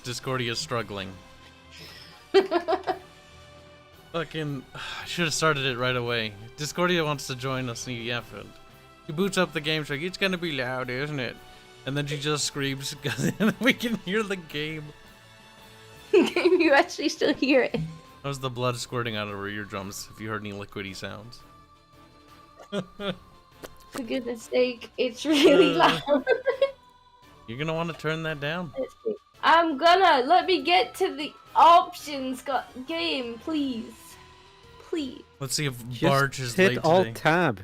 Discordia's struggling. Fucking, I should have started it right away. Discordia wants to join us in EDF, and she boots up the game. She's like, it's gonna be loud, isn't it? And then she just screams because we can hear the game. Can you actually still hear it? That was the blood squirting out of her eardrums. If you heard any liquidy sounds. For goodness sake, it's really loud. You're gonna want to turn that down. I'm gonna. Let me get to the options game, please. Please. Let's see if Barge is late hit today. Alt Tab.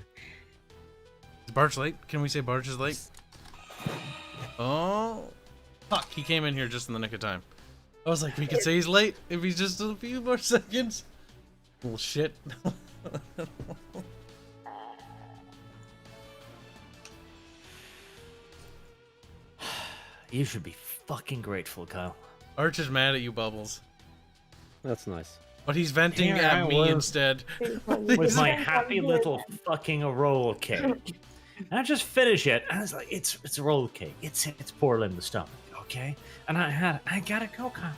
Is Barge late? Can we say Barge is late? Oh, fuck! He came in here just in the nick of time. I was like, we could say he's late if he's just a few more seconds. Little shit. You should be fucking grateful, Kyle. Arch is mad at you, Bubbles. That's nice. But he's venting Here at I me was. instead. With my happy little fucking roll cake. And I just finish it, and I was like, it's a roll cake. It's poorly in the stomach, okay? And I gotta go, Kyle.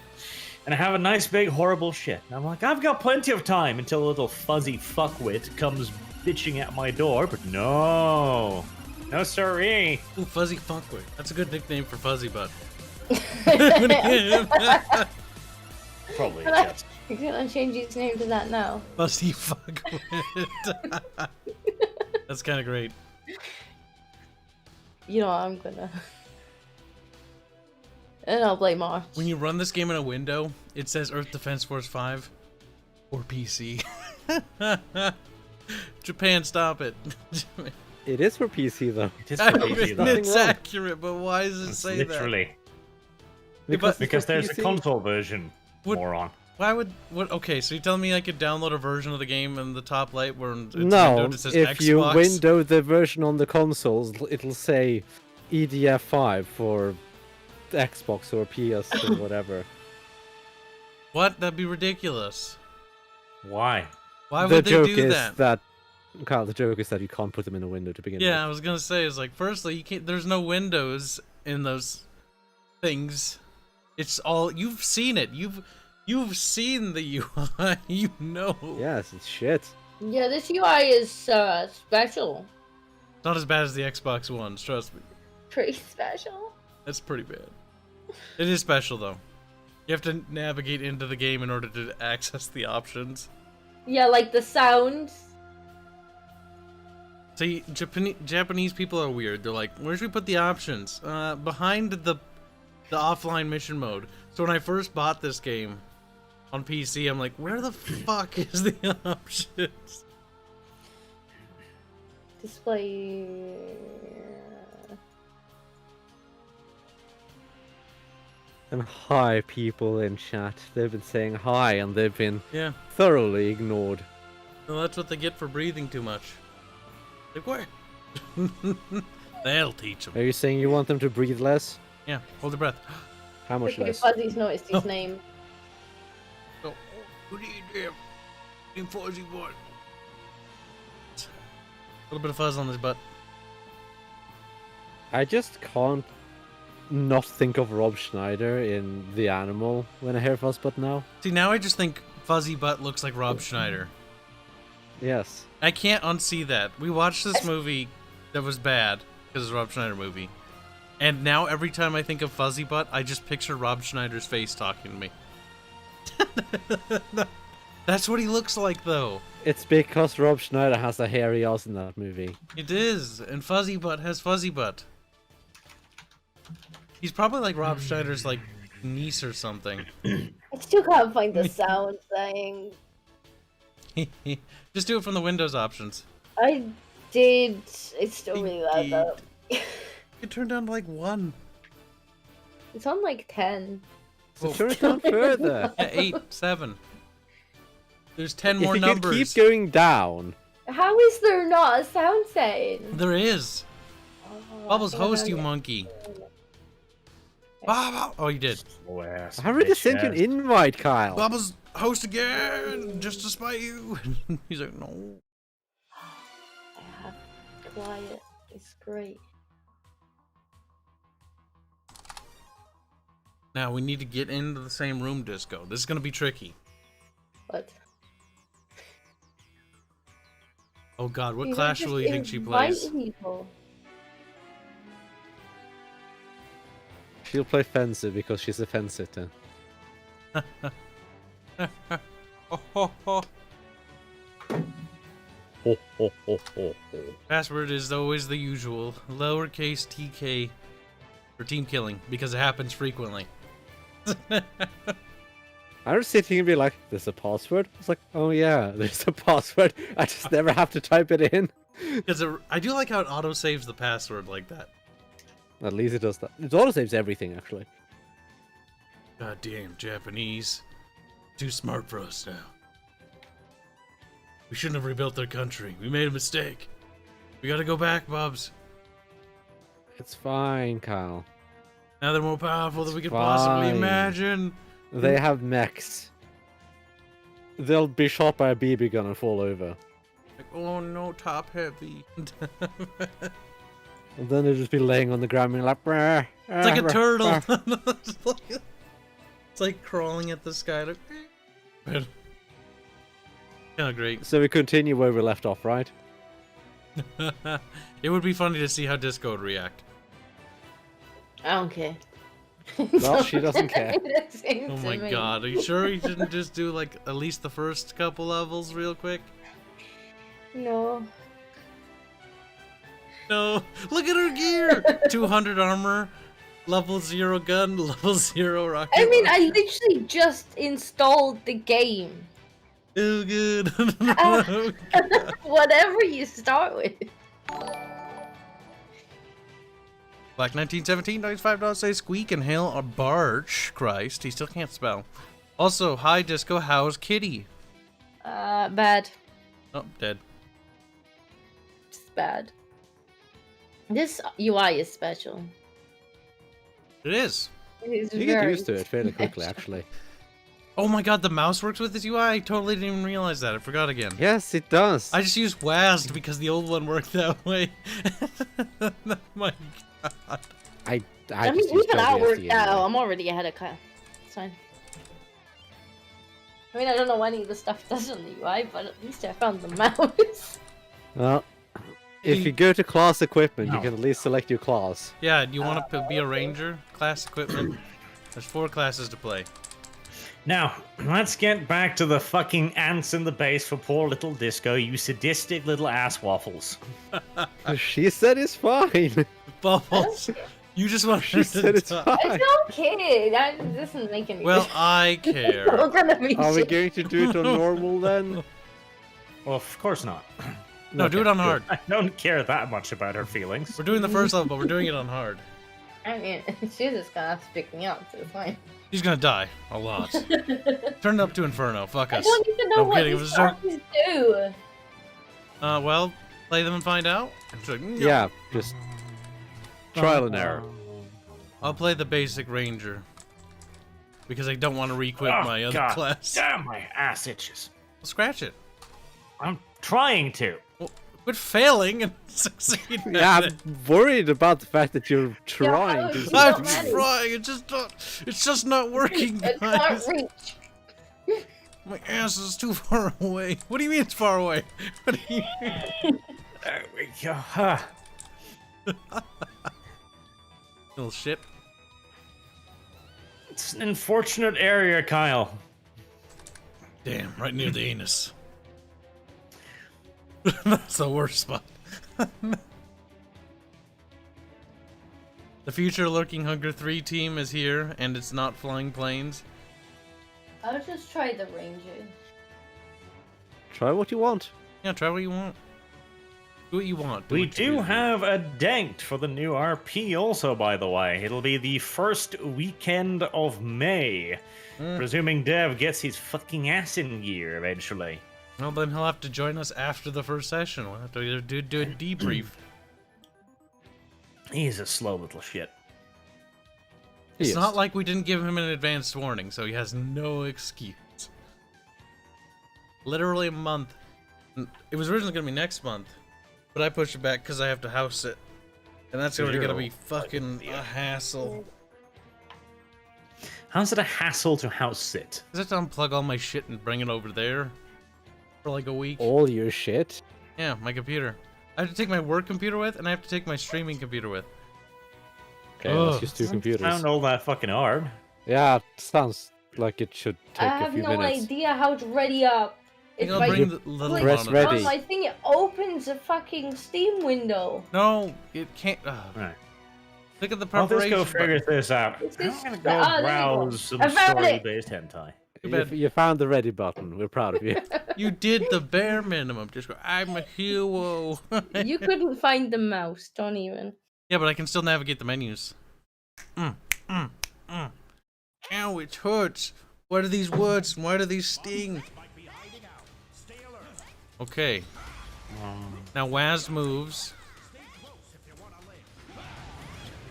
And I have a nice big horrible shit. And I'm like, I've got plenty of time until a little fuzzy fuckwit comes bitching at my door, but no. No siree. Ooh, Fuzzy Fuckwit. That's a good nickname for Fuzzy Butt. Probably, yes. You're gonna change his name to that now. Fuzzy Fuckwit. That's kind of great. You know I'm gonna. And I'll play March. When you run this game in a window, it says Earth Defense Force 5 or PC. Japan, stop it. It is for PC though. It is I for mean, PC, though. it's wrong. accurate, but why does it say Literally. But- Because it's for there's a PC. console version, Would- moron. that? Why would what? Okay, so you're telling me I could download a version of the game in the top right where it's No, windowed, it says if Xbox? you window the version on the consoles, it'll say EDF 5 for Xbox or PS or whatever. What? That'd be ridiculous. Why? Why The would they joke do is that? Kyle, the joke is that you can't put them in a window to begin Yeah, I with. was gonna say, it's like, firstly, you can't. There's no windows in those things. It's all you've seen it. You've seen the UI. You know. Yes, it's shit. Yeah, this UI is special. It's not as bad as the Xbox Ones. Trust me. Pretty special. That's pretty bad. It is special though. You have to navigate into the game in order to access the options. Yeah, like the sound. See, Japanese people are weird. They're like, where should we put the options? Behind the offline mission mode. So when I first bought this game on PC, I'm like, where the fuck is the options? Display. And hi, people in chat. They've been saying hi and they've been Yeah, thoroughly ignored. well, that's what they get for breathing too much. Like, what? That'll teach them. Are you saying you want them to breathe less? Yeah, hold your breath. How much Okay, less? Fuzzy's noticed his Oh. name. Oh, what do you do? In Fuzzy boy. A little bit of fuzz on his butt. I just can't not think of Rob Schneider in The Animal when I hear Fuzzbutt now. See, now I just think Fuzzy Butt looks like Rob Schneider. Yes. I can't unsee that. We watched this movie that was bad because it's a Rob Schneider movie. And now every time I think of Fuzzy Butt, I just picture Rob Schneider's face talking to me. That's what he looks like, though. It's because Rob Schneider has a hairy ass in that movie. It is. And Fuzzy Butt has Fuzzy Butt. He's probably like Rob Schneider's, like, niece or something. I still can't find the sound thing. Just do it from the Windows options. I did. It's still really loud though. You turn down to like 1. It's on like 10. So turn it down further. Yeah, 8, 7. There's 10 If more you numbers. could keep going down. How is there not a sound setting? There is. Oh, Bubbles, I don't host, know you yet. monkey. Oh, you did. Oh, ass I already sent you an bitch ass. invite, Kyle. Bubbles, host again, just to spite you. He's like, no. I have quiet. It's great. Now we need to get into the same room, Disco. This is gonna be tricky. What? Oh God, what You class don't will you just think she invite plays? people. She'll play fencer because she's a fence sitter. Oh, ho, ho. Ho, ho, ho, ho, ho. Password is always the usual, lowercase tk for team killing, because it happens frequently. I was sitting and be like, there's a password? It's like, oh yeah, there's a password. I just never have to type it in. Because I do like how it auto-saves the password like that. At least it does that. It auto-saves everything, actually. God damn, Japanese. Too smart for us now. We shouldn't have rebuilt their country. We made a mistake. We gotta go back, Bubs. It's fine, Kyle. Now they're more powerful than we could It's possibly fine. imagine. They have mechs. They'll be shot by a BB gun and fall over. Like, oh no, top heavy. And then they'll just be laying on the ground being like, brr, It's like a turtle. brr. It's like crawling at the sky. Like, kind of great. So we continue where we left off, right? It would be funny to see how Disco would react. I don't care. Well, she doesn't care. Oh my God, are you sure you didn't just do like at least the first couple levels real quick? No. No, look at her gear. 200 armor, level 0 gun, level 0 rocket. I mean, I launcher. literally just installed the game. Oh good. Whatever you start with. Black 1917, $95 say squeak and hail a barge. Christ, he still can't spell. Also, hi Disco, how's Kitty? Bad. Oh, dead. Just bad. This UI is special. It is. It is You get very used to it fairly quickly, special. actually. Oh my God, the mouse works with this UI? I totally didn't even realize that. I forgot again. Yes, it does. I just used WASD because the old one worked that way. My God. I I mean, just use even I WSD worked anyway. out. I'm already ahead of Kyle. It's fine. I mean, I don't know what any of the stuff does on the UI, but at least I found the mouse. Well, if you go to class equipment, No. you can at least select your class. Yeah, do you want to be a ranger? Class equipment? There's 4 classes to play. Now, let's get back to the fucking ants in the base for poor little Disco, you sadistic little ass waffles. She said it's fine. Bubbles. You just want She said it's to fine. It's okay. That doesn't make any Well, I care. We're gonna be Are we shit. going to do it on normal then? Well, of course not. No, do it on hard. I don't care that much about her feelings. We're doing the first level, but we're doing it on hard. I mean, she's just gonna have to pick me up, so it's fine. She's gonna die a lot. Turn it up to Inferno. Fuck I us. don't even know No what kidding, it these was so- classes do. Well, play them and find out. It's like, no. Yeah, just trial and error. I'll play the basic ranger because I don't want to re-equip Oh, my other God class. damn, my ass itches. Scratch it. I'm trying to. Well, quit failing and succeed. Yeah, at it. I'm worried about the fact that you're trying how to is it succeed. I'm manage. trying. It's just not working, I can't guys. reach. My ass is too far away. What do you mean it's far away? What do you mean? There we go. Huh. Little shit. It's an unfortunate area, Kyle. Damn, right near the anus. That's the worst spot. The future Lurking Hunger 3 team is here, and it's not flying planes. I'll just try the ranger. Try what you want. Yeah, try what you want. Do what you want. We what you do really have a date for the new RP also, by the way. It'll be the first weekend of May. Presuming Dev gets his fucking ass in gear eventually. Well, then he'll have to join us after the first session. We'll have to either do a debrief. He's a slow little shit. He It's is. not like we didn't give him an advanced warning, so he has no excuse. Literally a month. It was originally going to be next month, but I pushed it back because I have to house it. And that's already going to be fucking a hassle. How's it a hassle to house sit? I have to unplug all my shit and bring it over there for like a week. All your shit. Yeah, my computer. I have to take my work computer with, and I have to take my streaming computer with. Okay, Ugh. that's just two computers. Sound all that fucking hard. Yeah, it sounds like it should take I a have few no minutes. idea how to ready up. I think If I'll I bring the little click Press monitor. ready. on, I think it opens a fucking Steam window. No, it can't. Right. Look at the I'll just preparation. go figure this out. Is I'm this- gonna go there you go. browse some I found it. story-based hentai. You found the ready button. We're proud of you. You did the bare minimum. Just go, I'm a hero. You couldn't find the mouse. Don't even. Yeah, but I can still navigate the menus. Ow, it hurts. What are these words and why do these sting? Okay. Now WAS moves.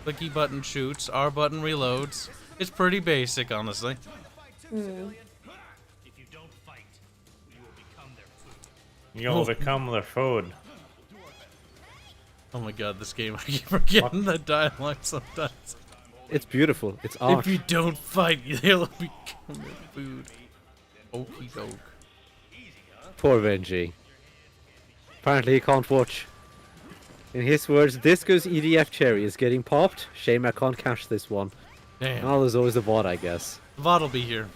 Clicky button shoots. R button reloads. It's pretty basic, honestly. You'll become their food. Oh my god, this game, I keep forgetting the dialogue sometimes. It's beautiful. It's art. If you don't fight, they'll become your food. Okie doke. Poor Benji. Apparently he can't watch. In his words, Disco's EDF cherry is getting popped. Shame I can't catch this one. Damn. Oh, there's always a VOD, I guess. The VOD will be here.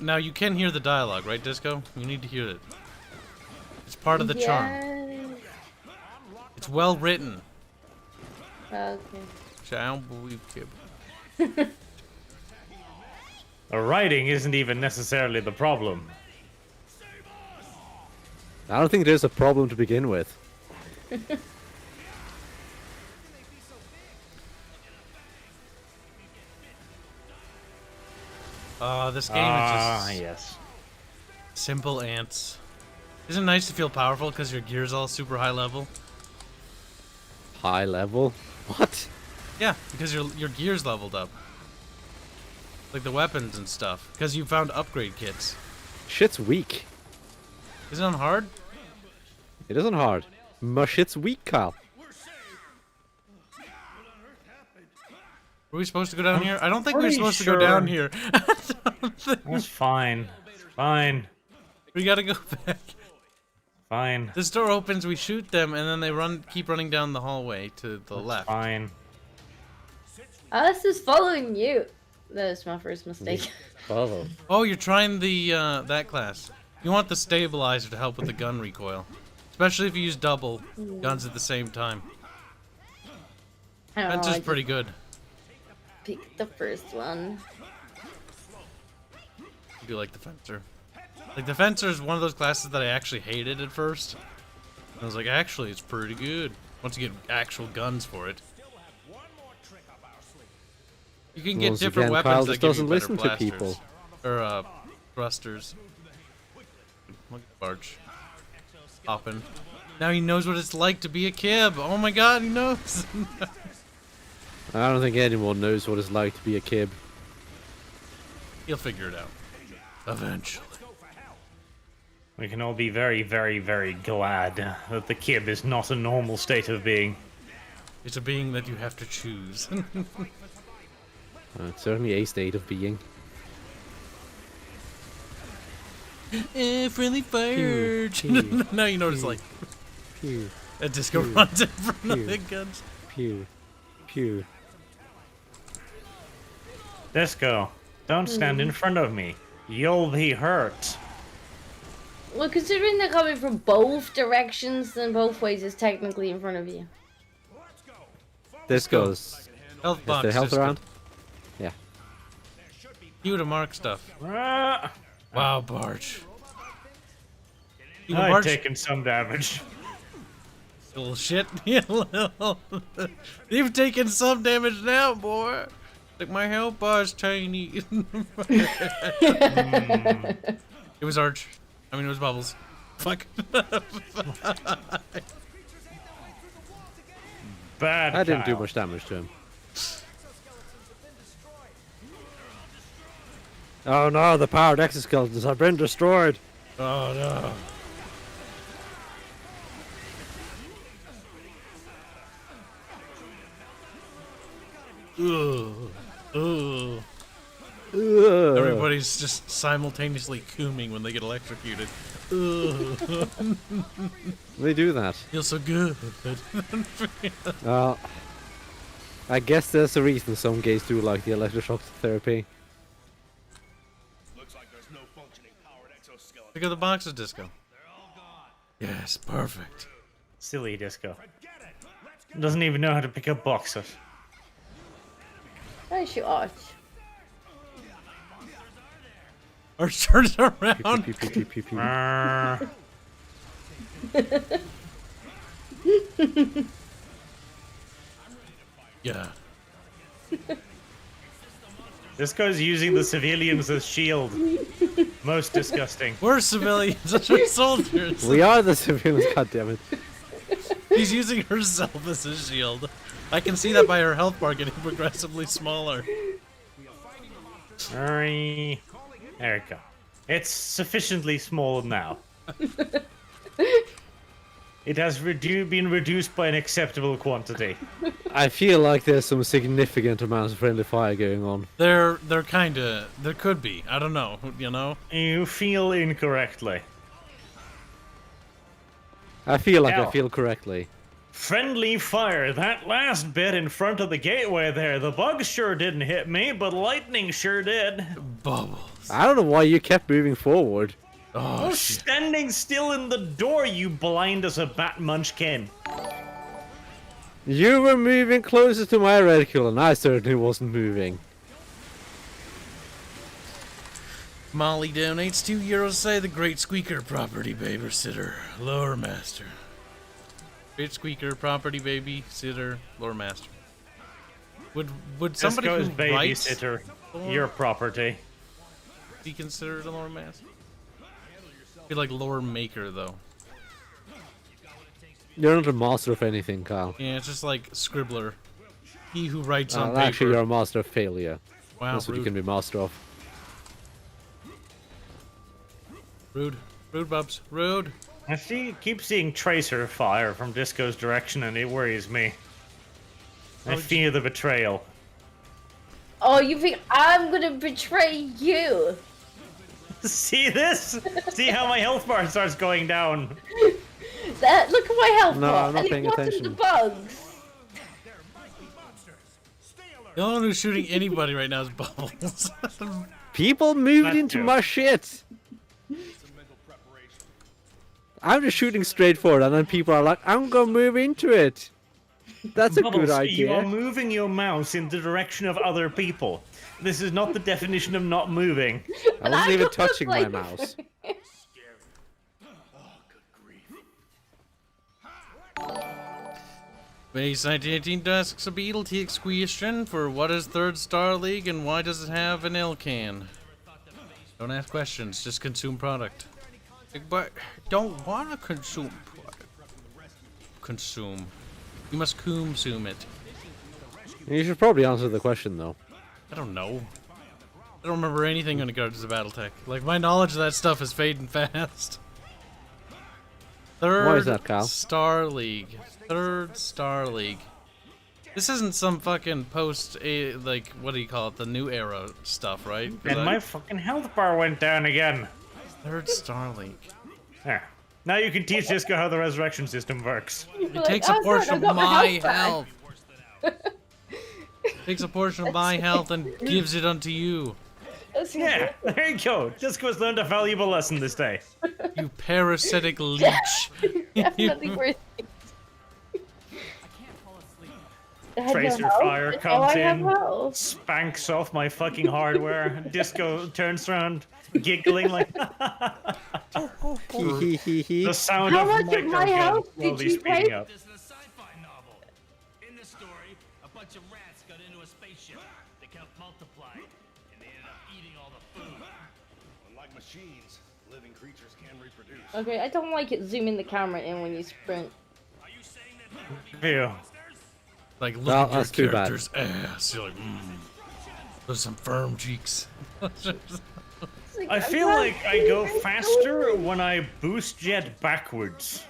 Now you can hear the dialogue, right, Disco? You need to hear it. It's part of the charm. It's well written. Okay. I don't believe Kib. The writing isn't even necessarily the problem. I don't think there's a problem to begin with. This game is just Yes. simple ants. Isn't it nice to feel powerful because your gear's all super high level? High level? What? Yeah, because your gear's leveled up. Like the weapons and stuff. Because you found upgrade kits. Shit's weak. Isn't it hard? It isn't hard. My shit's weak, Kyle. Were we supposed to go down here? I don't think we were pretty supposed to go sure. down here. That's fine. It's fine. We gotta go back. Fine. This door opens, we shoot them, and then they keep running down the hallway to the left. Fine. Alice is following you. That is my first mistake. Follow. Oh, you're trying the that class. You want the stabilizer to help with the gun recoil, especially if you use double guns at the same time. I don't know, Fencer's I pretty good. picked the first one. I do like the fencer. Like the fencer is one of those classes that I actually hated at first. I was like, actually, it's pretty good once you get actual guns for it. You can get Once different again, weapons Kyle that just give doesn't you better listen to blasters. people. Or thrusters. Look at Barch. Hopping. Now he knows what it's like to be a Kib. Oh my god, he knows. I don't think anyone knows what it's like to be a kib. He'll figure it out. Eventually. We can all be very, very, very glad that the Kib is not a normal state of being. It's a being that you have to choose. It's certainly a state of being. Friendly fire. pew, Now you notice, like, Pew, a disco pew, runs in front of pew. the guns. pew, pew. Disco, don't stand in front of me. You'll be hurt. Well, considering they're coming from both directions, then both ways is technically in front of you. This go. goes. Health Is box. there health Disco. around? Yeah. You to mark stuff. Ah, Wow, Barch. You I've Barch, taken some damage. little shit. You've taken some damage now, boy. Like my health bar's tiny. It was Arch. I mean, it was Bubbles. Fuck. Bad. I didn't do Kyle. much damage to him. Oh no, the powered exoskeletons have been destroyed. Oh no. Ugh. Ooh. Ugh. Everybody's just simultaneously cooming when they get electrocuted. Ooh. They do that. Feels so good. Well, I guess there's a reason some gays do like the electroshock therapy. Looks like there's no functioning powered exoskeleton. Pick up the boxes, Disco. Yes, perfect. Silly Disco. Doesn't even know how to pick up boxes. Where's your arch? Or turns around. Pew, pew, pew, pew, pew. Yeah. Disco's using the civilians as shield. Most disgusting. We're civilians, we're soldiers. We are the civilians, goddammit. She's using herself as a shield. I can see that by her health bar getting progressively smaller. There we go. It's sufficiently small now. It has been reduced by an acceptable quantity. I feel like there's some significant amounts of friendly fire going on. There could be. I don't know, you know? You feel incorrectly. I feel like I Ow. feel correctly. Friendly fire. That last bit in front of the gateway there. The bugs sure didn't hit me, but lightning sure did. Bubbles. I don't know why you kept moving forward. Oh, Oh, shit. standing still in the door, you blind as a bat munchkin. You were moving closer to my reticule, and I certainly wasn't moving. Molly donates €2 say the Great Squeaker property babysitter, lore master. Great Squeaker property babysitter, lore master. Would somebody Disco's who writes babysitter, lore your property. be considered a lore master? Be like lore maker though. You're not a master of anything, Kyle. Yeah, it's just like scribbler. He who writes on paper. Actually, you're a master of failure. Wow, That's what you rude. can be master of. Rude. Rude, Bubs. Rude. I keep seeing tracer fire from Disco's direction, and it worries me. I fear the betrayal. Oh, you think I'm gonna betray you? See this? See how my health bar starts going down? That look at my health No, bar. I'm not and paying it wasn't attention. the bugs. The only one who's shooting anybody right now is Bubbles. People moved That into too. my shit! I'm just shooting straight forward, and then people are like, I'm gonna move into it! That's a Bubbles, good you are idea. moving your mouse in the direction of other people. This is not the definition of not moving. I wasn't even look touching my like- mouse. Base 1918 asks a Beetle TX question for what is Third Star League and why does it have an L can? Don't ask questions, just consume product. But don't wanna consume product. Consume. You must consume it. You should probably answer the question, though. I don't know. I don't remember anything in regards to Battletech. Like, my knowledge of that stuff is fading fast. Third Why is that, Kyle? Star League. Third Star League. This isn't some fucking like, what do you call it? The new era stuff, right? 'Cause And my fucking health bar went down again. Third Star League. There. Now you can teach Disco how the resurrection system works. It takes a portion of my health. Takes a portion of my health and gives it unto you. Yeah, there you go. Disco's learned a valuable lesson this day. You parasitic leech. Definitely worth it. I had no Tracer health. fire That's all comes I have in, health. spanks off my fucking hardware. Disco turns around, giggling like Hee hee hee hee. the sound How of much of my microgun health slowly did you speeding take? up. This is a sci-fi novel. In this story, a bunch of rats got into a spaceship. They kept multiplying, and they ended up eating all the food. Unlike machines, living creatures can reproduce. Okay, I don't like it zooming the camera in when you sprint. Are you saying that Phew. Like, look Well, at your that's too bad. character's ass. You're like, those are some firm cheeks. I feel like I go faster when I boost jet backwards.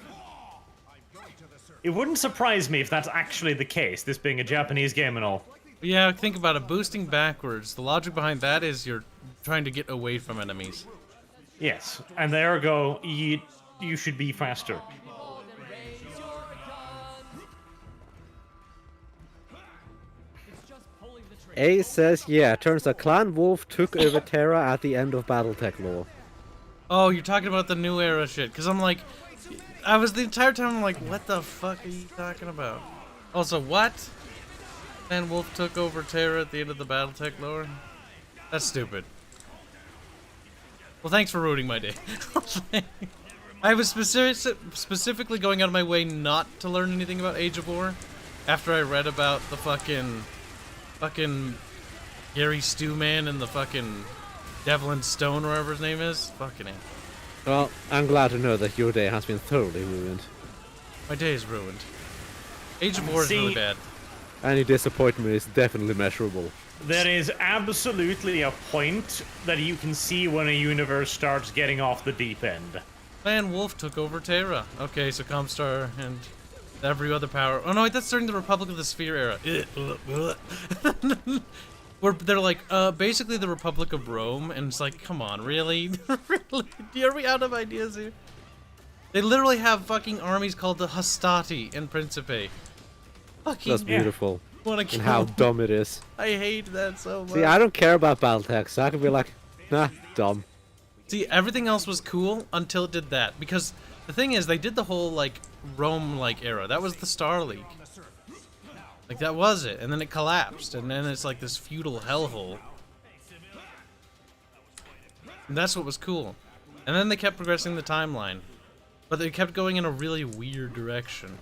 It wouldn't surprise me if that's actually the case, this being a Japanese game and all. Yeah, think about it. Boosting backwards. The logic behind that is you're trying to get away from enemies. Yes, and there you go. You should be faster. A says, yeah, turns out Clan Wolf took over Terra at the end of Battletech lore. Oh, you're talking about the new era shit. Because I'm like, I was the entire time I'm like, what the fuck are you talking about? Also, what? Clan Wolf took over Terra at the end of the Battletech lore? That's stupid. Well, thanks for ruining my day. I was specifically going out of my way not to learn anything about Age of War after I read about the fucking Gary Stewman and the fucking Devlin Stone, or whatever his name is. Fucking it. Well, I'm glad to know that your day has been thoroughly ruined. My day is ruined. Age of War is really bad. Any disappointment is definitely measurable. There is absolutely a point that you can see when a universe starts getting off the deep end. Clan Wolf took over Terra. Okay, so Comstar and every other power. Oh no, wait, that's during the Republic of the Sphere era. Where they're like, basically the Republic of Rome, and it's like, come on, really? Really? Are we out of ideas here? They literally have fucking armies called the Hastati and Principe. Fucking That's beautiful. Wanna And kill how them. dumb it is. I hate that so much. See, I don't care about Battletech, so I can be like, nah, dumb. See, everything else was cool until it did that. Because the thing is, they did the whole, like, Rome-like era. That was the Star League. Like, that was it. And then it collapsed. And then it's like this feudal hellhole. And that's what was cool. And then they kept progressing the timeline. But they kept going in a really weird direction.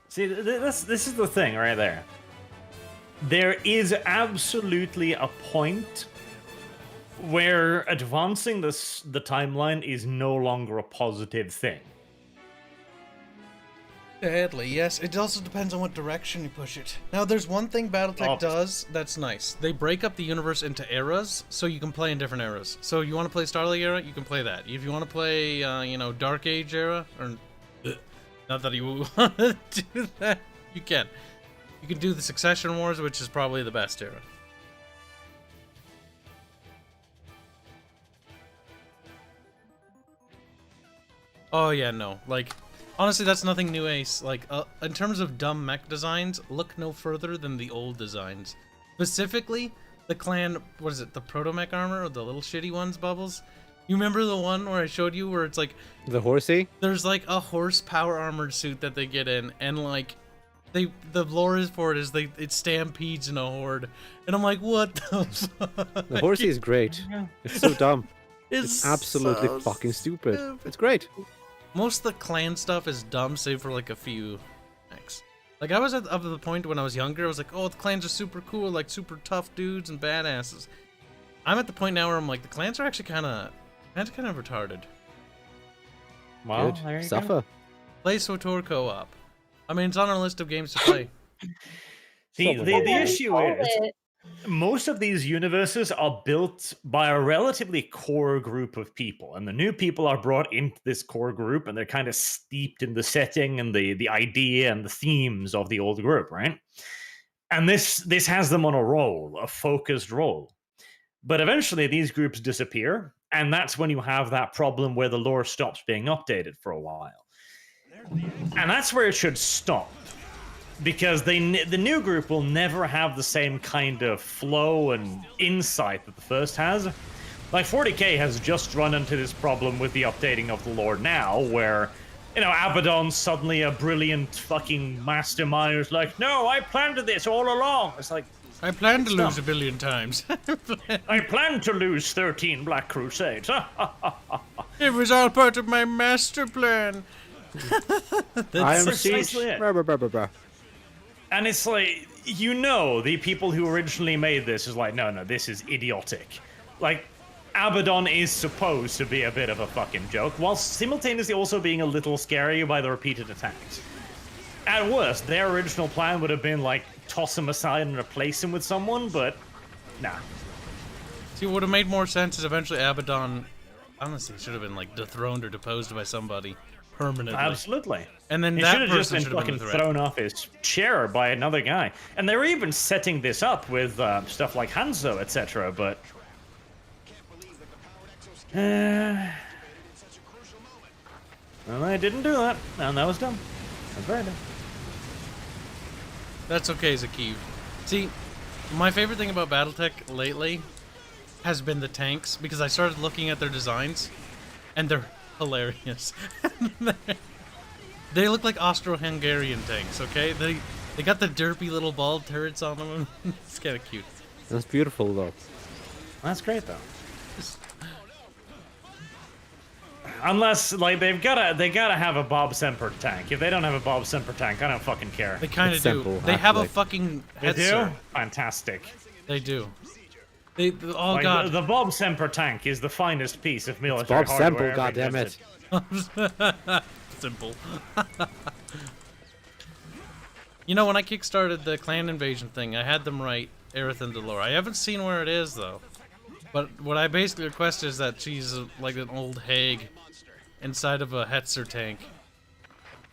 See, this is the thing right there. There is absolutely a point where advancing the timeline is no longer a positive thing. Sadly, yes. It also depends on what direction you push it. Now, there's one thing Battletech does that's nice. They break up the universe into eras, so you can play in different eras. So you want to play Star League era, you can play that. If you want to play, you know, Dark Age era, or not that you want to do that, you can. You can do the Succession Wars, which is probably the best era. Oh yeah, no. Like, honestly, that's nothing new, Ace. Like, in terms of dumb mech designs, look no further than the old designs. Specifically, the clan, what is it, the proto-mech armor, or the little shitty ones, Bubbles? You remember the one where I showed you where it's like... The horsey? There's like a horse power armored suit that they get in, and like, the lore is for it is it stampedes in a horde. And I'm like, what the fuck? The horsey is great. It's so dumb. It's absolutely so fucking stupid. It's great. Most of the clan stuff is dumb, save for like a few mechs. Like, I was at the point when I was younger, I was like, oh, the clans are super cool, like super tough dudes and badasses. I'm at the point now where I'm like, the clans are actually kind of retarded. Well, Good. there you go. Suffer. Play SWTOR co-op. I mean, it's on our list of games to play. See, the issue is, it. most of these universes are built by a relatively core group of people, and the new people are brought into this core group, and they're kind of steeped in the setting and the idea and the themes of the old group, right? And this has them on a roll, a focused role. But eventually these groups disappear, and that's when you have that problem where the lore stops being updated for a while. And that's where it should stop. Because the new group will never have the same kind of flow and insight that the first has. Like, 40k has just run into this problem with the updating of the lore now, where, you know, Abaddon's suddenly a brilliant fucking mastermind who's like, no, I planned this all along. It's like, I plan to lose a billion times. I planned to lose 13 Black Crusades. It was all part of my master plan. I am precisely Siege. it. Blah, blah, blah, blah, blah. And it's like, you know, the people who originally made this is like, no, this is idiotic. Like, Abaddon is supposed to be a bit of a fucking joke, while simultaneously also being a little scary by the repeated attacks. At worst, their original plan would have been, like, toss him aside and replace him with someone, but nah. See, what would have made more sense is eventually Abaddon, honestly, should have been, like, dethroned or deposed by somebody. permanently. Absolutely. And then He that should have just person been should have been fucking the threat. thrown off his chair by another guy. And they were even setting this up with stuff like Hanzo, etc. But well, they didn't do that, and that was dumb. That's very dumb. That's okay, Zakiv. See, my favorite thing about BattleTech lately has been the tanks, because I started looking at their designs, and they're hilarious. They look like Austro-Hungarian tanks, okay? They got the derpy little ball turrets on them. It's kind of cute. That's beautiful, though. That's great, though. Unless, like, they gotta have a Bob Semper tank. If they don't have a Bob Semper tank, I don't fucking care. They kind of It's do. simple, They have a actually. fucking They head do? sir. Fantastic. They do. They oh Like, god. the Bob Semper tank is the finest piece of military Bob hardware Semple, ever invented. goddammit. Simple. You know, when I kickstarted the clan invasion thing, I had them write Aerith and Delore. I haven't seen where it is though. But what I basically request is that she's like an old hag inside of a Hetzer tank.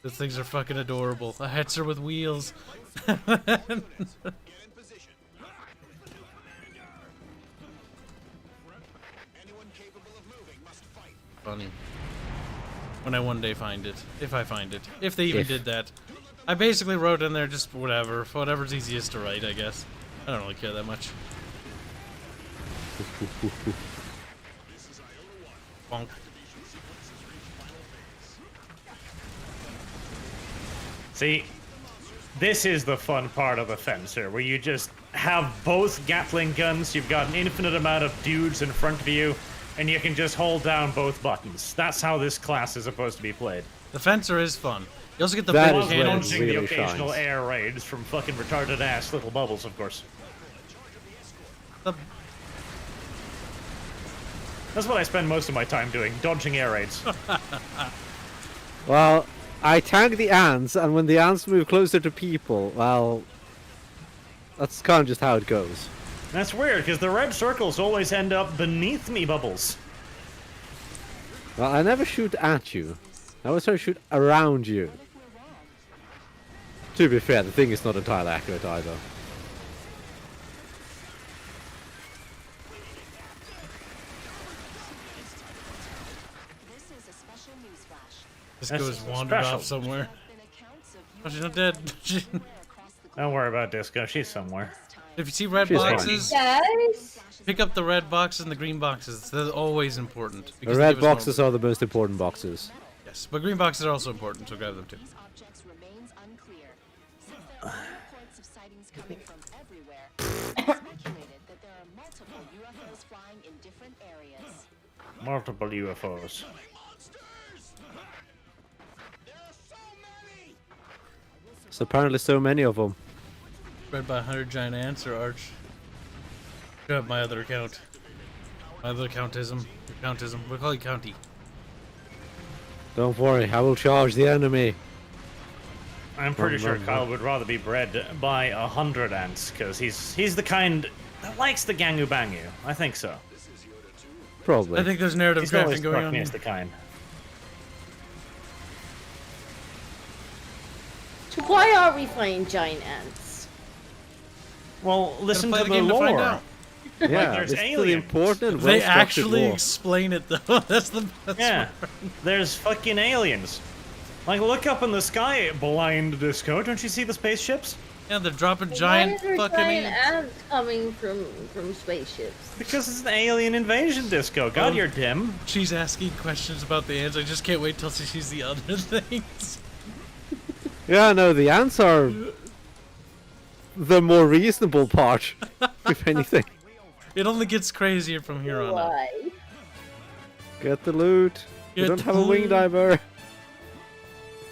Those things are fucking adorable. A Hetzer with wheels. Funny. When I one day find it. If I find it. If they even did that. I basically wrote in there just whatever's easiest to write, I guess. I don't really care that much. Bonk. See, this is the fun part of a fencer, where you just have both Gatling guns, you've got an infinite amount of dudes in front of you, and you can just hold down both buttons. That's how this class is supposed to be played. The fencer is fun. You also get the That big is where it cannon. Launching the really occasional shines. air raids from fucking retarded ass little bubbles, of course. The- That's what I spend most of my time doing, dodging air raids. Well, I tank the ants, and when the ants move closer to people, well, that's kind of just how it goes. That's weird, because the red circles always end up beneath me bubbles. Well, I never shoot at you. I always try to shoot around you. To be fair, the thing is not entirely accurate either. This That's goes wandered special. off somewhere. Oh, she's not dead. Don't worry about Disco, she's somewhere. If you see red She's fine. boxes, Guys, pick up the red boxes and the green boxes. They're always important. The because they red give us more- boxes are the most important boxes. Yes, but green boxes are also important, so grab them too. Objects remains unclear. Since there are reports of sightings coming from everywhere, it's speculated that there are multiple UFOs flying in different areas. Multiple UFOs. So apparently so many of them. Read by 100 giant ants or arch. Grab my other account. My other accountism. Accountism. We'll call you County. Don't worry, I will charge the enemy. I'm pretty Run, sure run, Kyle run. would rather be bred by 100 ants, because he's the kind that likes the Gangu Bangu. I think so. Probably. I think there's narrative He's always crafting going struck on me here. as the kind. so why are we fighting giant ants? Well, listen play to the the game to find lore. out. Yeah, there's this is the aliens. important They well-structured actually war. explain it though. That's the best Yeah, part. there's fucking aliens. Like, look up in the sky, blind Disco. Don't you see the spaceships? Yeah, they're dropping giant why are there fucking giant ants. ants coming from spaceships? Because it's an alien invasion, Disco. God, Oh. you're dim. She's asking questions about the ants. I just can't wait till she sees the other things. Yeah, no, the ants are the more reasonable part, if anything. It only gets crazier from here on out. Why? Get the loot. We Get don't the have a wing loot. diver.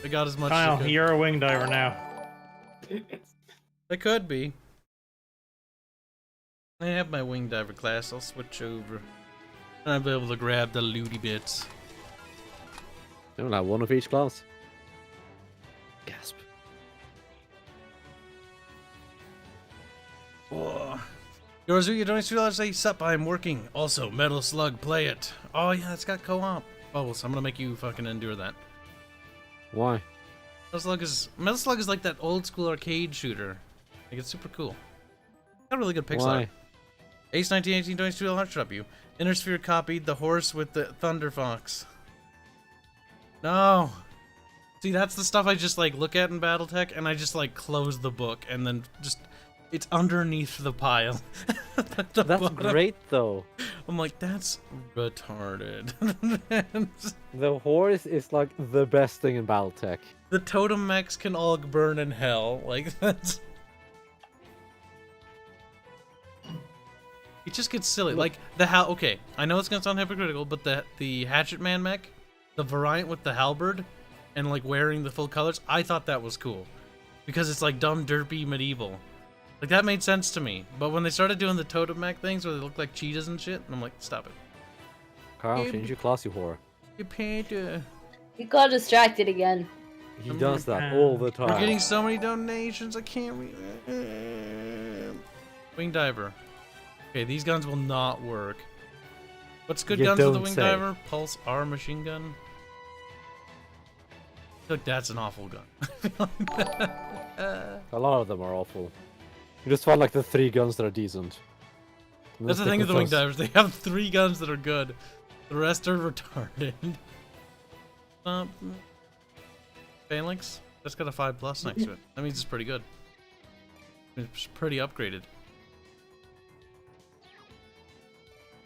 I got as much as I Kyle, could. you're a wing diver now. I could be. I have my wing diver class. I'll switch over. And I'll be able to grab the looty bits. Don't have one of each class. Gasp. Oh. Yoruzu, you don't $2 say sup, I'm working. Also, Metal Slug, play it. Oh yeah, it's got co-op. Bubbles, I'm gonna make you fucking endure that. Why? Metal Slug is like that old school arcade shooter. Like it's super cool. Got really good pixel Why? art. Ace 1918 22 launch drop you. Inner Sphere copied the horse with the Thunder Fox. No. See, that's the stuff I just like look at in BattleTech, and I just like close the book, and then just it's underneath the pile. At the That's bottom. great though. I'm like, that's retarded. The horse is like the best thing in BattleTech. The totem mechs can all burn in hell. Like that's. It just gets silly. Like the okay, I know it's gonna sound hypocritical, but the Hatchet Man mech, the variant with the halberd, and like wearing the full colors, I thought that was cool, because it's like dumb, derpy, medieval. Like that made sense to me. But when they started doing the totem mech things where they look like cheetahs and shit, I'm like, stop it. Carl, change your class, you whore. You paid. We got distracted again. He does that all the time. We're getting so many donations. I can't read. Wing diver. Okay, these guns will not work. What's good You guns with the don't wing say. diver? Pulse R machine gun. I feel like that's an awful gun. A lot of them are awful. You just find like the 3 guns that are decent. And That's then the thing stick with the wing those. divers. They have 3 guns that are good. The rest are retarded. Phalanx? That's got a 5+ next to it. That means it's pretty good. It's pretty upgraded.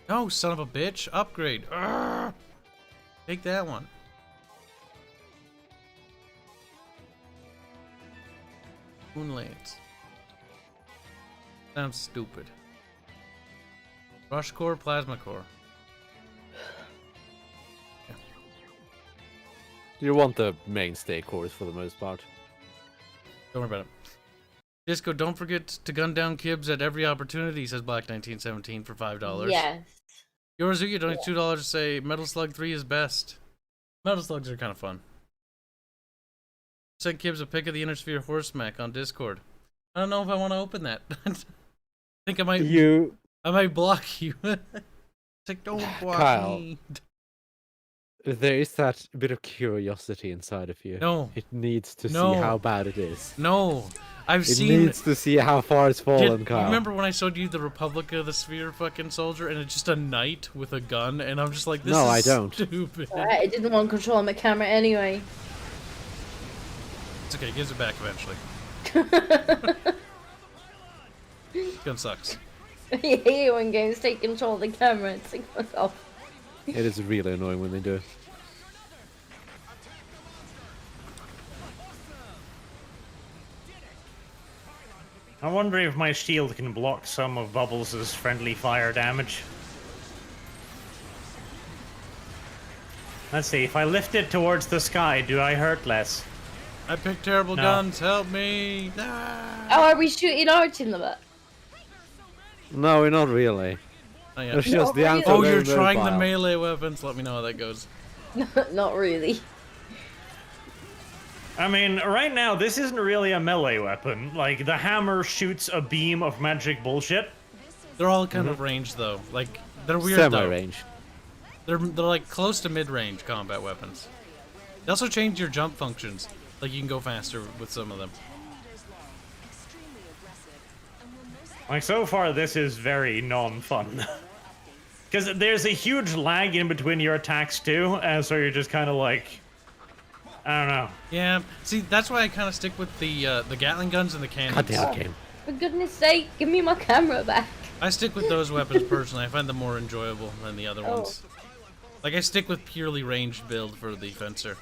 No, son of a bitch. Upgrade. Arrgh! Take that one. Moonlight. Sounds stupid. Rush core, plasma core. You want the mainstay cores for the most part. Don't worry about it. Disco, don't forget to gun down Kibs at every opportunity, says Black1917 for $5. Yes. Yorizuki donates $2 to say Metal Slug 3 is best. Metal Slugs are kind of fun. Sent Kibs a pic of the Inner Sphere horse mech on Discord. I don't know if I want to open that. I think I might block you. It's like, don't block Kyle. me. There is that bit of curiosity inside of you. No. It needs to No. see how bad it is. No. I've It seen... needs to see how far it's fallen, Kyle. Remember when I showed you the Republic of the Sphere fucking soldier, and it's just a knight with a gun, and I'm just like, this No, is I don't. Alright, stupid. I didn't want control on my camera anyway. It's okay, it gives it back eventually. Gun sucks. I hate it when games take control of the camera. It's like, fuck off. It is really annoying when they do it. I wonder if my shield can block some of Bubbles' friendly fire damage. Let's see, if I lift it towards the sky, do I hurt less? I picked terrible No. guns, help me! Ah! Oh, are we shooting Arch in the butt? No, we're not really. Not yet. It's just the really? answer. Oh, very you're trying the mobile. melee weapons? Let me know how that goes. Not really. I mean, right now, this isn't really a melee weapon. Like, the hammer shoots a beam of magic bullshit. They're all kind of ranged, though. Like, they're weird, though. Semi-range. They're like close to mid-range combat weapons. They also change your jump functions. Like, you can go faster with some of them. Like, so far, this is very non-fun. Because there's a huge lag in between your attacks, too, and so you're just kind of like... I don't know. Yeah, see, that's why I kind of stick with the Gatling guns and the cannons. God damn it, game. For goodness sake, give me my camera back. I stick with those weapons personally. I find them more enjoyable than the other ones. Like, I stick with purely ranged build for the Fencer.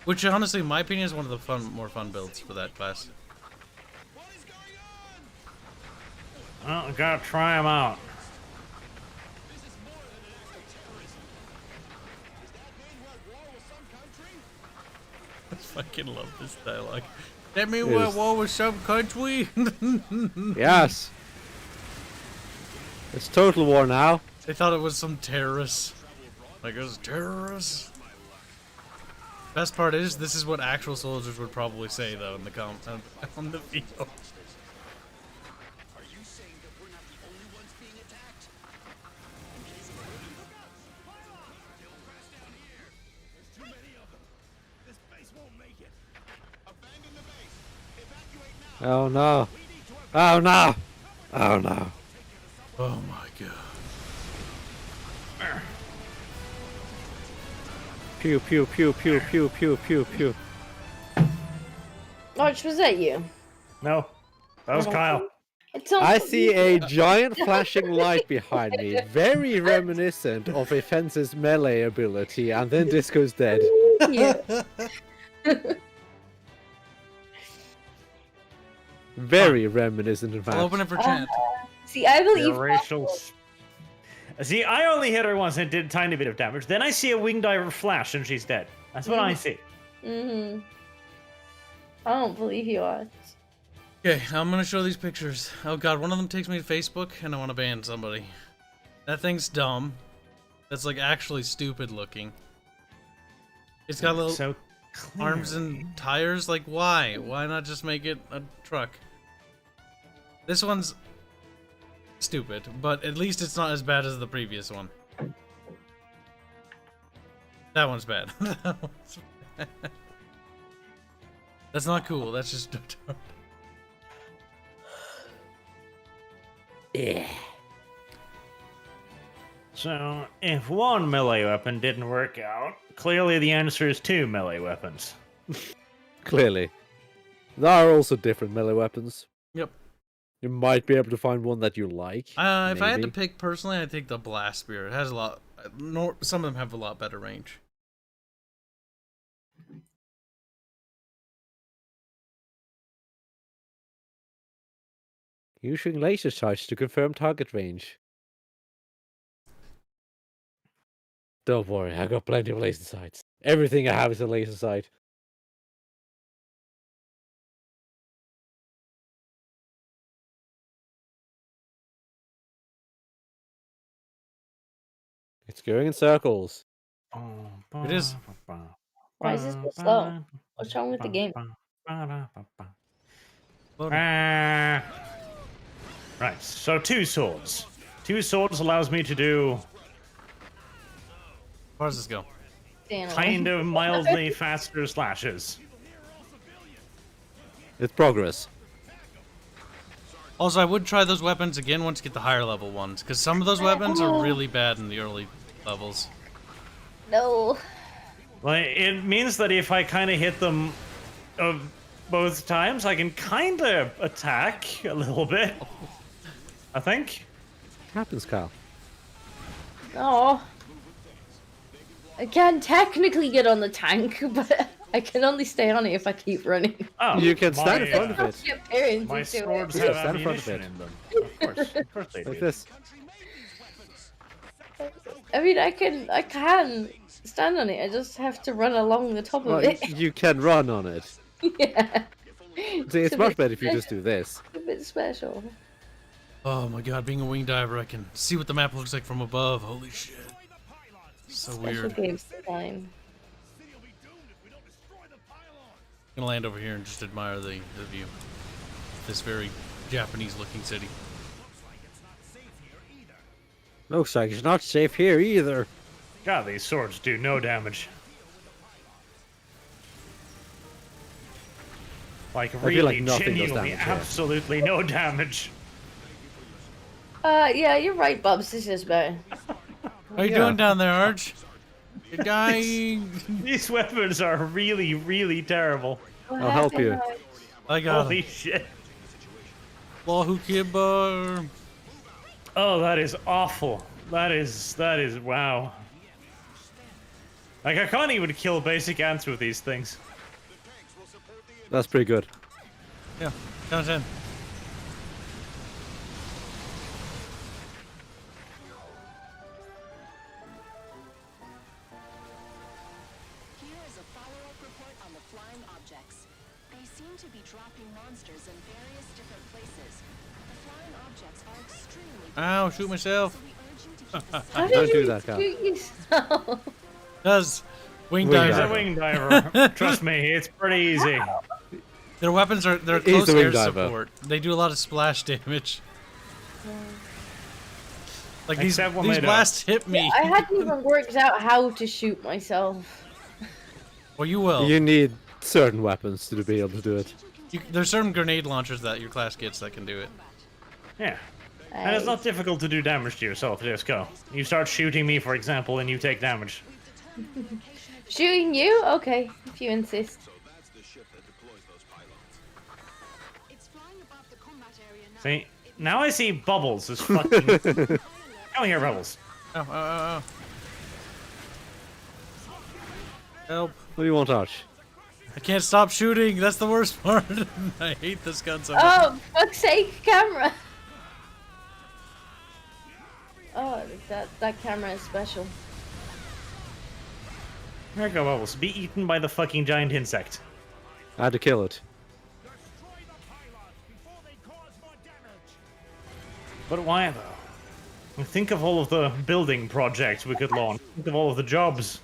Which, honestly, in my opinion, is one of the more fun builds for that class. Well, I gotta try them out. I fucking love this dialogue. That mean we're at war with some country? Yes. It's total war now. They thought it was some terrorists. Like, it was terrorists? Best part is, this is what actual soldiers would probably say, though, in the on the field. This base won't make it. Oh no! Oh no! Oh no! Oh my god. Pew pew pew pew pew pew pew pew. Arch, was that you? No, that was Kyle. It sounds I like see you. a giant flashing light behind me, very reminiscent of a fence's melee ability, and then Disco's dead. Yeah. Very reminiscent, in fact. I'll open it for chat. See, I believe. Your racial. See, I only hit her once and it did a tiny bit of damage. Then I see a wing diver flash and she's dead. That's what I see. Mm-hmm. I don't believe you, Arch. Okay, I'm gonna show these pictures. Oh god, one of them takes me to Facebook and I want to ban somebody. That thing's dumb. That's like actually stupid looking. It's got little So arms and tires. Like, why? Why not just make it a truck? This one's stupid, but at least it's not as bad as the previous one. That one's bad. That one's bad. That's not cool. That's just. Yeah. So, if one melee weapon didn't work out, clearly the answer is 2 melee weapons. Clearly. There are also different melee weapons. Yep. You might be able to find one that you like. If I had to maybe. pick personally, I'd take the blast spear. It has a lot. Some of them have a lot better range. Using laser sights to confirm target range. Don't worry, I got plenty of laser sights. Everything I have is a laser sight. It's going in circles. It is. Why is this so slow? What's wrong with the game? Right, so 2 swords. 2 swords allows me to do How does this go? kind of mildly faster slashes. It's progress. Also, I would try those weapons again once you get the higher level ones, because some of those weapons are really bad in the early levels. No. Like, it means that if I kind of hit them both times, I can kind of attack a little bit. I think. Happens, Kyle. Oh. I can technically get on the tank, but I can only stay on it if I keep running. Oh, You can stand in front of it. Get parents My into swords it. Yeah, have stand in front of ammunition it. in them. Of course they Like do. this. I mean, I can stand on it. I just have to run along the top Well, of it. you can run on it. Yeah. See, it's a much bit better if you just do this. A bit special. Oh my god, being a wing diver, I can see what the map looks like from above. Holy shit. So Special weird. games design. I'm gonna land over here and just admire the view. This very Japanese looking city. Looks like it's not safe here either. God, these swords do no damage. Like, feel really, like nothing does genuinely, damage here. absolutely no damage. Yeah, you're right, Bubs. This is better. How you Yeah. doing down there, Arch? You're dying. These weapons are really, really terrible. I'll help you. I got Holy him. shit. Allahu Kibbar. Oh, that is awful. That is, wow. Like, I can't even kill basic ants with these things. That's pretty good. Yeah, count of 10. Here is a follow-up report on the flying objects. They seem to be dropping monsters in various different places. The flying objects are extremely Ow, shoot myself. so we urge you to keep the How Don't did do you that, Kyle. shoot yourself? Does wing Wing He's diver. a wing diver. Trust me, it's pretty easy. Their weapons are their He's close the wing air diver. support. They do a lot of splash damage. Like these Except when they don't. blasts hit me. I hadn't even worked out how to shoot myself. Well, you will. You need certain weapons to be able to do it. There's certain grenade launchers that your class gets that can do it. Yeah. And it's not difficult to do damage to yourself. Just go. You start shooting me, for example, and you take damage. Shooting you? Okay, if you insist. See? Now I see Bubbles is fucking... Come here, Bubbles. Oh. Help. What do you want, Arch? I can't stop shooting. That's the worst part. I hate this gun so much. Oh, fuck's sake, camera! Oh, that camera is special. There you go, Bubbles. Be eaten by the fucking giant insect. I had to kill it. But why, though? Think of all of the building projects we could launch. Think of all of the jobs.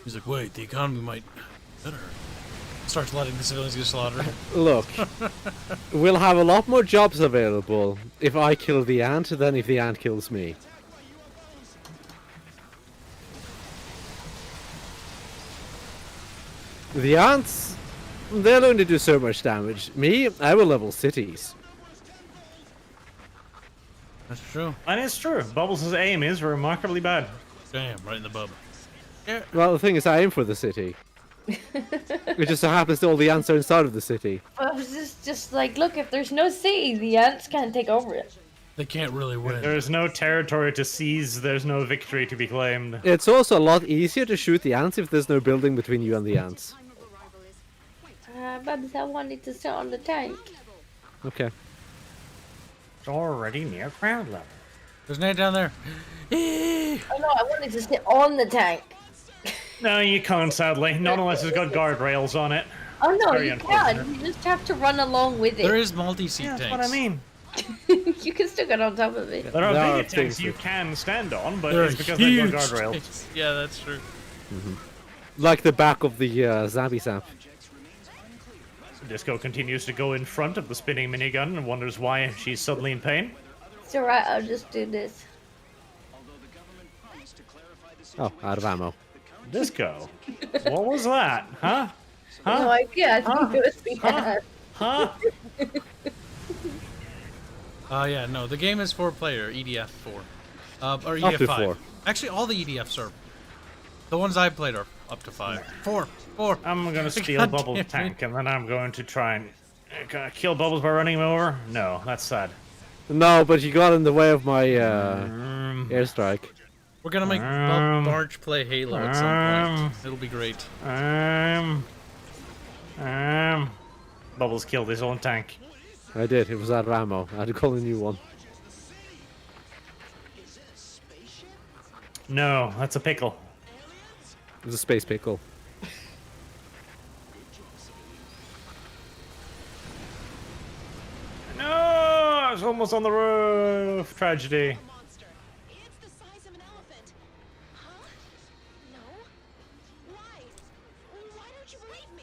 He's like, wait, the economy might better. Starts letting the civilians get slaughtered. Look, we'll have a lot more jobs available if I kill the ant than if the ant kills me. The ants, they'll only do so much damage. Me, I will level cities. That's true. And it's true. Bubbles' aim is remarkably bad. Damn, right in the bub. Yeah. Well, the thing is, I aim for the city. It just so happens that all the ants are inside of the city. But I was just like, look, if there's no city, the ants can't take over it. They can't really win. There's no territory to seize, there's no victory to be claimed. It's also a lot easier to shoot the ants if there's no building between you and the ants. Babs, I wanted to sit on the tank. Okay. It's already near ground level. There's Nate down there. Oh no, I wanted to sit on the tank. No, you can't, sadly. Not unless it's got guardrails on it. Oh no, Very you can. You just have to run along with There it. is multi-seat Yeah, tanks. that's what I mean. You can still get on top of it. There are There are bigger tanks things you that- can stand on, but They're it's because huge they've got guardrails. tanks. Yeah, that's true. Like the back of the Zappy Zap. Disco continues to go in front of the spinning minigun and wonders why she's suddenly in pain. It's alright, I'll just do this. Oh, out of ammo. Disco? What was that? Huh? Huh? No idea, I think it was behind. Huh? Yeah, no, the game is 4-player, EDF 4. Or Up EDF to 5. 4. Actually, all the EDFs are. The ones I played are up to 5. 4. I'm gonna steal God Bubbles' damn it. tank and then I'm going to try and kill Bubbles by running him over? No, that's sad. No, but you got in the way of my airstrike. We're gonna make Barch play Halo at some point. It'll be great. Bubbles killed his own tank. I did. It was out of ammo. I had to call a new one. No, that's a pickle. It was a space pickle. No, I was almost on the roof. Tragedy. Monster. It's the size of an elephant. Huh? No? Why? Why don't you believe me?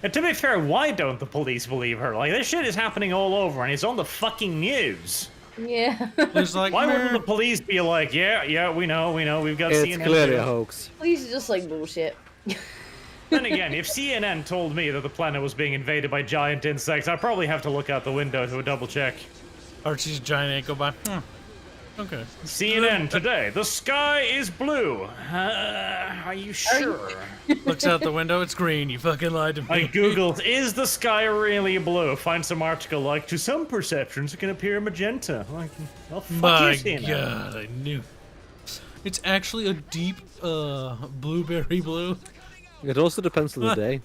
And to be fair, why don't the police believe her? Like, this shit is happening all over and it's on the fucking news. Yeah. It's like, Why wouldn't meh. the police be like, yeah, we know, we've got It's CNN. clearly too." a hoax. Please just like bullshit. Then again, if CNN told me that the planet was being invaded by giant insects, I'd probably have to look out the window to double check. Archie's giant ant go by. Okay. CNN today, the sky is blue. Are you sure? Looks out the window, it's green. You fucking lied to me. I googled, is the sky really blue? Find some article like, to some perceptions it can appear magenta. Like, well, fuck My you, CNN. God, I knew. It's actually a deep blueberry blue. It also depends on the day.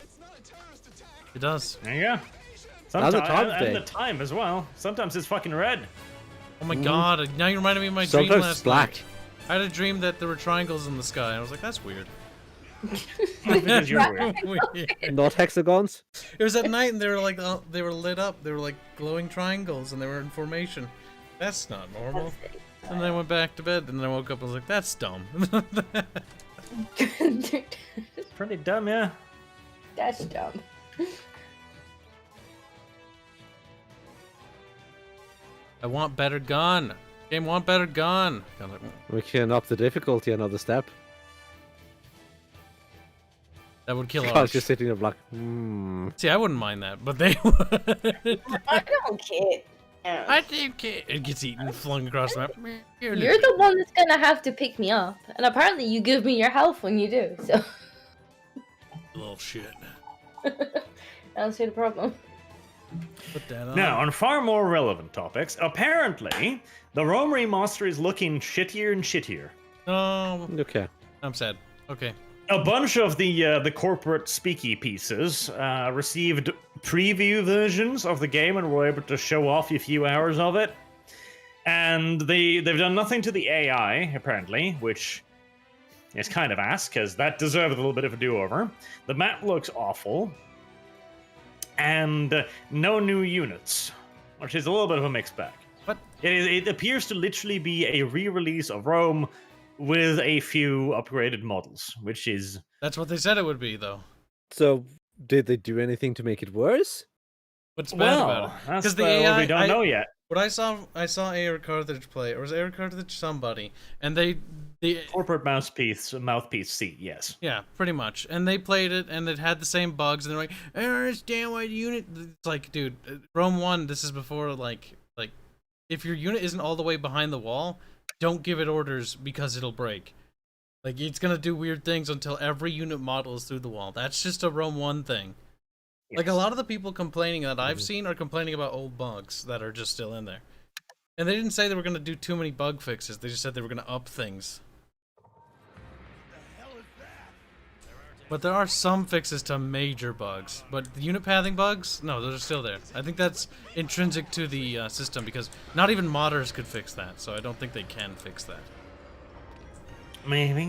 It does. There you go. And the Sometimes, time of and day. the time as well. Sometimes it's fucking red. Oh my God! Now you reminded me of my dream Sometimes last it's black. night. I had a dream that there were triangles in the sky. I was like, that's weird. Because you're weird. Not hexagons? It was at night and they were like they were lit up. They were like glowing triangles and they were in formation. That's not normal. And then I went back to bed and then I woke up and was like, that's dumb. Pretty dumb, yeah. That's dumb. I want better gun. Game want better gun. We can up the difficulty another step. That would kill I was Arch. just sitting there like, See, I wouldn't mind that, but they would. I don't care. I think it gets eaten, flung across the map. You're the one that's gonna have to pick me up, and apparently you give me your health when you do. So Little shit. I don't see the problem. Put that on. Now, on far more relevant topics, apparently the Rome remaster is looking shittier and shittier. No, okay. I'm sad. Okay. A bunch of the corporate speaky pieces received preview versions of the game and were able to show off a few hours of it. And they've done nothing to the AI, apparently, which is kind of ass, because that deserved a little bit of a do-over. The map looks awful. And no new units, which is a little bit of a mixed bag. What? It appears to literally be a re-release of Rome with a few upgraded models, which is... That's what they said it would be, though. So, did they do anything to make it worse? What's bad about it? That's the what AI, we don't know yet. What I saw AR Carthage play, or was AR Carthage somebody, and the Corporate mouthpiece C, yes. yeah, pretty much, and they played it, and it had the same bugs, and they're like, I don't understand why the unit. It's like, dude, Rome 1. This is before like if your unit isn't all the way behind the wall, don't give it orders because it'll break. Like, it's gonna do weird things until every unit model is through the wall. That's just a Rome 1 thing. Yes. Like, a lot of the people complaining that I've seen are complaining about old bugs that are just still in there. And they didn't say they were gonna do too many bug fixes. They just said they were gonna up things. But there are some fixes to major bugs. But the unit pathing bugs, no, those are still there. I think that's intrinsic to the system, because not even modders could fix that, so I don't think they can fix that. Maybe.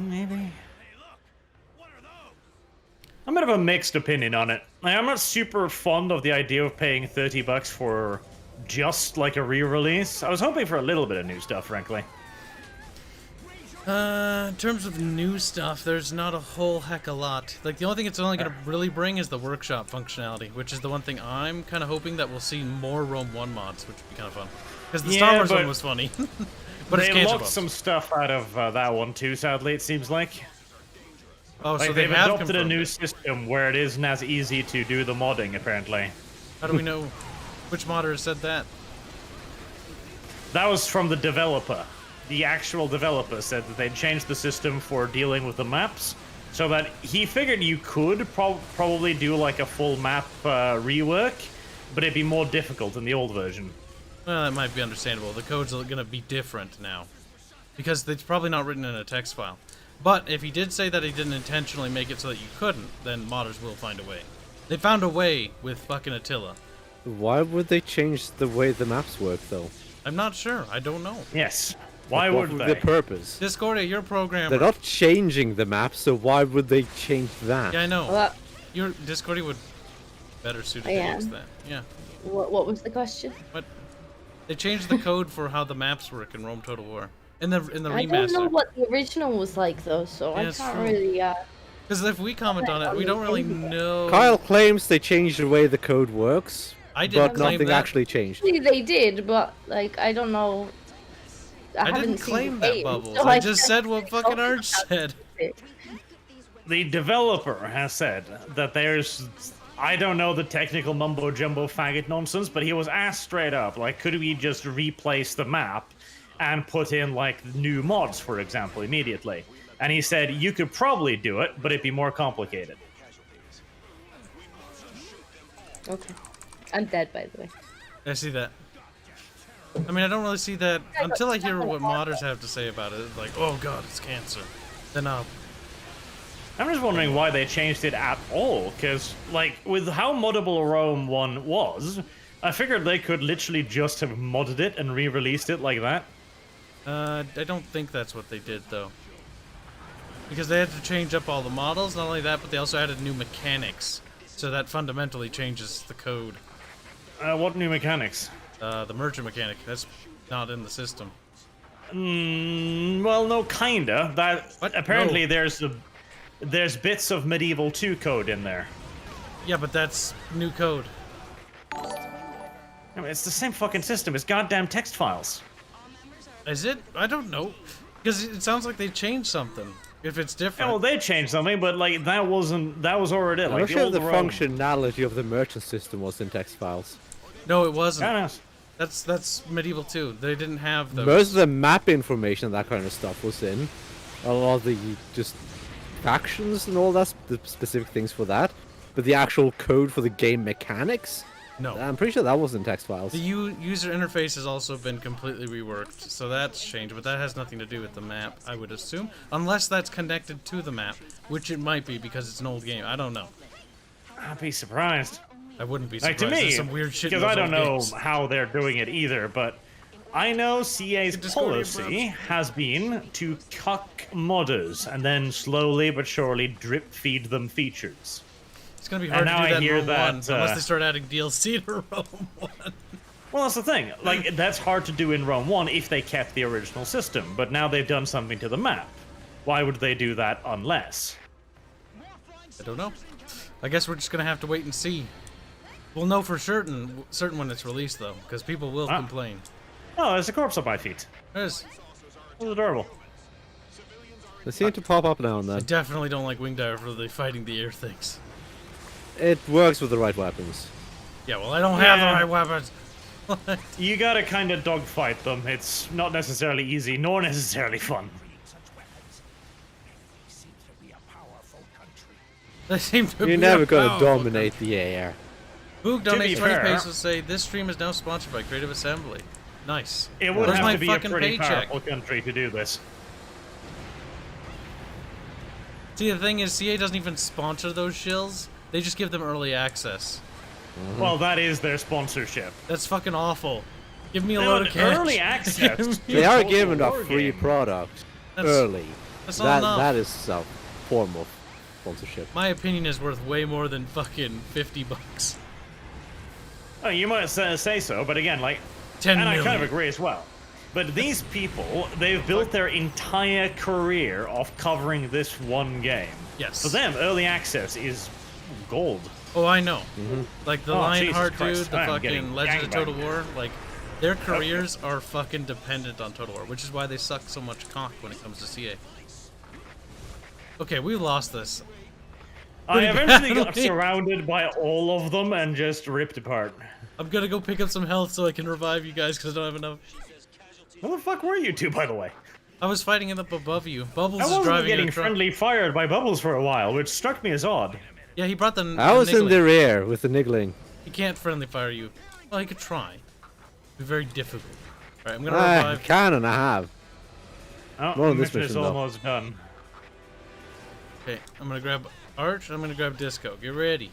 I'm a bit of a mixed opinion on it. Like, I'm not super fond of the idea of paying $30 for just like a re-release. I was hoping for a little bit of new stuff, frankly. In terms of new stuff, there's not a whole heck a lot. Like, the only thing it's only going to really bring is the workshop functionality, which is the one thing I'm kind of hoping that we'll see more Rome 1 mods, which would be kind of fun. Because the Star Wars one was funny. But it's they cancelable. locked some stuff out of that one too, sadly, it seems like. Oh, Like, so they they've have adopted a confirmed new it. system where it isn't as easy to do the modding, apparently. How do we know which modder said that? That was from the developer. The actual developer said that they'd changed the system for dealing with the maps, so that he figured you could probably do like a full map rework, but it'd be more difficult in the old version. Well, that might be understandable. The code's going to be different now. Because it's probably not written in a text file. But if he did say that he didn't intentionally make it so that you couldn't, then modders will find a way. They found a way with fucking Attila. Why would they change the way the maps work, though? I'm not sure. I don't know. Yes. Why What would would they? the purpose? Discordia, you're a programmer. They're not changing the map, so why would they change that? Yeah, I know. Well, Your Discordia would better suit I against am. that. Yeah. what was the question? But they changed the code for how the maps work in Rome Total War. In the I remaster. don't know what the original was like though, so Yeah, I it's can't true. really. Because if we comment on it, we don't really know. Kyle claims they changed the way the code works, I didn't but claim nothing that. actually changed. Actually, they did, but like I don't know. I haven't didn't seen claim the that, game, Bubbles. so I just said what fucking Oh, Arch said. The developer has said that there's... I don't know the technical mumbo-jumbo faggot nonsense, but he was asked straight up, like, could we just replace the map and put in, like, new mods, for example, immediately? And he said, you could probably do it, but it'd be more complicated. Okay, I'm dead by the way. I see that. I mean, I don't really see that until I hear what modders have to say about it. Like, oh god, it's cancer. Then I'll... I'm just wondering why they changed it at all, because, like, with how moddable Rome 1 was, I figured they could literally just have modded it and re-released it like that. I don't think that's what they did, though. Because they had to change up all the models, not only that, but they also added new mechanics. So that fundamentally changes the code. What new mechanics? The merchant mechanic, that's not in the system. Well, no, kinda. That What? apparently No. there's bits of Medieval 2 code in there. Yeah, but that's new code. I mean, it's the same fucking system. It's goddamn text files. Is it? I don't know. Because it sounds like they changed something. If it's Yeah, different. well, they changed something, but like that was already it. I'm Like not the sure if old the Rome. functionality of the merchant system was in text files. No, it wasn't. Yeah, That's medieval too. They didn't have those. Most of the map information and that kind of stuff was in. A lot of the just factions and all that, the specific things for that. But the actual code for the game mechanics, No. I'm pretty sure that was in text files. The user interface has also been completely reworked, so that's changed, but that has nothing to do with the map, I would assume. Unless that's connected to the map, which it might be because it's an old game. I don't know. I'd be surprised. I wouldn't be Like surprised. to me, There's some weird shit in because those I old don't know games. how they're doing it either, but I know CA's Discordia, policy has been to cuck modders and then slowly but surely drip feed them features. It's gonna be hard to now do I that in hear Rome that, 1, unless they start adding DLC to Rome 1. Well, that's the thing. Like, that's hard to do in Rome 1 if they kept the original system, but now they've done something to the map. Why would they do that unless? I don't know. I guess we're just gonna have to wait and see. We'll know for certain when it's released, though, because people will complain. Oh, there's a corpse on my feet. There's, That's adorable. They seem to pop up now and I then. definitely don't like Wing Diver for the fighting the air things. It works with the right weapons. Yeah, well, I don't have the Yeah. right weapons. You gotta kind of dogfight them. It's not necessarily easy, nor necessarily fun. They seem to You're be never a gonna powerful dominate the air. Boog To be donates 20 fair- pesos to say this stream is now sponsored by Creative Assembly. Nice. It would Where's have my to be a fucking pretty paycheck? powerful country to do this. See, the thing is, CA doesn't even sponsor those shills. They just give them early access. Well, that is their sponsorship. That's fucking awful. Give me a No, load of cash. early access. They are Total given a war free game. product That's- early. that's not enough. That is a form of sponsorship. My opinion is worth way more than fucking $50. Oh, you might say so, but again, like, 10 and I kind of million. agree as well. But these people, they've built their entire career off covering this one game. Yes. For them, early access is gold. Oh, I know. Like the Oh, Lionheart Jesus dude, Christ, the I'm fucking getting Legend of Total gangbanged. War, like their careers are fucking dependent on Total War, which is why they suck so much cock when it comes to CA. Okay, we lost this. I eventually got badly. surrounded by all of them and just ripped apart. I'm gonna go pick up some health so I can revive you guys because I don't have enough. Where the fuck were you two, by the way? I was fighting it up above you. Bubbles I is wasn't driving getting a truck. friendly fired by Bubbles for a while, which struck me as odd. Yeah, he brought the. I was in niggling. the rear with the niggling. He can't friendly fire you. Well, he could try. It'd be very difficult. Alright, I'm gonna I revive. can and I have. Oh, More on this mission is mission, though. almost done. Okay, I'm gonna grab Arch. I'm gonna grab Disco. Get ready.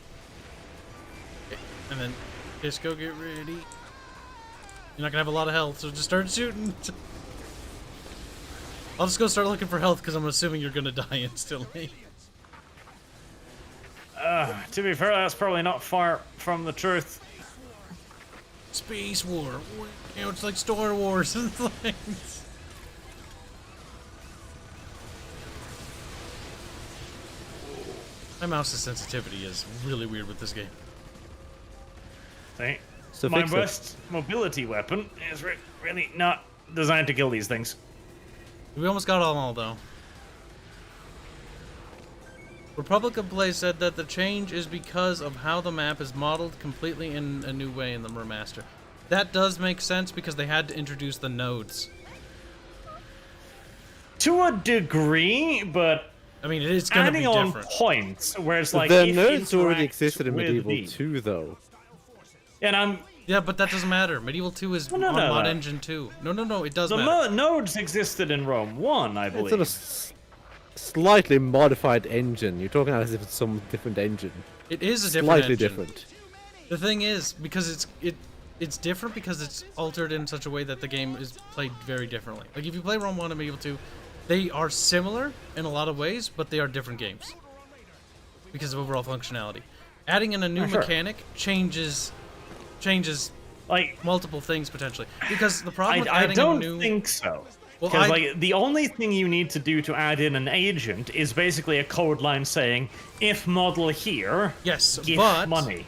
Okay, and then Disco, get ready. You're not gonna have a lot of health, so just start shooting. I'll just go start looking for health because I'm assuming you're gonna die instantly. To be fair, that's probably not far from the truth. Space War. You know, it's like Star Wars and things. My mouse's sensitivity is really weird with this game. See? So My fix it. best mobility weapon is really not designed to kill these things. We almost got them all, though. Republic of Play said that the change is because of how the map is modeled completely in a new way in the remaster. That does make sense because they had to introduce the nodes. To a degree, but I mean, it is gonna be adding on different. points where it's like the if nodes you already interact existed in with Medieval the- 2, though. And I'm Yeah, but that doesn't matter. Medieval 2 is No, no, on no, Mod no. Engine 2. No, it does the matter. nodes existed in Rome 1, I It's believe. on a slightly modified engine. You're talking as if it's some different engine. It is a different Slightly engine. different. The thing is, because it's different because it's altered in such a way that the game is played very differently. Like if you play Rome 1 and Medieval 2, they are similar in a lot of ways, but they are different games because of overall functionality. Adding in a new Sure. mechanic changes Like, multiple things potentially. Because the problem with I adding don't a new think so. Well, Because I- like the only thing you need to do to add in an agent is basically a code line saying, "If model here, yes, give but money."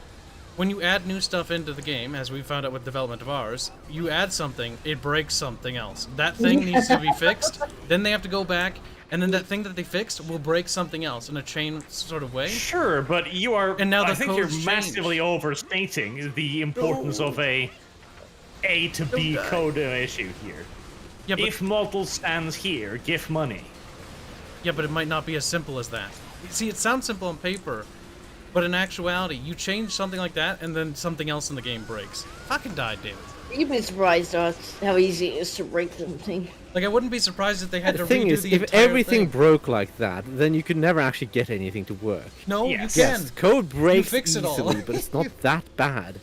when you add new stuff into the game, as we found out with development of ours, you add something, it breaks something else. That thing needs to be fixed. Then they have to go back and then that thing that they fixed will break something else in a chain sort of way. Sure, but you are. And now the I think you're code's massively overstating the importance of a to B code issue here. Yeah, but, If model stands here, give money. yeah, but it might not be as simple as that. See, it sounds simple on paper, but in actuality, you change something like that, and then something else in the game breaks. Fucking die, David. You'd be surprised at how easy it is to break something. Like, I wouldn't be surprised if they had The to thing redo is, the if entire everything thing. broke like that, then you could never actually get anything to work. No, Yes. you can. Yes, code breaks fix it all. easily, but it's not that bad.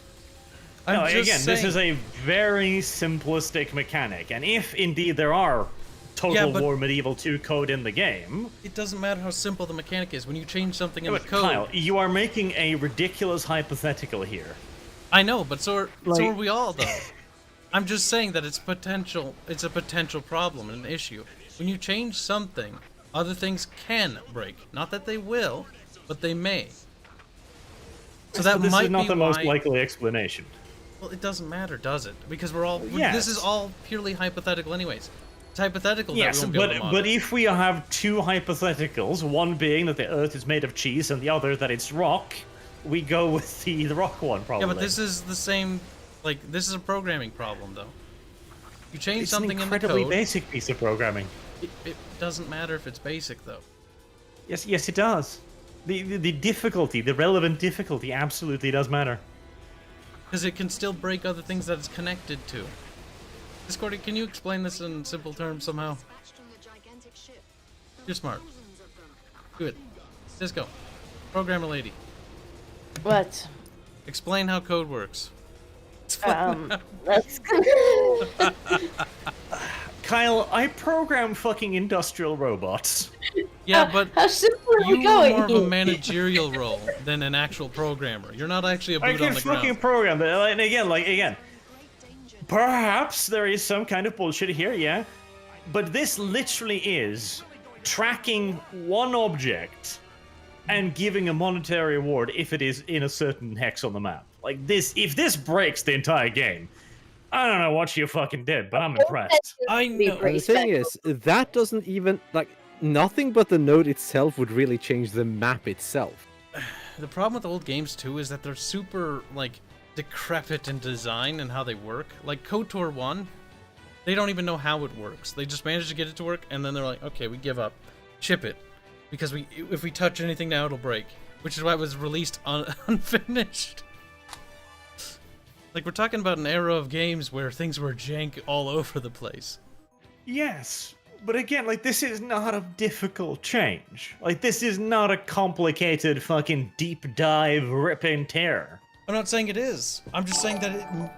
I'm No, just again, this saying. is a very simplistic mechanic, and if indeed there are Total but- War Medieval 2 code in the game, It doesn't matter how simple the mechanic is. When you change something in but the code, Kyle, you are making a ridiculous hypothetical here. I know, but so are Like- we all, though. I'm just saying that it's potential. It's a potential problem and an issue. When you change something, other things can break. Not that they will, but they may. So that this might is not be the most why- likely explanation. Well, it doesn't matter, does it? Because we're all. Yes. This is all purely hypothetical, anyways. It's hypothetical that Yes, we won't be able to but model. if we have two hypotheticals, one being that the Earth is made of cheese and the other that it's rock, we go with the rock one probably. Yeah, but this is the same. Like, this is a programming problem, though. You change it's an something in the incredibly code. basic piece of programming. It doesn't matter if it's basic, though. Yes, yes, it does. The difficulty, the relevant difficulty, absolutely does matter. Because it can still break other things that it's connected to. Discordy, can you explain this in simple terms somehow? You're smart. Good. Cisco, programmer lady, But explain how code works. that's Kyle, I program fucking industrial robots. Yeah, but how simple are we you are going more of a here? managerial role than an actual programmer. You're not actually a I boot on can the fucking ground. program that. And again, perhaps there is some kind of bullshit here, yeah. But this literally is tracking one object and giving a monetary reward if it is in a certain hex on the map. Like this, if this breaks the entire game, I don't know what you fucking did, but I'm impressed. I Be know. And pretty the thing special. is, that doesn't even, like, nothing but the node itself would really change the map itself. The problem with old games too is that they're super like decrepit in design and how they work. Like KOTOR 1, they don't even know how it works. They just managed to get it to work, and then they're like, okay, we give up, ship it, because if we touch anything now, it'll break. Which is why it was released unfinished. Like, we're talking about an era of games where things were jank all over the place. Yes, but again, like this is not a difficult change. Like this is not a complicated fucking deep dive rip and tear. I'm not saying it is. I'm just saying that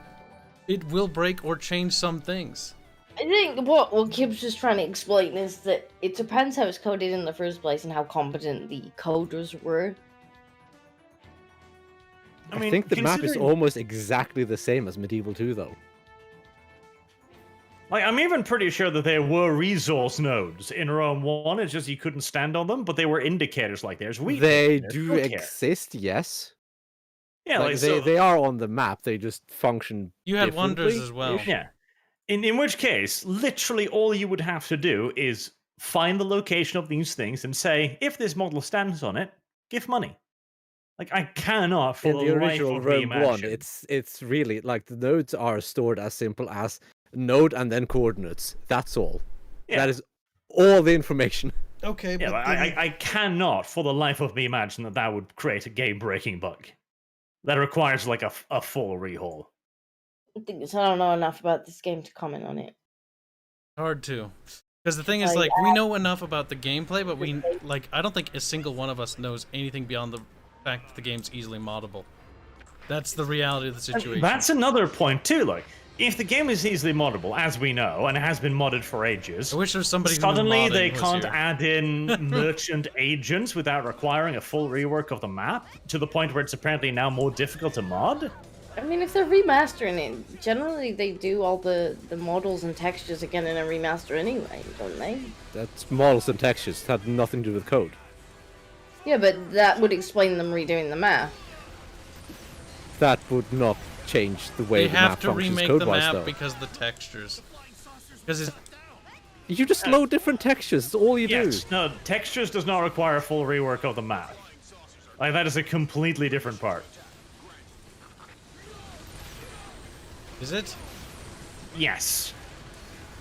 it will break or change some things. I think what Kibs was trying to explain is that it depends how it's coded in the first place and how competent the coders were. I think the map is considering- almost exactly the same as Medieval 2, though. Like, I'm even pretty sure that there were resource nodes in Rome 1, it's just you couldn't stand on them, but they were indicators like there's weakness. They there's do no care. exist, yes. Yeah, Like, like, they, so, they are on the map, they just function You had wonders differently. as well. yeah. In which case, literally all you would have to do is find the location of these things and say, if this model stands on it, give money. Like, I cannot, for In the life original of me, Rome 1, imagine. it's really, like, the nodes are stored as simple as node and then coordinates. That's all. Yeah. That is all the information. Okay, Yeah, but like, I cannot, for the life of me, imagine that that would create a game-breaking bug. That requires, like, a full rehaul. I think I don't know enough about this game to comment on it. hard to. Because the thing is, Oh, like, we know enough about the gameplay, but we, like, I don't think a single one of us knows anything beyond the fact that the game's easily moddable. That's the reality of the situation. That's another point, too, like, if the game is easily moddable, as we know, and it has been modded for ages, I wish there was somebody who knew suddenly modding they was can't here. add in merchant agents without requiring a full rework of the map, to the point where it's apparently now more difficult to mod? I mean, if they're remastering it, generally they do all the models and textures again in a remaster anyway, don't they? That's models and textures. That had nothing to do with code. Yeah, but that would explain them redoing the map. That would not change the way They the have map to functions remake the code-wise, map though. because of the textures. Because You just load different textures. That's all you Yes, do. no, textures does not require a full rework of the map. Like, that is a completely different part. Is it? Yes.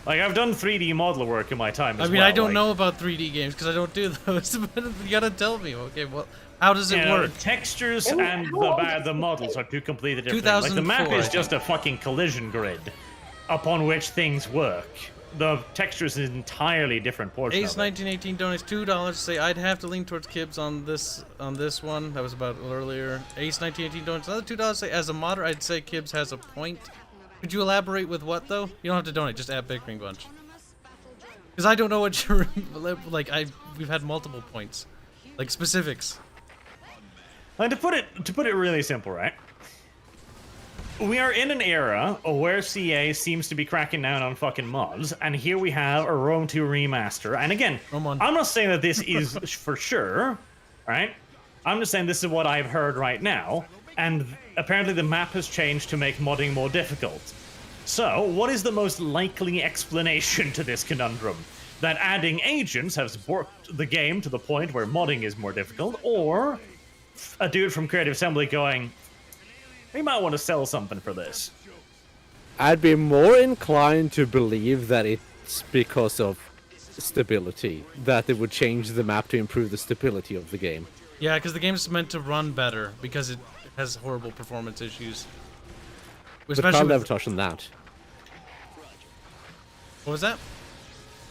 Like, I've done 3D model work in my time as I mean, well. I don't like, know about 3D games because I don't do those. But you gotta tell me. Okay, well, how does it work? Textures Oh, and the models are two completely different things. Like, the map 2004, is just a fucking collision grid upon which things work. The textures is an entirely different portion Ace of it. 1918 donates $2 to say I'd have to lean towards Kibs on this one. That was about earlier. Ace 1918 donates another $2 to say as a modder I'd say Kibs has a point. Could you elaborate with what though? You don't have to donate, just add Bickering Bunch. Because I don't know what you're like. We've had multiple points, like specifics. And to put it really simple, right? We are in an era where CA seems to be cracking down on fucking mods, and here we have a Rome 2 remaster. And again, Rome 1. I'm not saying that this is for sure, right? I'm just saying this is what I've heard right now, and apparently the map has changed to make modding more difficult. So, what is the most likely explanation to this conundrum? That adding agents has borked the game to the point where modding is more difficult, or a dude from Creative Assembly going, we might want to sell something for this. I'd be more inclined to believe that it's because of stability, that they would change the map to improve the stability of the game. Yeah, because the game's meant to run better because it has horrible performance issues. But Carl never touched on that. What was that?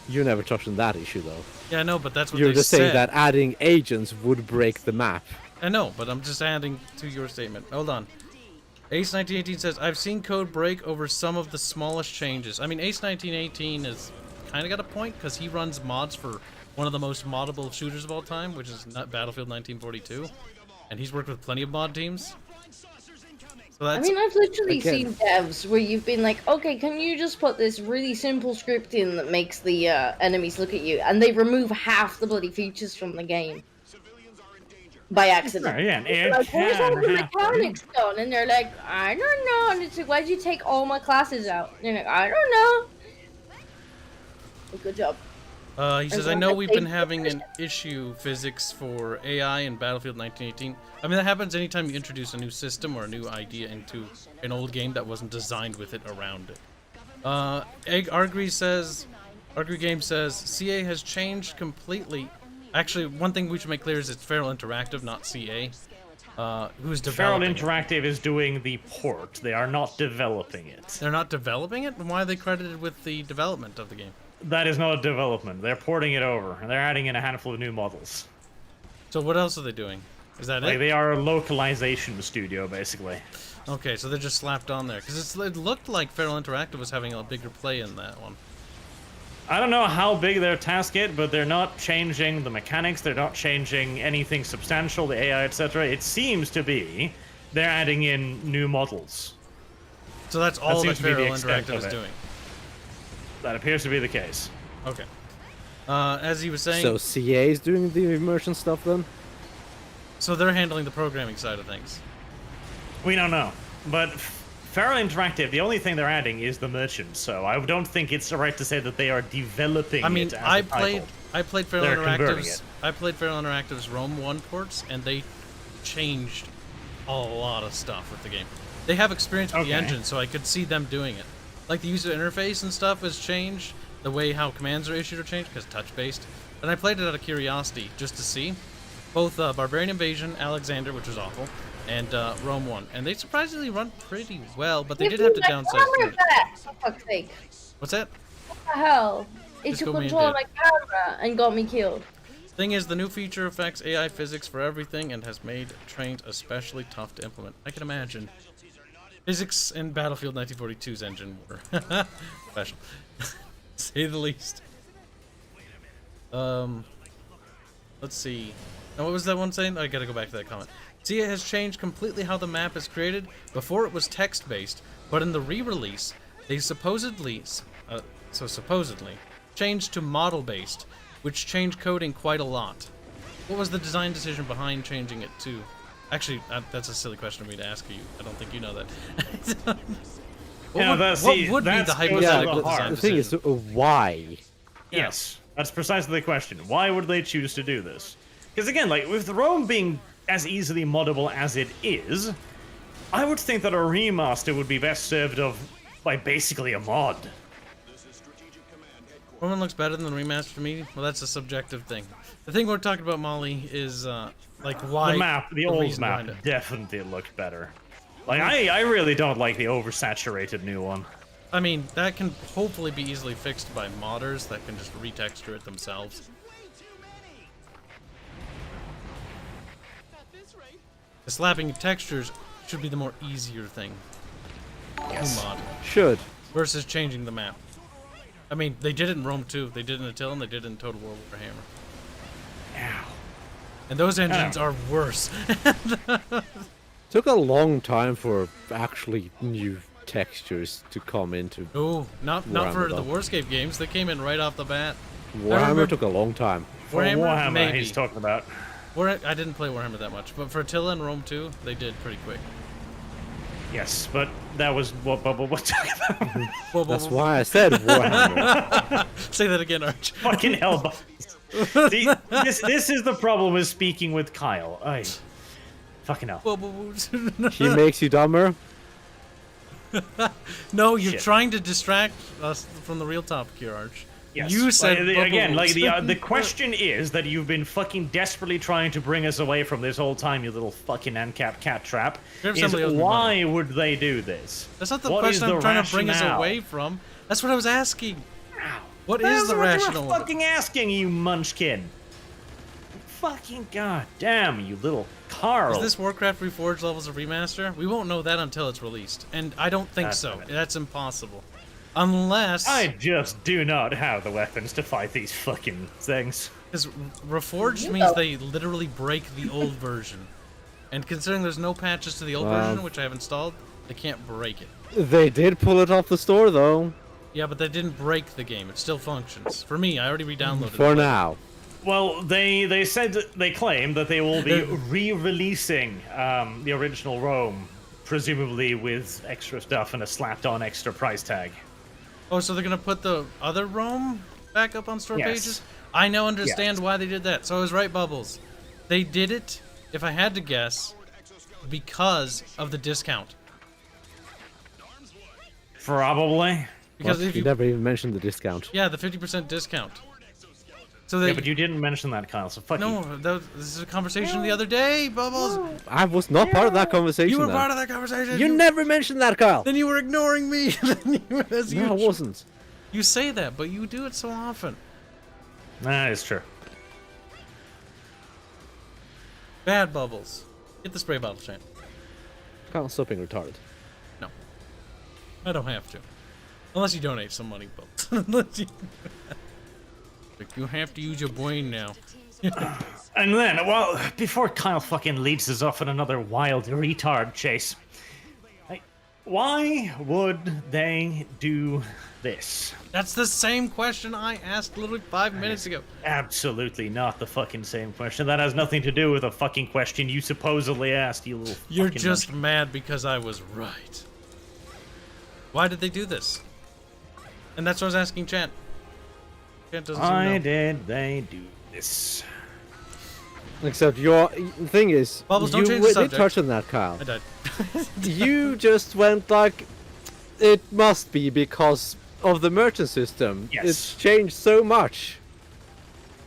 You never touched on that issue, though. Yeah, I know, but that's what You're they just said. saying that adding agents would break the map. I know, but I'm just adding to your statement. Hold on. Ace 1918 says, I've seen code break over some of the smallest changes. I mean, Ace 1918 is kind of got a point because he runs mods for one of the most moddable shooters of all time, which is Battlefield 1942. And he's worked with plenty of mod teams. So I that's, mean, I've literally Again. seen devs where you've been like, okay, can you just put this really simple script in that makes the enemies look at you, and they remove half the bloody features from the game by accident. Right, yeah, it Like, where's all can the happen. mechanics gone? And they're like, I don't know. And it's like, why'd you take all my classes out? And you're like, I don't know. Well, good job. he says, I know we've been having an issue physics for AI in Battlefield 1918. I mean, that happens anytime you introduce a new system or a new idea into an old game that wasn't designed with it around it. Argry Game says, CA has changed completely. Actually, one thing we should make clear is it's Feral Interactive, not CA, who's Feral developing it. Interactive is doing the port. They are not developing it. They're not developing it? Then why are they credited with the development of the game? That is not a development. They're porting it over, and they're adding in a handful of new models. So what else are they doing? Is that Like, it? they are a localization studio, basically. Okay, so they're just slapped on there. Because it looked like Feral Interactive was having a bigger play in that one. I don't know how big their task is, but they're not changing the mechanics, they're not changing anything substantial, the AI, etc. It seems to be they're adding in new models. So that's all that seems to be the Feral extent Interactive of is it. doing. That appears to be the case. Okay. As he was saying, So CA is doing the immersion stuff then? so they're handling the programming side of things. We don't know. But Feral Interactive, the only thing they're adding is the merchant, so I don't think it's right to say that they are developing I mean, it as I a title. played Feral They're converting Interactive's it. I played Feral Interactive's Rome 1 ports, and they changed a lot of stuff with the game. They have experience with the Okay. engine, so I could see them doing it. Like the user interface and stuff has changed. The way how commands are issued are changed because touch-based. And I played it out of curiosity just to see both Barbarian Invasion, Alexander, which was awful, and Rome 1, and they surprisingly run pretty well, but they did have to downsize. Camera back, for fuck's sake. What's that? What the hell? It Just took go me control of dead. my camera and got me killed. Thing is, the new feature affects AI physics for everything and has made trains especially tough to implement. I can imagine. Physics in Battlefield 1942's engine were special, say the least. Let's see. Now, what was that one saying? I gotta go back to that comment. CA has changed completely how the map is created. Before it was text-based, but in the re-release, they supposedly changed to model-based, which changed coding quite a lot. What was the design decision behind changing it to? Actually, that's a silly question for me to ask you. I don't think you know that. What Yeah, would, that's- what see, would be that's the goes Yeah, hypothetical the but design the thing is, decision? why? Yes, that's precisely the question. Why would they choose to do this? Because again, like, with Rome being as easily moddable as it is, I would think that a remaster would be best served of by basically a mod. Roman looks better than the remaster to me. Well, that's a subjective thing. The thing we're talking about, Molly, is like why The old reason map behind it. definitely looked better. Like, I really don't like the oversaturated new one. I mean, that can hopefully be easily fixed by modders that can just retexture it themselves. The slapping textures should be the more easier thing. Yes. To mod. Should. Versus changing the map. I mean, they did it in Rome too. They did it in Attila and they did it in Total War Warhammer. Ow. And those engines are worse. Took a long time for actually new textures to come into. Oh, not for Warhammer, the though. Warscape games. They came in right off the bat. Warhammer took a long time. For Warhammer, maybe. he's talking about. I didn't play Warhammer that much, but for Attila and Rome 2, they did pretty quick. Yes, but that was what Bubble was talking about. That's why I said Warhammer. Say that again, Arch. Fucking hell. See, this is the problem with speaking with Kyle. Ay. Fucking hell. He makes you dumber. No, you're Shit. trying to distract us from the real topic here, Arch. Yes. You said again, like bubbles. the question is that you've been fucking desperately trying to bring us away from this whole time, you little fucking uncapped cat trap. If Is somebody owes me why would they do this? That's not the What is question I'm the trying to bring us rationale? away from. That's what I was asking. Ow. What That is the what you rational? were fucking asking, you munchkin. Fucking goddamn, you little Carl. Is this Warcraft Reforged levels a remaster? We won't know that until it's released, and I don't think That's so. right. That's impossible. Unless... I just do not have the weapons to fight these fucking things. Because Reforged means they literally break the old version. And considering there's no patches to the old version, which I have installed, they can't break it. They did pull it off the store though. Yeah, but they didn't break the game. It still functions. For me, I already re-downloaded For it. now. Well, they said they claim that they will be re-releasing the original Rome, presumably with extra stuff and a slapped-on extra price tag. Oh, so they're gonna put the other Rome back up on store Yes. pages? I now understand Yes. why they did that. So I was right, Bubbles. They did it, if I had to guess, because of the discount. Probably. Because What? if You you... never even mentioned the discount. Yeah, the 50% discount. So they... Yeah, but you didn't mention that, Kyle, so fuck you. No, this is a conversation the other day, Bubbles. I was not part of that conversation. You were then. part of that conversation. You never mentioned that, Kyle. Then you were ignoring me. As No, I usual. wasn't. You say that, but you do it so often. That is true. Bad Bubbles. Get the spray bottle, Shane. Kyle's stop being retarded. No. I don't have to. Unless you donate some money, Bubbles. Unless you... Like, you have to use your brain now. And then, well, before Kyle fucking leads us off on another wild retard chase, like, why would they do this? That's the same question I asked literally 5 minutes ago. Absolutely not the fucking same question. That has nothing to do with a fucking question you supposedly asked, you little You're fucking just munchkin. mad because I was right. Why did they do this? And that's what I was asking Chat. Chat doesn't seem to Why know. did they do this? Except your thing is, Bubbles, don't you change the did subject. touch on that, Kyle. I died. You just went like, it must be because of the merchant system. Yes. It's changed so much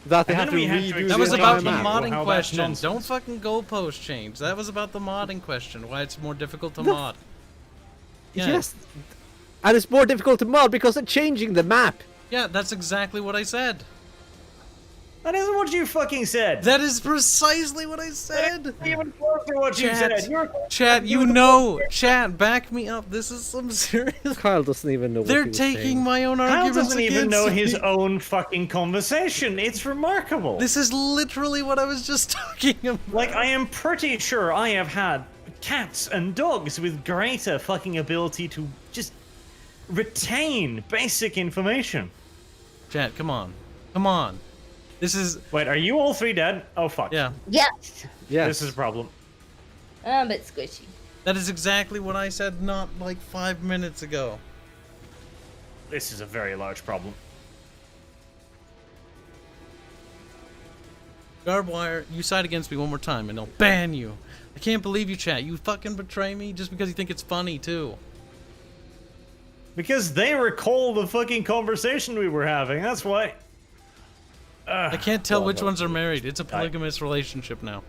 that they And have then to we have to redo explain That was the about entire the map. modding How that's question. nonsense. Don't fucking goalpost change. That was about the modding question. Why it's more difficult to No. mod. Yeah. Yes, and it's more difficult to mod because they're changing the map. Yeah, that's exactly what I said. That isn't what you fucking said. That is precisely what I said. Even close to what you Chat, said. You're Chat, you know. Chat, back me up. This is some serious. Kyle doesn't even know what They're he was taking saying. my own Kyle arguments doesn't even against know me. his own fucking conversation. It's remarkable. This is literally what I was just talking about. Like, I am pretty sure I have had cats and dogs with greater fucking ability to just retain basic information. Chat, come on. Come on. This is... Wait, are you all three dead? Oh, fuck. Yeah. Yes. Yes. This is a problem. A bit squishy. That is exactly what I said not like 5 minutes ago. This is a very large problem. Garbwire, you side against me one more time and I'll ban you. I can't believe you, chat. You fucking betray me just because you think it's funny, too. Because they recall the fucking conversation we were having, that's why. I can't tell which ones are married. It's a polygamous relationship now.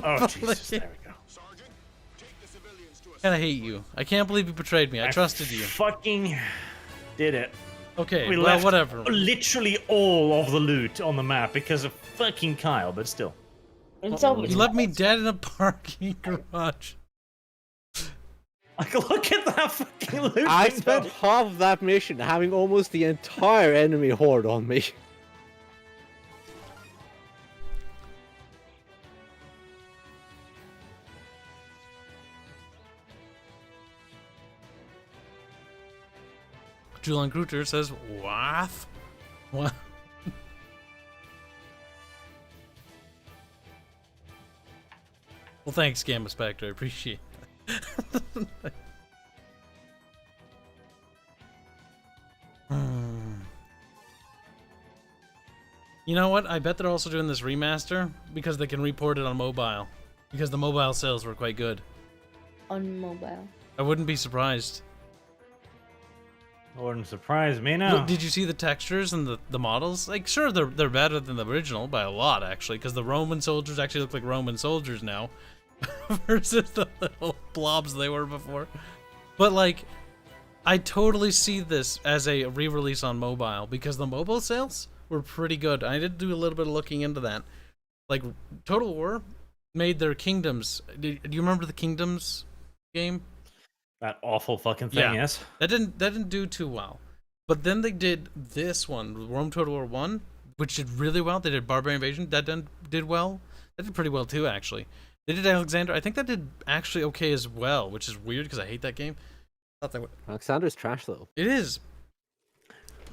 Oh, Jesus, there we go. And I hate you. I can't believe you betrayed me. I trusted you. Fucking did it. Okay, We well, left whatever. literally all of the loot on the map because of fucking Kyle, but still. It's always You left me dead in a parking garage. Like, look at that fucking loot. I window. spent half of that mission having almost the entire enemy horde on me. Julian Gruter says, "Waff, what?" Well, thanks, Gamma Spectre. I appreciate that. You know what? I bet they're also doing this remaster because they can report it on mobile. Because the mobile sales were quite good. on mobile. I wouldn't be surprised. Wouldn't surprise me now. Look, did you see the textures and the models? Like, sure, they're better than the original by a lot, actually, because the Roman soldiers actually look like Roman soldiers now, versus the little blobs they were before. But like, I totally see this as a re-release on mobile because the mobile sales were pretty good. I did do a little bit of looking into that. Like, Total War made their Kingdoms. Do you remember the Kingdoms game? That awful fucking thing, Yeah. yes. That didn't do too well. But then they did this one, Rome Total War 1, which did really well. They did Barbarian Invasion. That did well. That did pretty well too, actually. They did Alexander. I think that did actually okay as well, which is weird because I hate that game. Thought that would... Alexander's trash though. It is.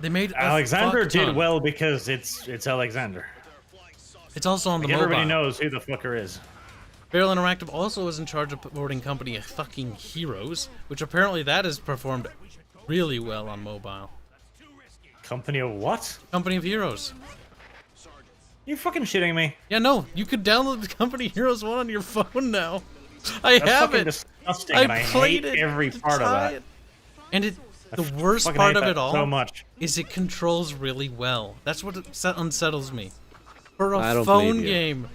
They made a Alexander fuck did ton. well because it's Alexander. It's also on the Like, mobile. everybody knows who the fucker is. Barrel Interactive also is in charge of porting Company of fucking Heroes, which apparently that has performed really well on mobile. Company of what? Company of Heroes. You fucking shitting me? Yeah, no, you could download the Company Heroes 1 on your phone now. I That's have fucking it. disgusting, and I played hate it every to part of try that. it. And the worst Fucking part hate of that it all so much. is it controls really well. That's what unsettles me. For I a don't phone believe you. game.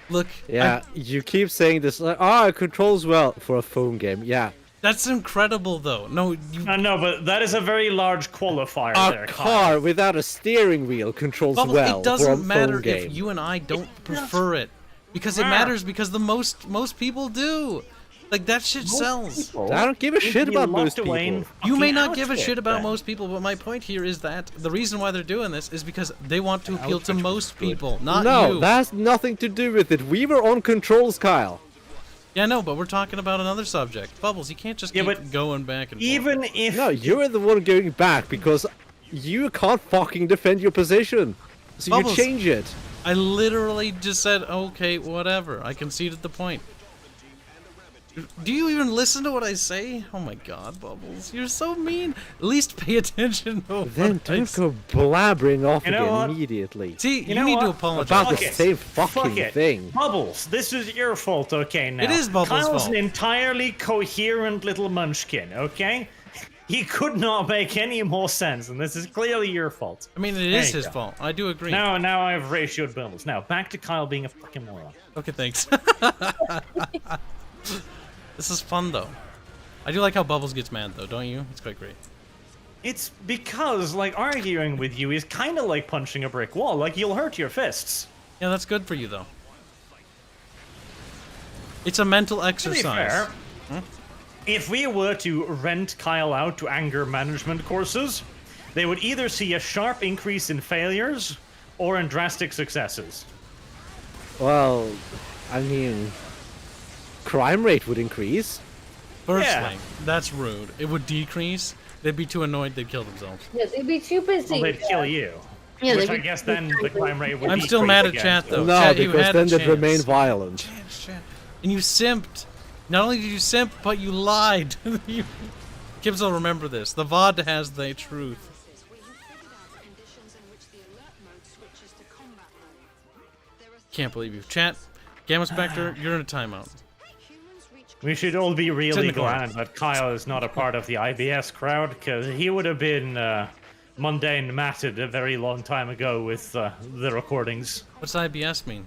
Look, Yeah, you keep saying this like, it controls well for a phone game. Yeah. that's incredible though. No, you No, but that is a very large qualifier there, A Kyle. car without a steering wheel controls Bubbles, well it for a doesn't matter phone game. if you and I don't prefer it. Because it matters because the most people do. Like, that shit sells. I don't give a shit about most people. You may not give a shit about most people, but my point here is that the reason why they're doing this is because they want to appeal to most people, not No, you. that has nothing to do with it. We were on controls, Kyle. Yeah, no, but we're talking about another subject. Bubbles, you can't just Yeah, keep but going back and forth. Even if No, you're the one going back because you can't fucking defend your position. So Bubbles. you change it. I literally just said, okay, whatever. I conceded the point. Do you even listen to what I say? Oh my god, Bubbles. You're so mean. At least pay attention to Then what I don't say. go blabbering off You know again what? immediately. See, you, know need to what? apologize. About Fuck the it. same Fuck fucking it. thing. Bubbles, this is your fault, okay, now. It is Bubbles' Kyle's fault. an entirely coherent little munchkin, okay? He could not make any more sense, and this is clearly your fault. I mean, it There is you his go. fault. I do agree. Now I've ratioed Bubbles. Now, back to Kyle being a fucking moron. Okay, thanks. This is fun, though. I do like how Bubbles gets mad, though, don't you? It's quite great. It's because, like, arguing with you is kind of like punching a brick wall. Like, you'll hurt your fists. Yeah, that's good for you, though. It's a mental To be exercise. fair, if we were to rent Kyle out to anger management courses, they would either see a sharp increase in failures or in drastic successes. Well, I mean, crime rate would increase. Firstly, Yeah. that's rude. It would decrease. They'd be too annoyed. They'd kill themselves. Yeah, they'd be too busy. Well, they'd kill you. Yeah, Which they'd I be guess too then the busy. crime rate would I'm still decrease mad at again, chat, so- though. No, Chat, you because had a then they'd chance. remain violent. And you simped. Not only did you simp, but you lied. Kibs will remember this. The VOD has the truth. Can't believe you. Chat, Gamma Spectre, you're in a timeout. We should all be in really the corner. glad that Kyle is not a part of the IBS crowd, because he would have been mundane matted a very long time ago with the recordings. What's IBS mean?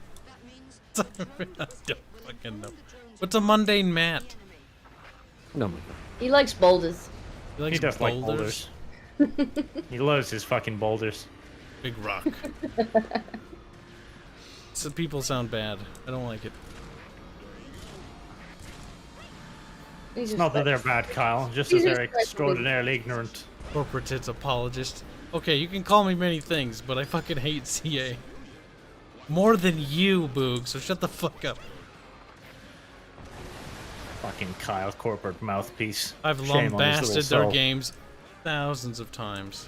I don't fucking know. What's a mundane mat? No, my God. He likes boulders. He likes He does like boulders. He loves his fucking boulders. Big rock. So people sound bad. I don't like it. He's It's not that they're bad, Kyle, just He's that they're just like- extraordinarily ignorant. Corporate tits apologist. Okay, you can call me many things, but I fucking hate CA. More than you, Boog, so shut the fuck up. Fucking Kyle, corporate mouthpiece. I've Shame on his little lambasted their soul. games thousands of times.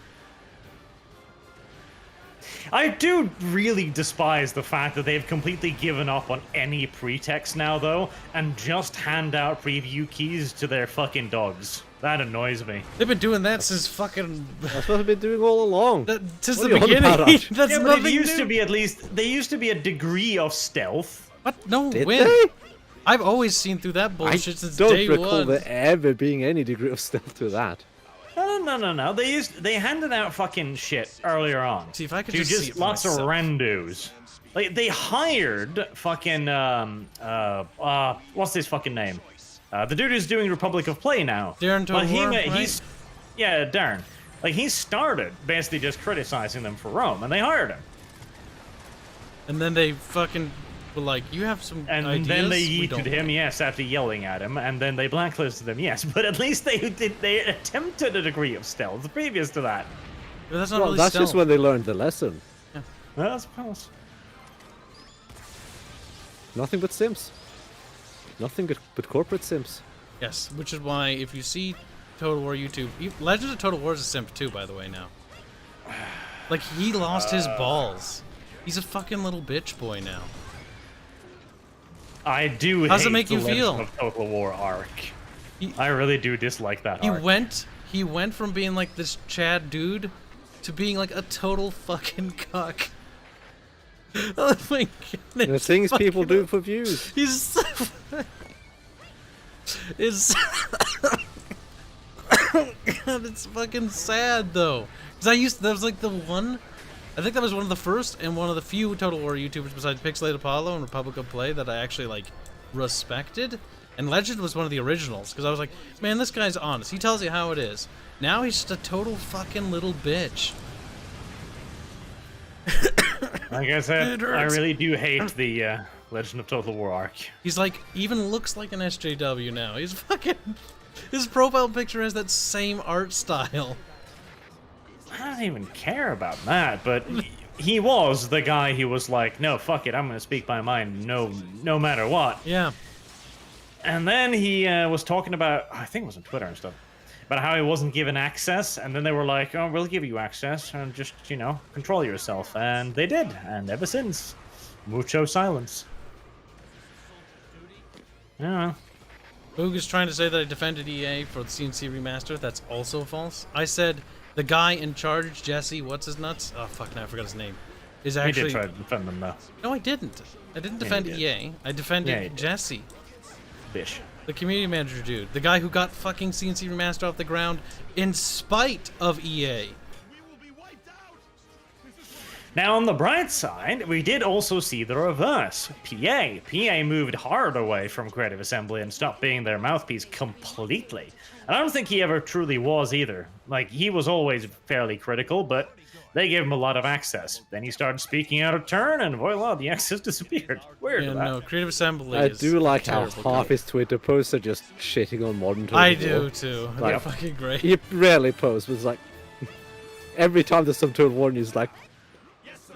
I do really despise the fact that they've completely given up on any pretext now, though, and just hand out preview keys to their fucking dogs. That annoys me. They've been doing that since fucking... That's what I've been doing all along. since What the are you on beginning. about, Arch? That's Yeah, but nothing it used new. to be at least. There used to be a degree of stealth. What? No, Did when? they? I've always seen through that I bullshit since don't day recall one. there ever being any degree of stealth to that. No. They handed out fucking shit earlier on. See, if I could to just see it for lots of myself. randos. Like they hired fucking what's his fucking name? The dude who's doing Republic of Play now. Darren Well, Tovar, he's yeah, Darren. Like he started basically just criticizing them for Rome, and they hired him. And then they fucking were like, you have some And ideas? then they We yeeted don't him, like." yes, after yelling at him, and then they blacklisted him, yes. But at least they attempted a degree of stealth previous to that. But that's not Well, really that's stealth. just when they learned the lesson. Well, I suppose. Nothing but Sims. Nothing but corporate Sims. Yes, which is why if you see Total War YouTube... Legends of Total War is a simp too, by the way, now. Like, he lost his balls. He's a fucking little bitch boy now. I do How's hate it make the you Legend feel? of Total War arc. He- I really do dislike that He arc. went from being like this Chad dude to being like a total fucking cuck. Oh my goodness. The things people fucking- do for views. He's so... It's... God, it's fucking sad though. Cause that was like the one, I think that was one of the first and one of the few Total War YouTubers besides Pixelated Apollo and Republic of Play that I actually like respected. And Legend was one of the originals because I was like, man, this guy's honest. He tells you how it is. Now he's just a total fucking little bitch. Like I said, It I hurts. really do hate the Legend of Total War arc. He's like, even looks like an SJW now. He's fucking, his profile picture has that same art style. I don't even care about that, but he was the guy who was like, no, fuck it, I'm gonna speak my mind no matter what. Yeah. And then he was talking about, I think it was on Twitter and stuff, about how he wasn't given access, and then they were like, oh, we'll give you access, and just, you know, control yourself. And they did, and ever since, mucho silence. Yeah. Boog is trying to say that I defended EA for the CNC remaster. That's also false. I said the guy in charge, Jesse, what's his nuts? Oh, fuck, now I forgot his name. Is He actually... did try to defend them, though. No, I didn't. I didn't Yeah, defend you did. EA. I defended Yeah, you did. Jesse, Bish. the community manager dude. The guy who got fucking CNC remaster off the ground in spite of E EA. Now, on the bright side, we did also see the reverse. PA moved hard away from Creative Assembly and stopped being their mouthpiece completely. And I don't think he ever truly was either. Like, he was always fairly critical, but they gave him a lot of access. Then he started speaking out of turn, and voila, the access disappeared. Weird. Yeah, that. no, Creative Assembly I is do like a how terrible half group. his Twitter posts are just shitting on modern Total I War. do too. They're Like- fucking great. He rarely posts, but it's like every time there's some Total War news, like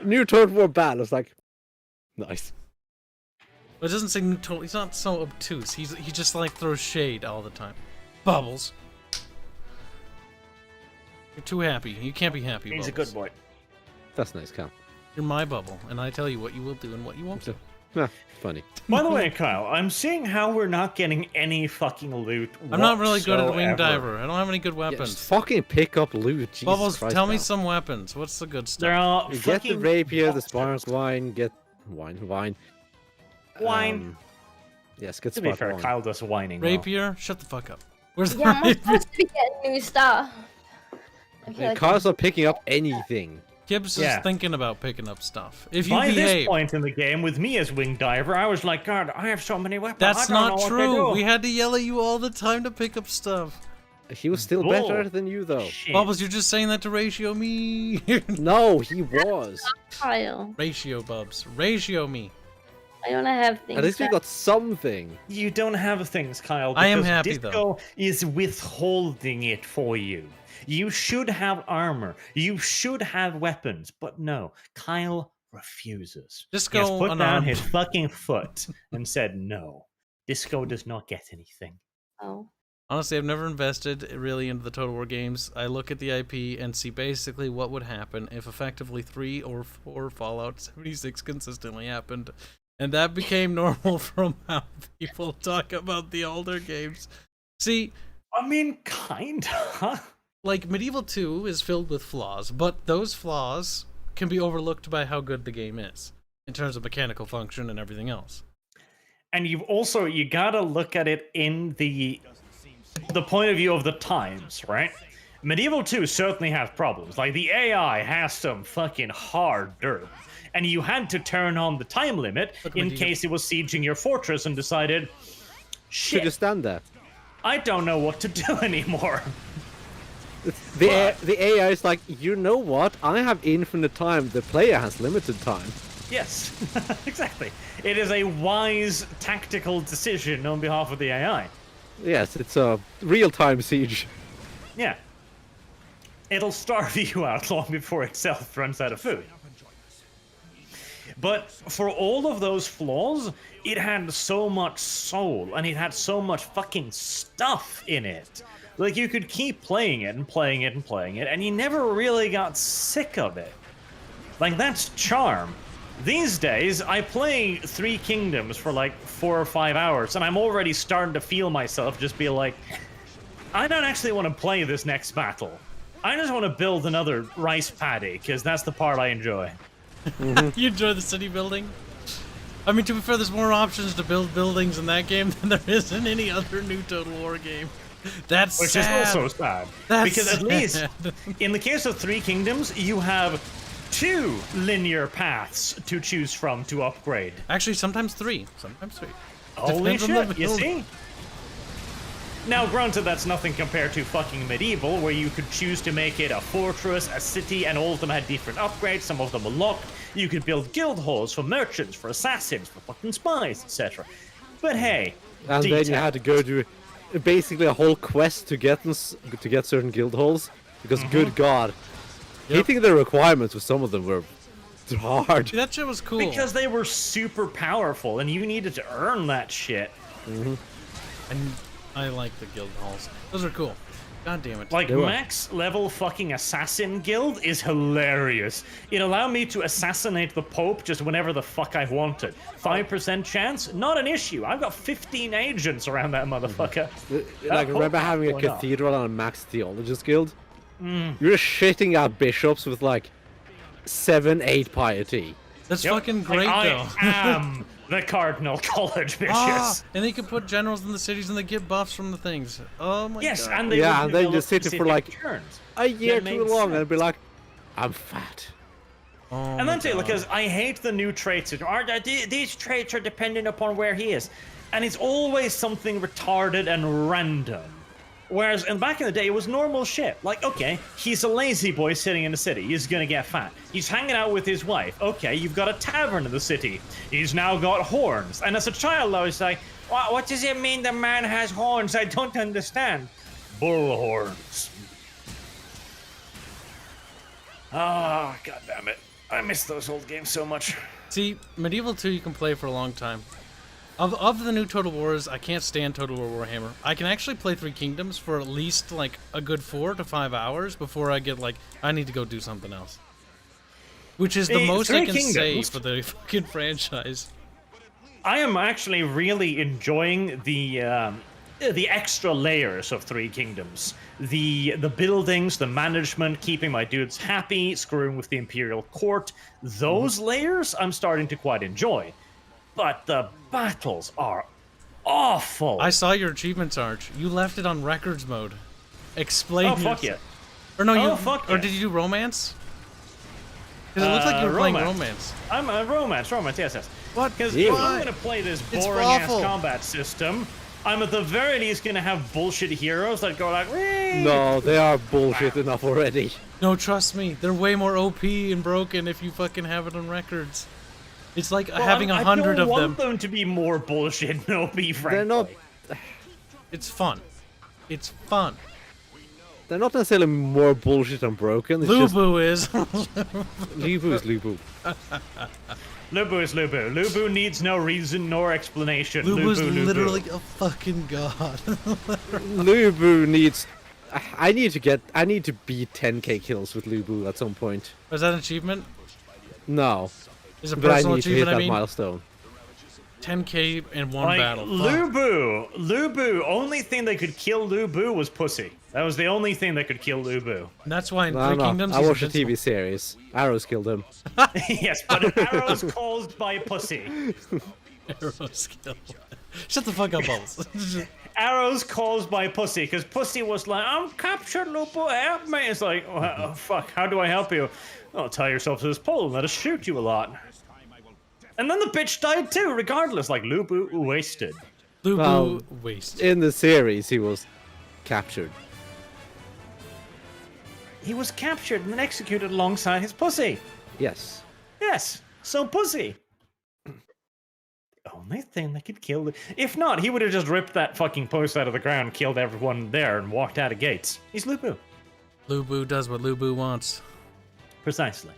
new Total War battle. It's like nice. But it doesn't say new total. He's not so obtuse. He just like throws shade all the time. Bubbles. You're too happy. You can't be happy. He's a Bubbles. good boy. That's nice, Cal. You're my bubble, and I tell you what you will do and what you won't do. Ah, funny. By the way, Kyle, I'm seeing how we're not getting any fucking loot. I'm not really good at the wing whatsoever. diver. I don't have any good Yeah, weapons. just fucking pick up loot. Jesus Bubbles, Christ, tell me Cal. some weapons. What's the good There stuff? are You get the fucking rapier, the spark wine, get Wine. Wine. Yes, good To be spot. fair, Wine. Kyle does whining. well. Rapier, shut the fuck up. Where's the Yeah, am I rapier? supposed to be getting new stuff? I feel like Kyle's not picking up anything. Kibs Yeah. is thinking about picking up stuff. If you By this behave, point in the game, with me as wing diver, I was like, God, I have so many weapons. that's I don't know not what to true. do." We had to yell at you all the time to pick up stuff. He was still Bull. better than you, though. Shit. Bubbles, you're just saying that to ratio me. No, he was. Kyle. Ratio Bubs. Ratio me. I wanna have things. At least we that- got something. You don't have things, Kyle. I am because happy, Disco though. is withholding it for you. You should have armor. You should have weapons. But no, Kyle refuses. Disco He has put down unarmed. his fucking foot and said no. Disco does not get anything. Oh. Honestly, I've never invested really into the Total War games. I look at the IP and see basically what would happen if effectively 3 or 4 Fallout 76 consistently happened. And that became normal from how people talk about the older games. See, I mean, kinda. like, Medieval 2 is filled with flaws, but those flaws can be overlooked by how good the game is, in terms of mechanical function and everything else. And you gotta look at it in the point of view of the times, right? Medieval 2 certainly has problems. Like, the AI has some fucking hard dirt. And you had to turn on the time limit But in Medieval- case it was sieging your fortress and decided, Should shit, just stand there. I don't know what to do anymore. The AI is like, you know what? I have infinite time. The player has limited time. Yes, exactly. It is a wise tactical decision on behalf of the AI. Yes, it's a real-time siege. Yeah. It'll starve you out long before itself runs out of food. But for all of those flaws, it had so much soul, and it had so much fucking stuff in it. Like, you could keep playing it and playing it and playing it, and you never really got sick of it. Like, that's charm. These days, I play Three Kingdoms for like 4 or 5 hours, and I'm already starting to feel myself just be like, I don't actually want to play this next battle. I just want to build another rice paddy, because that's the part I enjoy. You enjoy the city building? I mean, to be fair, there's more options to build buildings in that game than there is in any other new Total War game. That's Which sad. is also sad. That's because at sad. least, in the case of Three Kingdoms, you have 2 linear paths to choose from to upgrade. Actually, sometimes 3. Sometimes 3. Holy Depends on the shit, you build. see? Now, granted, that's nothing compared to fucking Medieval, where you could choose to make it a fortress, a city, and all of them had different upgrades, some of them were locked. You could build guild halls for merchants, for assassins, for fucking spies, etc. But hey, And then you detail. had to go do basically a whole quest to get certain guild halls. Because good god, hitting the requirements with some of them were hard. See, that shit was cool. Because they were super powerful, and you needed to earn that shit. And I like the guild halls. Those are cool. God damn it. Like, They were. max level fucking assassin guild is hilarious. It allowed me to assassinate the Pope just whenever the fuck I wanted. 5% chance? Not an issue. I've got 15 agents around that motherfucker. Like, remember having a Why not? cathedral and a max theologist guild? You're just shitting out bishops with like 7, 8 piety. That's Yep. fucking Like, great, though. I am the Cardinal College Bishops. Ah, and they could put generals in the cities and they get buffs from the things. Oh my Yes, god. and they Yeah, would and then develop just sit it for, specific like, turns. A year That too made long sense. and be like, I'm fat. Oh And my then too, God. because I hate the new traits. These traits are dependent upon where he is, and it's always something retarded and random. Whereas back in the day, it was normal shit. Like, okay, he's a lazy boy sitting in the city. He's gonna get fat. He's hanging out with his wife. Okay, you've got a tavern in the city. He's now got horns. And as a child, I was like, what does it mean the man has horns? I don't understand. Bull horns. Ah, god damn it. I miss those old games so much. See, Medieval 2 you can play for a long time. Of the new Total Wars, I can't stand Total War Warhammer. I can actually play Three Kingdoms for at least like a good 4 to 5 hours before I get like, I need to go do something else. Which is the most I Three can say Kingdoms- for the fucking franchise. I am actually really enjoying the the extra layers of Three Kingdoms, the buildings, the management, keeping my dudes happy, screwing with the Imperial Court, those layers I'm starting to quite enjoy. But the battles are awful. I saw your achievements, Arch. You left it on records mode. Explain. Oh, fuck yeah. Or no, Oh, you. fuck Or yeah. did you do romance? Because it looks like you were playing romance. I'm a romance, yes. What? Because Yeah. if I'm going to play this It's boring-ass awful. combat system, I'm at the very least going to have bullshit heroes that go like, "Whee!" No, they are bullshit enough already. No, trust me. They're way more OP and broken if you fucking have it on records. It's like having 100 I of don't them. want them to be more bullshit, no, be frankly. They're not. It's fun. It's fun. They're not necessarily more bullshit and broken. It's just Lubu is. Lubu is Lubu. Lubu is Lubu. Lubu needs no reason nor explanation. Lubu's Lubu. literally a fucking god. Lubu needs. I need to beat 10k kills with Lubu at some point. Is that an achievement? No, Is a but I personal need to hit achievement, that I mean? milestone. 10k in one Like, battle. Fuck. Lubu, only thing that could kill Lubu was pussy. That was the only thing that could kill Lubu. And that's why in No, Three no. Kingdoms I he's watched a invincible. TV series. Arrows killed him. Yes, but arrows caused by pussy. Arrows kill. Shut the fuck up, Bubbles. Arrows caused by pussy, because pussy was like, I'm captured, Lubu, help me. It's like, oh, fuck, how do I help you? Oh, tie yourself to this pole and let us shoot you a lot. And then the bitch died too, regardless. Like, Lubu wasted. Lubu Well, waste. In the series, he was captured. He was captured and then executed alongside his pussy. Yes. Yes, so pussy. The only thing that could kill... If not, he would have just ripped that fucking post out of the ground, killed everyone there, and walked out of gates. He's Lubu. Lubu does what Lubu wants. Precisely.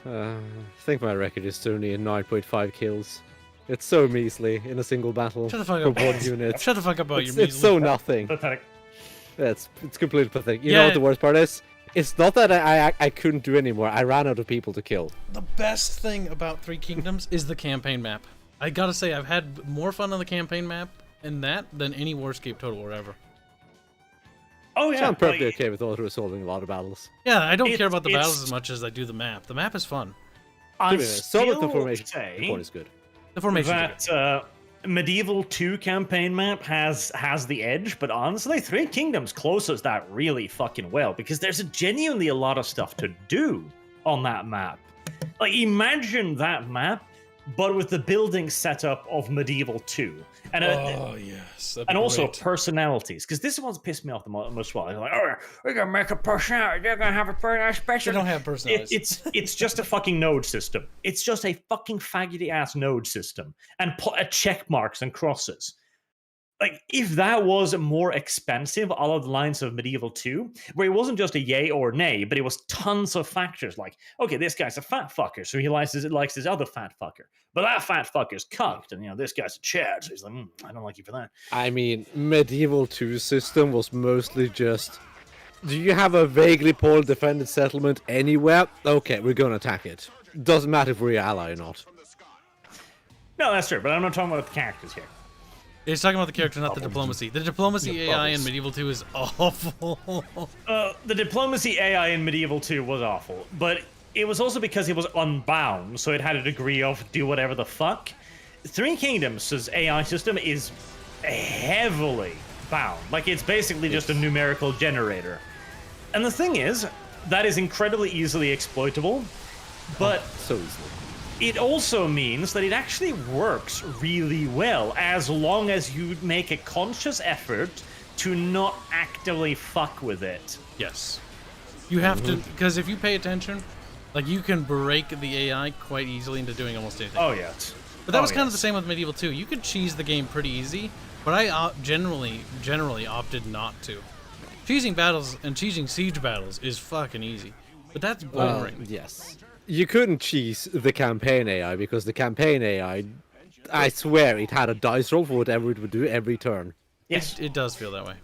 I think my record is only 9.5 kills. It's so measly in a single battle. Shut the fuck for up. one unit. Shut the fuck up about It's, your it's so nothing. Pathetic. It's completely pathetic. You Yeah. know what the worst part is? It's not that I couldn't do anymore. I ran out of people to kill. The best thing about Three Kingdoms is the campaign map. I gotta say, I've had more fun on the campaign map in that than any Warscape Total War ever. Oh, So yeah. I'm perfectly like, okay with auto-resolving a lot of battles. Yeah, I don't It's- care about the battles it's- as much as I do the map. The map is fun. I Some of the still formation say report is good. The formation. that Medieval 2 campaign map has the edge, but honestly, Three Kingdoms closes that really fucking well, because there's genuinely a lot of stuff to do on that map. Like, imagine that map, but with the building setup of Medieval 2. And yes. and also personalities, because this is what's pissed me off the most. Well, like, oh, we're gonna make a personality. They're gonna have a very special. They don't have personalities. It's just a fucking node system. It's just a fucking faggoty ass node system, and check marks and crosses. Like, if that was more expensive, all of the lines of Medieval 2, where it wasn't just a yay or nay, but it was tons of factors. Like, okay, this guy's a fat fucker, so he likes this other fat fucker. But that fat fucker's cucked, and, this guy's a Chad, so he's like, I don't like you for that. I mean, Medieval 2 system was mostly just... Do you have a vaguely poorly defended settlement anywhere? Okay, we're gonna attack it. Doesn't matter if we're your ally or not. No, that's true, but I'm not talking about the characters here. He's talking about the character, not the diplomacy. The diplomacy AI in Medieval 2 is awful. The diplomacy AI in Medieval 2 was awful, but it was also because it was unbound, so it had a degree of do whatever the fuck. Three Kingdoms' AI system is heavily bound. Like, it's basically just a numerical generator. And the thing is, that is incredibly easily exploitable, but So easily. it also means that it actually works really well as long as you make a conscious effort to not actively fuck with it. Yes. You have to, because if you pay attention, like, you can break the AI quite easily into doing almost anything. Oh, yes. But that was kind of the same with Medieval 2. You could cheese the game pretty easy, but I generally opted not to. Cheesing battles and cheesing siege battles is fucking easy, but that's boring. Yes. You couldn't cheese the campaign AI, because the campaign AI, I swear, it had a dice roll for whatever it would do every turn. Yes. It does feel that way.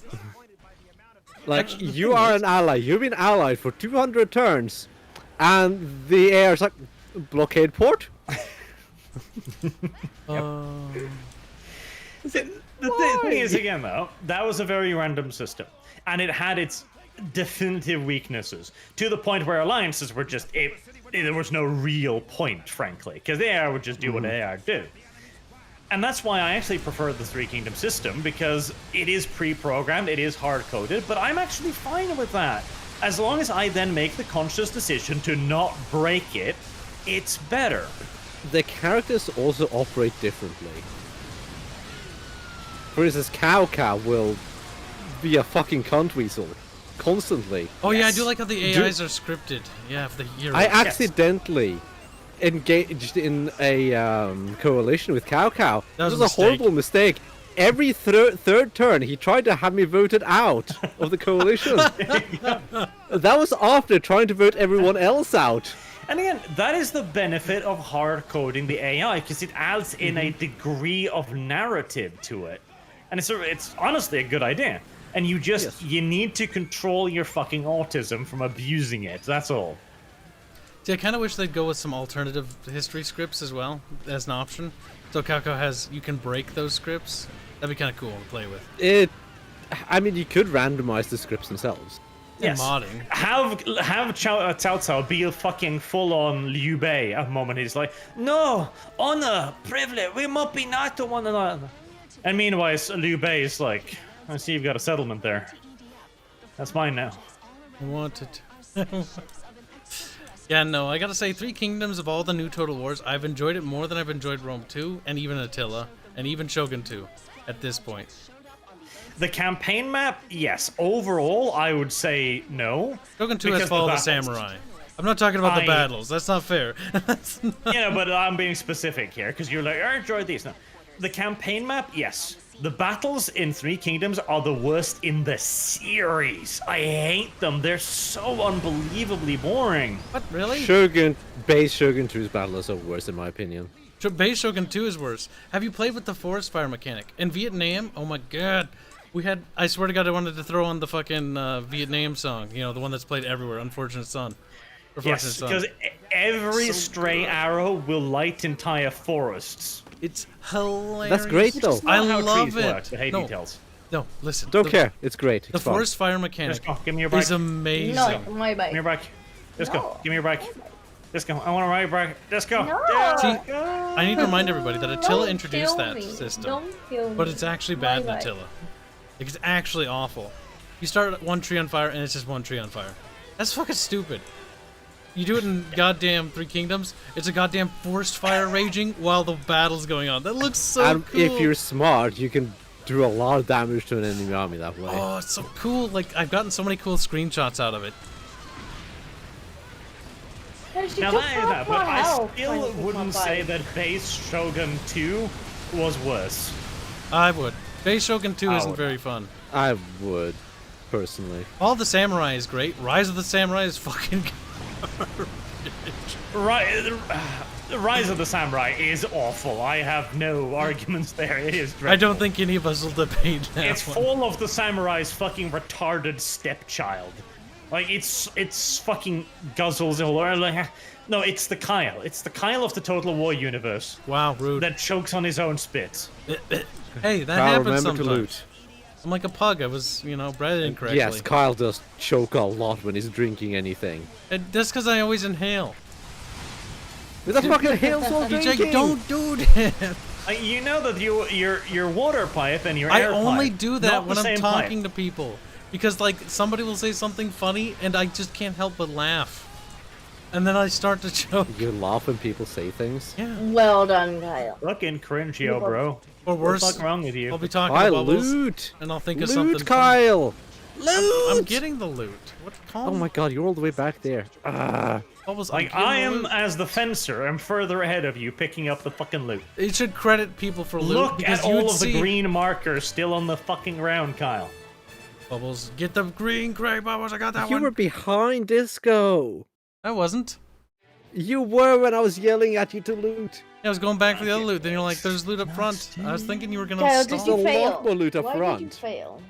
Like, you are an ally, you've been allied for 200 turns, and the AI's like, blockade port? The The thing is, again, though, that was a very random system, and it had its definitive weaknesses to the point where alliances were just there was no real point, frankly, because the AR would just do what AR do. And that's why I actually prefer the Three Kingdom system, because it is pre-programmed, it is hard-coded, but I'm actually fine with that. As long as I then make the conscious decision to not break it, it's better. The characters also operate differently. For instance, Cow will be a fucking cunt weasel constantly. Oh yeah, I do like how the AIs are scripted. Yeah, for the hero. I accidentally engaged in a coalition with Cow. That was a horrible mistake. Every third turn, he tried to have me voted out of the coalition. That was after trying to vote everyone else out. And again, that is the benefit of hard coding the AI, because it adds in a degree of narrative to it. And it's honestly a good idea. And you need to control your fucking autism from abusing it. That's all. See, I kind of wish they'd go with some alternative history scripts as well as an option. So Calco you can break those scripts. That'd be kind of cool to play with. I mean, you could randomize the scripts themselves. Yes. Modding. Have Cao Cao be a fucking full-on Liu Bei at the moment. He's like, no, honor, privilege, we must be nice to one another. And meanwhile, Liu Bei is like, I see you've got a settlement there. That's mine now. I want it. Yeah, no, I gotta say, Three Kingdoms of all the new Total Wars, I've enjoyed it more than I've enjoyed Rome 2, and even Attila, and even Shogun 2, at this point. The campaign map, yes. Overall, I would say no. Shogun 2 has Fall of the Samurai. I'm not talking about the battles. That's not fair. Yeah, but I'm being specific here, because you're like, I enjoyed these. No. The campaign map, yes. The battles in Three Kingdoms are the worst in the series. I hate them. They're so unbelievably boring. What, really? Base Shogun 2's battles are worse, in my opinion. Base Shogun 2 is worse. Have you played with the forest fire mechanic? In Vietnam, oh my god. I swear to god, I wanted to throw on the fucking Vietnam song. You know, the one that's played everywhere, Unfortunate Son. Yes, because every stray arrow will light entire forests. It's hilarious. That's great, though. I love it. Work, the details. No, listen. Don't care. It's great. The forest fire mechanic give me your bike. is amazing. No, my bike. Give me your bike. Let's go. Give me your bike. Let's go. I want to ride your bike. Let's go. No. See, I need to remind everybody that Attila introduced that system. Don't kill me. But it's actually bad in Attila. It's actually awful. You start one tree on fire and it's just one tree on fire. That's fucking stupid. You do it in goddamn Three Kingdoms, it's a goddamn forest fire raging while the battle's going on. That looks so cool. If you're smart, you can do a lot of damage to an enemy army that way. Oh, it's so cool. Like, I've gotten so many cool screenshots out of it. Now that is that, but I still wouldn't say that Base Shogun 2 was worse. I would. Base Shogun 2 isn't very fun. I would, personally. All the Samurai is great. Rise of the Samurai is fucking Rise of the Samurai is awful. I have no arguments there. It is dreadful. I don't think any of us will debate that. It's Fall of the Samurai's fucking retarded stepchild. Like, it's fucking guzzles all over. Like, no, it's the Kyle. It's the Kyle of the Total War universe. Wow, rude. That chokes on his own spit. Hey, that Kyle, happens remember sometimes. to loot. I'm like a pug. I was, bred incorrectly. Yes, Kyle does choke a lot when he's drinking anything. And that's because I always inhale. With a fucking hailstorm drinking! DJ, don't do that! You know that your water pipe and your I air pipe, only do that not when the I'm same talking pipe. to people. Because, like, somebody will say something funny, and I just can't help but laugh. And then I start to choke. You laugh when people say things? Yeah. Well done, Kyle. Fucking cringe, yo, bro. Or worse, What's wrong with you? I'll be talking I to Bubbles, loot! and I'll think of Loot, something Kyle! funny. I'm getting the loot. What? Oh my god, you're all the way back there. Bubbles, Like, I am, as the fencer, I'm further ahead of you picking up the fucking loot. It should credit people for loot Look because at you would all of see... the green markers still on the fucking ground, Kyle. Bubbles, get the green gray Bubbles. I got that You one. were behind Disco! I wasn't. You were when I was yelling at you to loot! I was going back for the other loot. Then you're like, "There's loot up front." I was thinking you were gonna Kyle, stall. did you There's a fail? lot more loot up Why front. did you fail?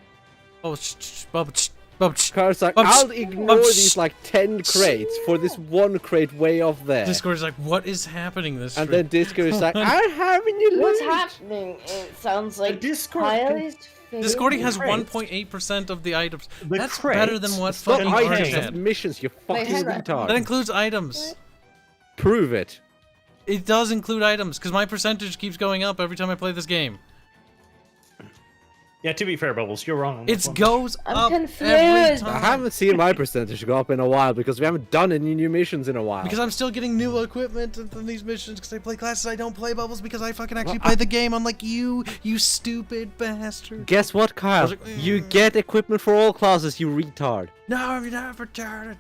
Oh, shh, Bubbles, Car's like, I'll ignore these like 10 crates for this one crate way off there. Discord's like, what is happening this And stream? then Discord is like, I'm having you What's loot. happening? It sounds like Discord Kylie's Discording has Crates. 1.8% of the items. The That's better than crates what It's not fucking contain- Arch items, it's had. missions, you fucking hang on. retard. That includes items. Prove it. It does include items, because my percentage keeps going up every time I play this game. Yeah, to be fair, Bubbles, you're wrong on this It one. goes I'm up every confused. I time. haven't seen my percentage go up in a while because we haven't done any new missions in a while. Because I'm still getting new equipment from these missions because I play classes I don't play, Bubbles, because I fucking actually play the game, unlike you stupid bastard. Guess what, Kyle? like, You get equipment for all classes, you retard. No, you're not retarded.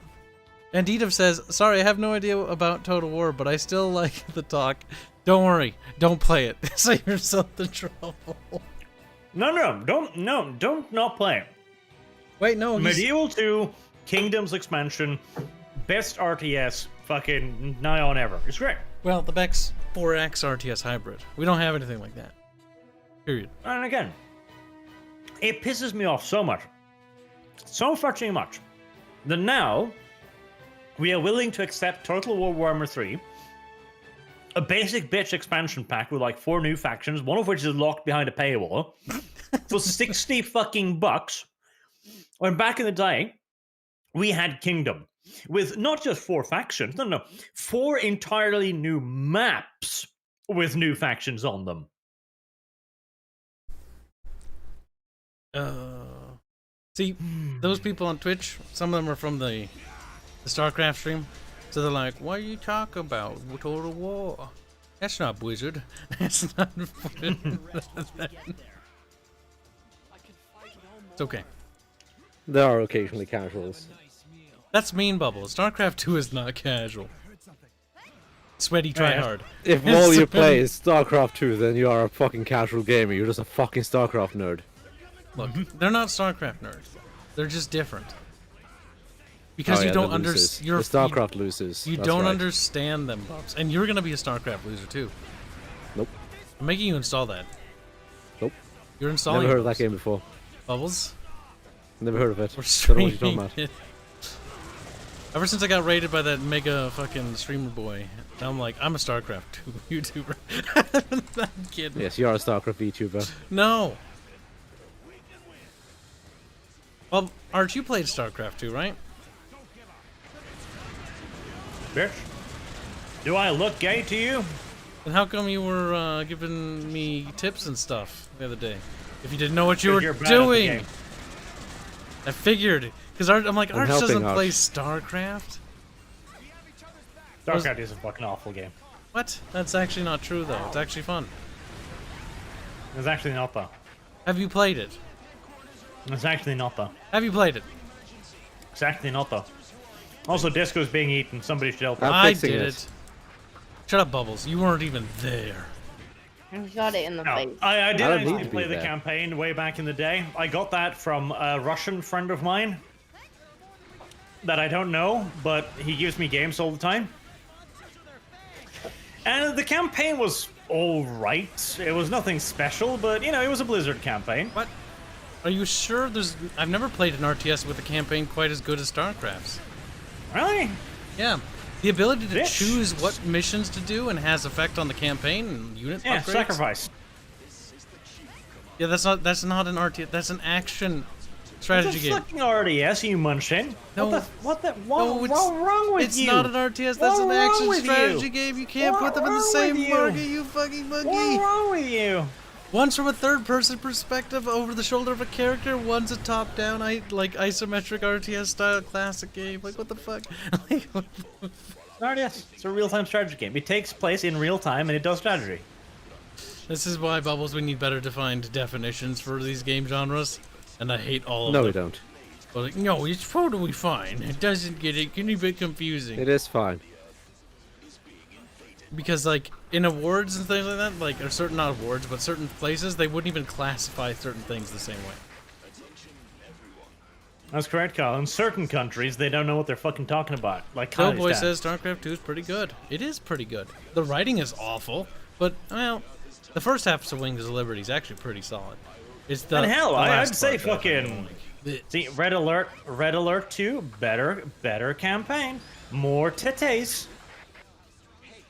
And Edith says, sorry, I have no idea about Total War, but I still like the talk. Don't worry, don't play it. Save yourself the trouble. Don't not play it. Wait, no, he's... Medieval 2, Kingdoms expansion, best RTS fucking nigh on ever. It's great. Well, the Beck's 4X RTS hybrid. We don't have anything like that. Period. And again, it pisses me off so much. So fucking much. That now, we are willing to accept Total War Warhammer 3, a basic bitch expansion pack with like 4 new factions, one of which is locked behind a paywall, for 60 fucking bucks. When back in the day, we had Kingdom with not just 4 factions, no, 4 entirely new maps with new factions on them. See, those people on Twitch, some of them are from the StarCraft stream, so they're like, what are you talking about? Total War. That's not Blizzard. That's not... It's okay. There are occasionally casuals. That's mean, Bubbles. StarCraft 2 is not casual. Sweaty tryhard. If all you play is StarCraft 2, then you are a fucking casual gamer. You're just a fucking StarCraft nerd. Look, they're not StarCraft nerds. They're just different. Because Oh, you yeah, don't the losers. understand. The StarCraft losers. You That's don't right. understand them, Bubs. And you're gonna be a StarCraft loser too. Nope. I'm making you install that. Nope. You're installing Never heard of that Bubs. game before. Bubbles. Never heard of it. We're Don't know what you're talking streaming about. it. Ever since I got raided by that mega fucking streamer boy, I'm like, I'm a StarCraft 2 YouTuber. I'm kidding. Yes, you are a StarCraft VTuber. No. Well, Art, you played StarCraft 2, right? Bitch. Do I look gay to you? And how come you were giving me tips and stuff the other day? If you didn't know what you were You're bad at the doing. game. I figured. Because I'm like, Arch helping doesn't Arch. play StarCraft? StarCraft is a fucking awful game. What? That's actually not true, though. It's actually fun. It's actually not though. Have you played it? It's actually not though. Have you played it? It's actually not though. Also, Disco's being eaten. Somebody should help. I'm I fixing did it. it. Shut up, Bubbles. You weren't even there. You got it in the No, face. I did don't need actually to play be the there. campaign way back in the day. I got that from a Russian friend of mine that I don't know, but he gives me games all the time. And the campaign was alright. It was nothing special, but, you know, it was a Blizzard campaign. What? Are you sure there's... I've never played an RTS with a campaign quite as good as StarCraft's. Really? Yeah. The ability to Bitch. choose what missions to do and has effect on the campaign and unit Yeah, upgrades. sacrifice. Yeah, that's not an RTS. That's an action strategy It's a game. fucking RTS, you munchin. No. What No, what's wrong with it's you? not an RTS. That's What's an wrong action with strategy you? game. You can't put What's them in the wrong same with you? market, you fucking What's monkey. wrong with you? One's from a third-person perspective over the shoulder of a character. One's a top-down, like isometric RTS style classic game. Like what the fuck? Like, what the RTS. It's a real-time strategy game. It takes place in real time and it does strategy. This is why, Bubbles, we need better defined definitions for these game genres, and I hate all of No, them. we don't. But like, no, it's totally fine. It doesn't get it. Can be a bit confusing. It is fine. Because like in awards and things like that, like or certain not awards, but certain places, they wouldn't even classify certain things the same way. That's correct, Kyle. In certain countries, they don't know what they're fucking talking about. Like Kylie's Doughboy dad. says StarCraft 2 is pretty good. It is pretty good. The writing is awful, but well, the first half of Wings of Liberty is actually pretty solid. It's the And hell, the I'd last say part that I don't fucking like. See, Red Alert 2, better campaign, more titties.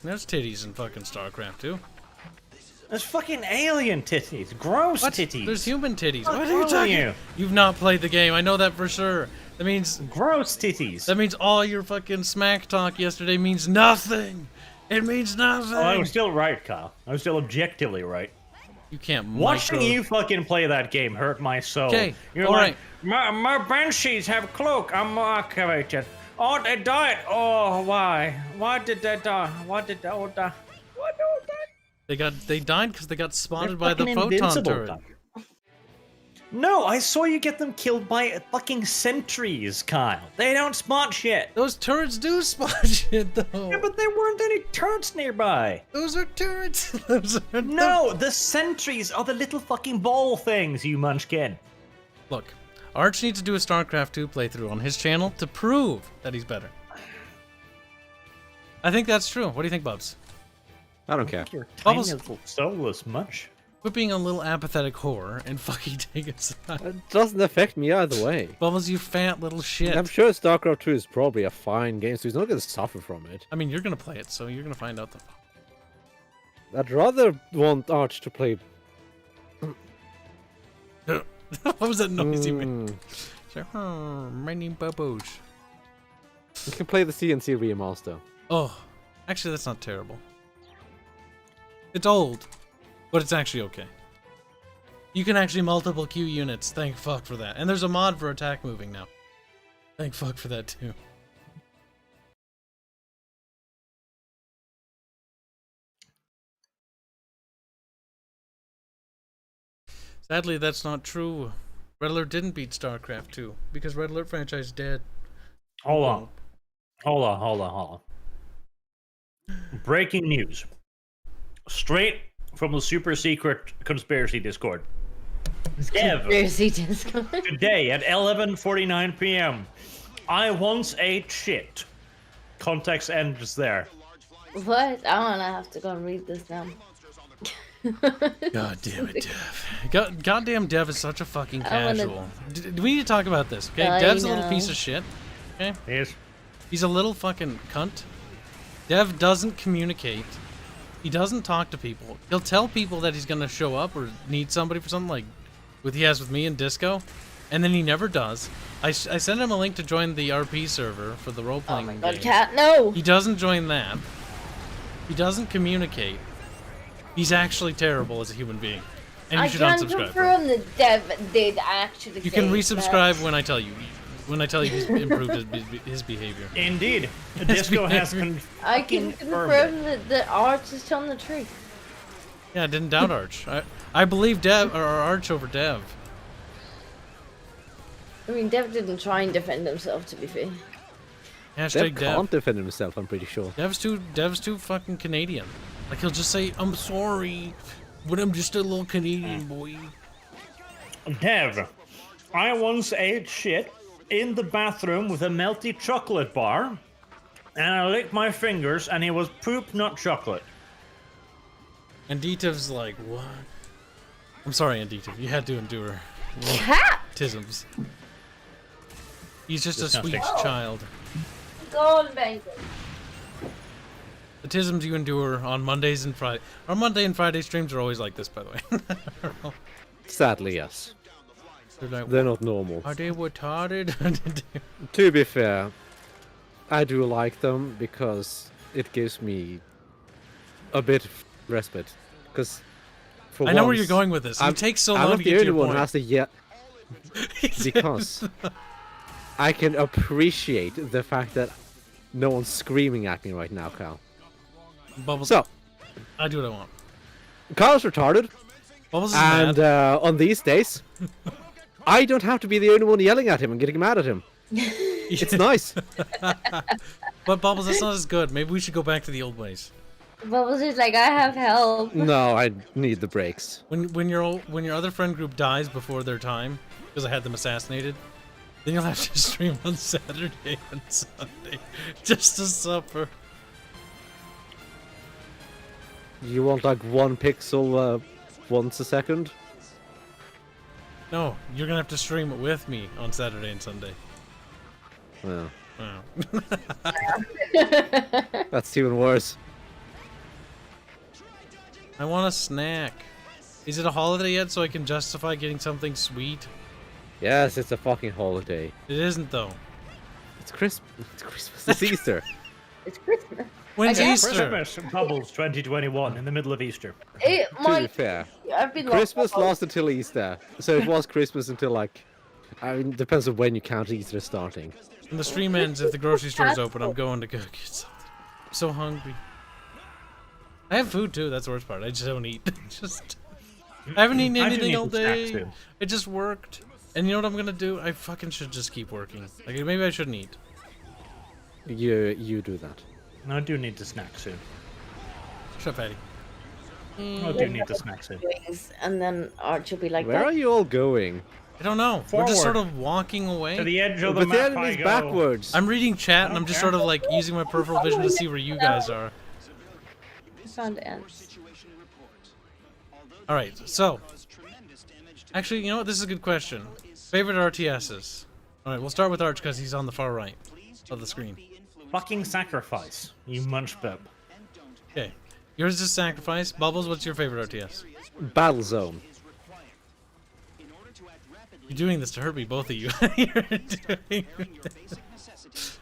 There's titties in fucking StarCraft too. There's fucking alien titties, gross What? titties. There's human titties. What's What are you wrong with talking? you? You've not played the game. I know that for sure. That means Gross titties. all your fucking smack talk yesterday means nothing. It means nothing. Oh, I was still right, Kyle. I was still objectively right. You can't Watching micro- you fucking play that game hurt my soul. 'Kay, You're all like, my banshees have cloak. I'm activated. Oh, they died. Oh, why? Why did they die? Why did they all die? Why did They died because they got spotted by the fucking photon invincible, turret. Kyle. No, I saw you get them killed by fucking sentries, Kyle. They don't spot shit. Those turrets do spot shit though. Yeah, but there weren't any turrets nearby. Those are turrets. Those are No, the sentries are the little fucking ball things, you munchkin. Look, Arch needs to do a StarCraft 2 playthrough on his channel to prove that he's better. I think that's true. What do you think, Bubs? I don't care. You're tiny Bubbles- little soulless munch. Quit being a little apathetic whore and fucking take a side. It doesn't affect me either way. Bubbles, you fat little shit. I'm sure StarCraft 2 is probably a fine game, so he's not going to suffer from it. I mean, you're gonna play it, so you're gonna find out the. I'd rather want Arch to play. What was that noise you made? Mm, Sure. My name Bubbles. you can play the CNC remaster. Oh, actually, that's not terrible. It's old, but it's actually okay. You can actually multiple Q units. Thank fuck for that. And there's a mod for attack moving now. Thank fuck for that too. Sadly, that's not true. Red Alert didn't beat StarCraft 2 because Red Alert franchise dead. Hold on. Breaking news. Straight from the super secret conspiracy Discord. Dev, Conspiracy Discord. today at 11:49 p.m. I once ate shit. Context ends there. What? I wanna have to go and read this now. God damn it, Dev. Goddamn Dev is such a fucking I wanna- casual. We need to talk about this, okay? I Dev's a little know. piece of shit, okay? Yes. He's a little fucking cunt. Dev doesn't communicate. He doesn't talk to people. He'll tell people that he's gonna show up or need somebody for something like what he has with me in Disco, and then he never does. I sent him a link to join the RP server for the Oh role-playing my god, game. cat, no! He doesn't join that. He doesn't communicate. He's actually terrible as a human being. And you I should can unsubscribe from him. confirm that Dev did actually You can say resubscribe when I tell you. When I tell you he's improved his behavior. Indeed. Disco has that. I can confirm that the Arch is telling the truth. Yeah, I didn't doubt Arch. I believe Dev or Arch over Dev. I mean, Dev didn't try and defend himself, to be fair. Hashtag Dev Dev. can't defend himself, I'm pretty sure. Dev's too fucking Canadian. Like he'll just say, "I'm sorry, but I'm just a little Canadian boy." Dev, I once ate shit in the bathroom with a melty chocolate bar, and I licked my fingers, and it was poop, not chocolate. And Detev's like, "What?" I'm sorry, Andetev. You had to endure Cat! tisms. He's just a Disgusting. sweet child. Go on, baby. The tisms you endure on Mondays and Fridays. Our Monday and Friday streams are always like this, by the way. Sadly, yes. They're like, They're not normal. are they retarded? To be fair, I do like them because it gives me a bit of respite. Because for I know where once, you're going with this. It takes so I'm long not to the get to only your one point. who has to yet because I can appreciate the fact that no one's screaming at me right now, Kyle. Bubbles. So, I do what I want. Kyle's retarded, Bubbles is and mad. on these days, I don't have to be the only one yelling at him and getting mad at him. It's nice. But Bubbles, that's not as good. Maybe we should go back to the old ways. Bubbles is like, I have help. No, I need the breaks. When your other friend group dies before their time, because I had them assassinated, then you'll have to stream on Saturday and Sunday just to suffer. You want like 1 pixel once a second? No, you're gonna have to stream it with me on Saturday and Sunday. Well, Wow. that's even worse. I want a snack. Is it a holiday yet so I can justify getting something sweet? Yes, it's a fucking holiday. It isn't though. It's Christmas. It's Christmas. It's Easter. It's Christmas. When's I guess. Easter? Christmas Bubbles 2021 in the middle of Easter. It To be might. fair, I've been Christmas lasts until Easter, so it was Christmas until like. I mean, depends on when you count Easter starting. When the stream ends, if the grocery store is open, I'm going to go get something. I'm so hungry. I have food too. That's the worst part. I just don't eat. I haven't eaten I do anything need all some snacks, day. too. I just worked. And you know what I'm gonna do? I fucking should just keep working. Like maybe I shouldn't eat. You do that. I do need to snack soon. Shut up, Patty. I do need to snack soon. And then Arch will be like, Where are you all going? I don't know. We're just sort Forward. of walking away. To the edge of the But the map I enemy's go. backwards. I'm reading chat and I'm just care. sort of like using my peripheral vision to see where you guys are. found ants. Alright, so. Actually, you know what? This is a good question. Favorite RTSs? Alright, we'll start with Arch because he's on the far right of the screen. Fucking sacrifice, you munchbub. Okay. Yours is Sacrifice. Bubbles, what's your favorite RTS? Battle Zone. You're doing this to hurt me, both of you. You're doing this.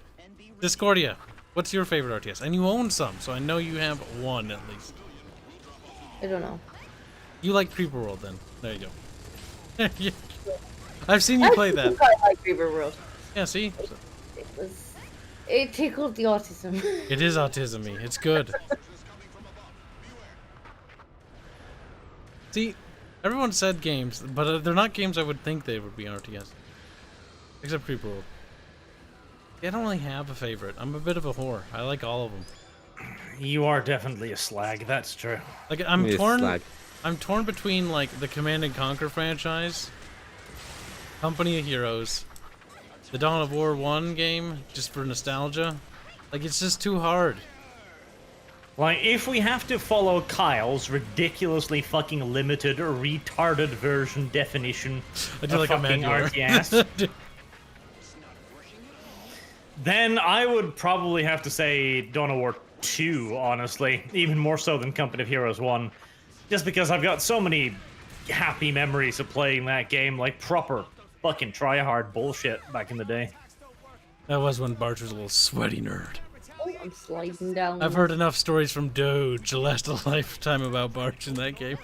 Discordia, what's your favorite RTS? And you own some, so I know you have one at least. I don't know. You like Creeper World then. There you go. I've seen you play that. I like Reaper World. Yeah, see? It tickled the autism. It is autism-y. It's good. See, everyone said games, but they're not games I would think they would be RTS. Except Creeper World. I don't really have a favorite. I'm a bit of a whore. I like all of them. You are definitely a slag, that's true. Like I'm Yes, torn. slag. I'm torn between like the Command and Conquer franchise, Company of Heroes, the Dawn of War 1 game, just for nostalgia. Like it's just too hard. Like, if we have to follow Kyle's ridiculously fucking limited or retarded version definition I do of like a fucking manual. RTS, then I would probably have to say Dawn of War 2, honestly. Even more so than Company of Heroes 1. Just because I've got so many happy memories of playing that game, like proper fucking try-hard bullshit back in the day. That was when Barch was a little sweaty nerd. Oh, I'm sliding down. I've heard enough stories from Doge to last a lifetime about Barch in that game.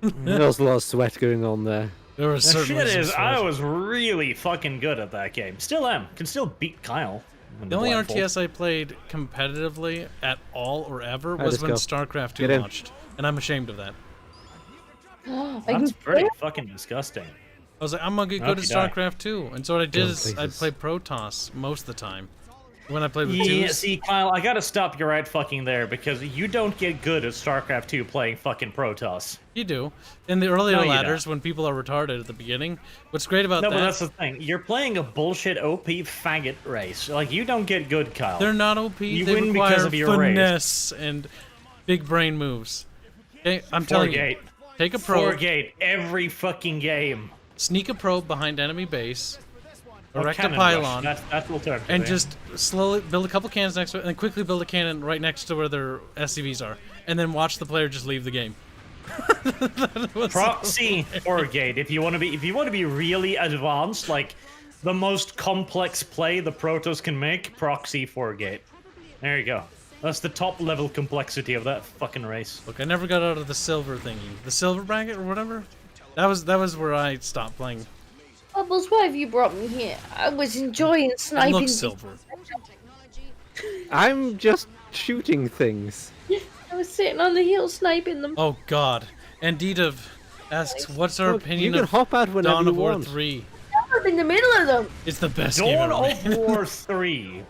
There was a lot of sweat going on there. There was The certainly shit some is, sweat. I was really fucking good at that game. Still am. Can still beat Kyle. The only RTS I played competitively at all or ever Hi, was when Disco. StarCraft 2 Get in. launched, and I'm ashamed of that. I That's can pretty fucking disgusting. I was like, I'm gonna get good at Okay, die. StarCraft 2, and so what I did Go is I places. played Protoss most of the time. When I played with Yeah, twos, see, Kyle, I gotta stop you right fucking there because you don't get good at StarCraft 2 playing fucking Protoss. you do. In the earlier No, you ladders, when people are retarded at the beginning, what's great about No, that? but that's the thing. You're playing a bullshit OP faggot race. Like, you don't get good, Kyle. They're not OP. You they win require because of your race. finesse and big brain moves. Okay, I'm telling you, Forgate. take a probe, Forgate every fucking game. sneak a probe behind enemy base, Or erect a cannon rush. pylon, That's the term. and just slowly build a couple cannons next to it, and then quickly build a cannon right next to where their SCVs are, and then watch the player just leave the game. That was- Proxy Forgate. If you want to be really advanced, like the most complex play the Protoss can make, Proxy Forgate. There you go. That's the top level complexity of that fucking race. Look, I never got out of the silver thingy, the silver bracket or whatever. That was where I stopped playing. Bubbles, why have you brought me here? I was enjoying It sniping. looks silver. I'm just shooting things. I was sitting on the hill sniping them. Oh God. And Dita asks, "What's our Look, opinion you can of hop out whenever Dawn you of War want. 3?" I'm in the middle of them. It's the best game Dawn ever of made. War 3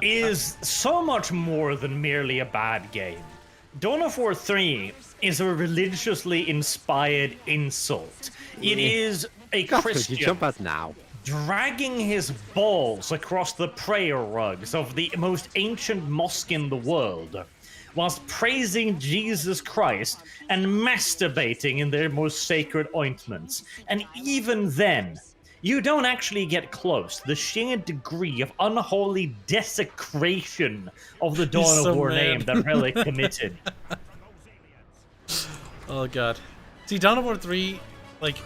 is so much more than merely a bad game. Dawn of War 3 is a religiously inspired insult. It is a God, you Christian jump out now. dragging his balls across the prayer rugs of the most ancient mosque in the world, whilst praising Jesus Christ and masturbating in their most sacred ointments. And even then, you don't actually get close to the sheer degree of unholy desecration of the Dawn so of War mad. name that Relic committed. Oh god. See, Dawn of War 3, like,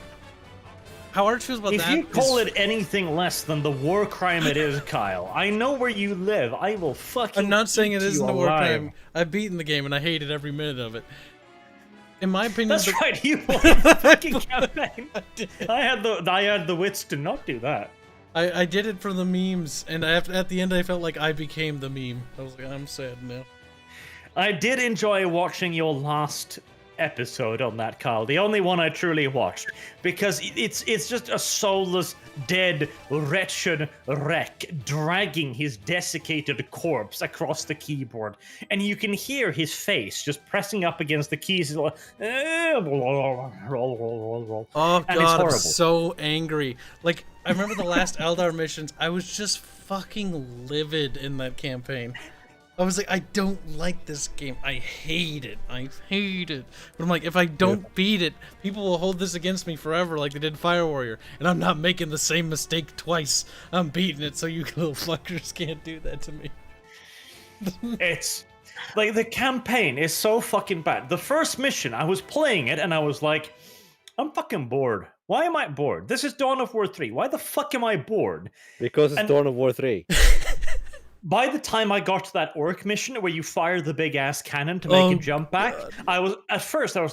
how Arch feels about If that you call is- it anything less than the war crime it is, Kyle, I know where you live. I will fucking I'm not saying it eat isn't you a war alive. crime. I've beaten the game and I hated every minute of it. In my opinion, That's the- right, you won the fucking campaign. I had the wits to not do that. I did it for the memes, and at the end I felt like I became the meme. I was like, I'm sad now. I did enjoy watching your last episode on that, Kyle. The only one I truly watched, because it's just a soulless, dead, wretched wreck dragging his desiccated corpse across the keyboard, and you can hear his face just pressing up against the keys. He's like, Oh and it's god, I'm horrible. so angry. Like, I remember the last Eldar missions, I was just fucking livid in that campaign. I was like, I don't like this game. I hate it. I hate it. But I'm like, if I don't beat it, people will hold this against me forever like they did Fire Warrior. And I'm not making the same mistake twice. I'm beating it, so you little fuckers can't do that to me. It's like the campaign is so fucking bad. The first mission, I was playing it and I was like, I'm fucking bored. Why am I bored? This is Dawn of War 3. Why the fuck am I bored? Because it's And- Dawn of War 3. By the time I got to that orc mission where you fire the big ass cannon to make Oh, him jump back, I was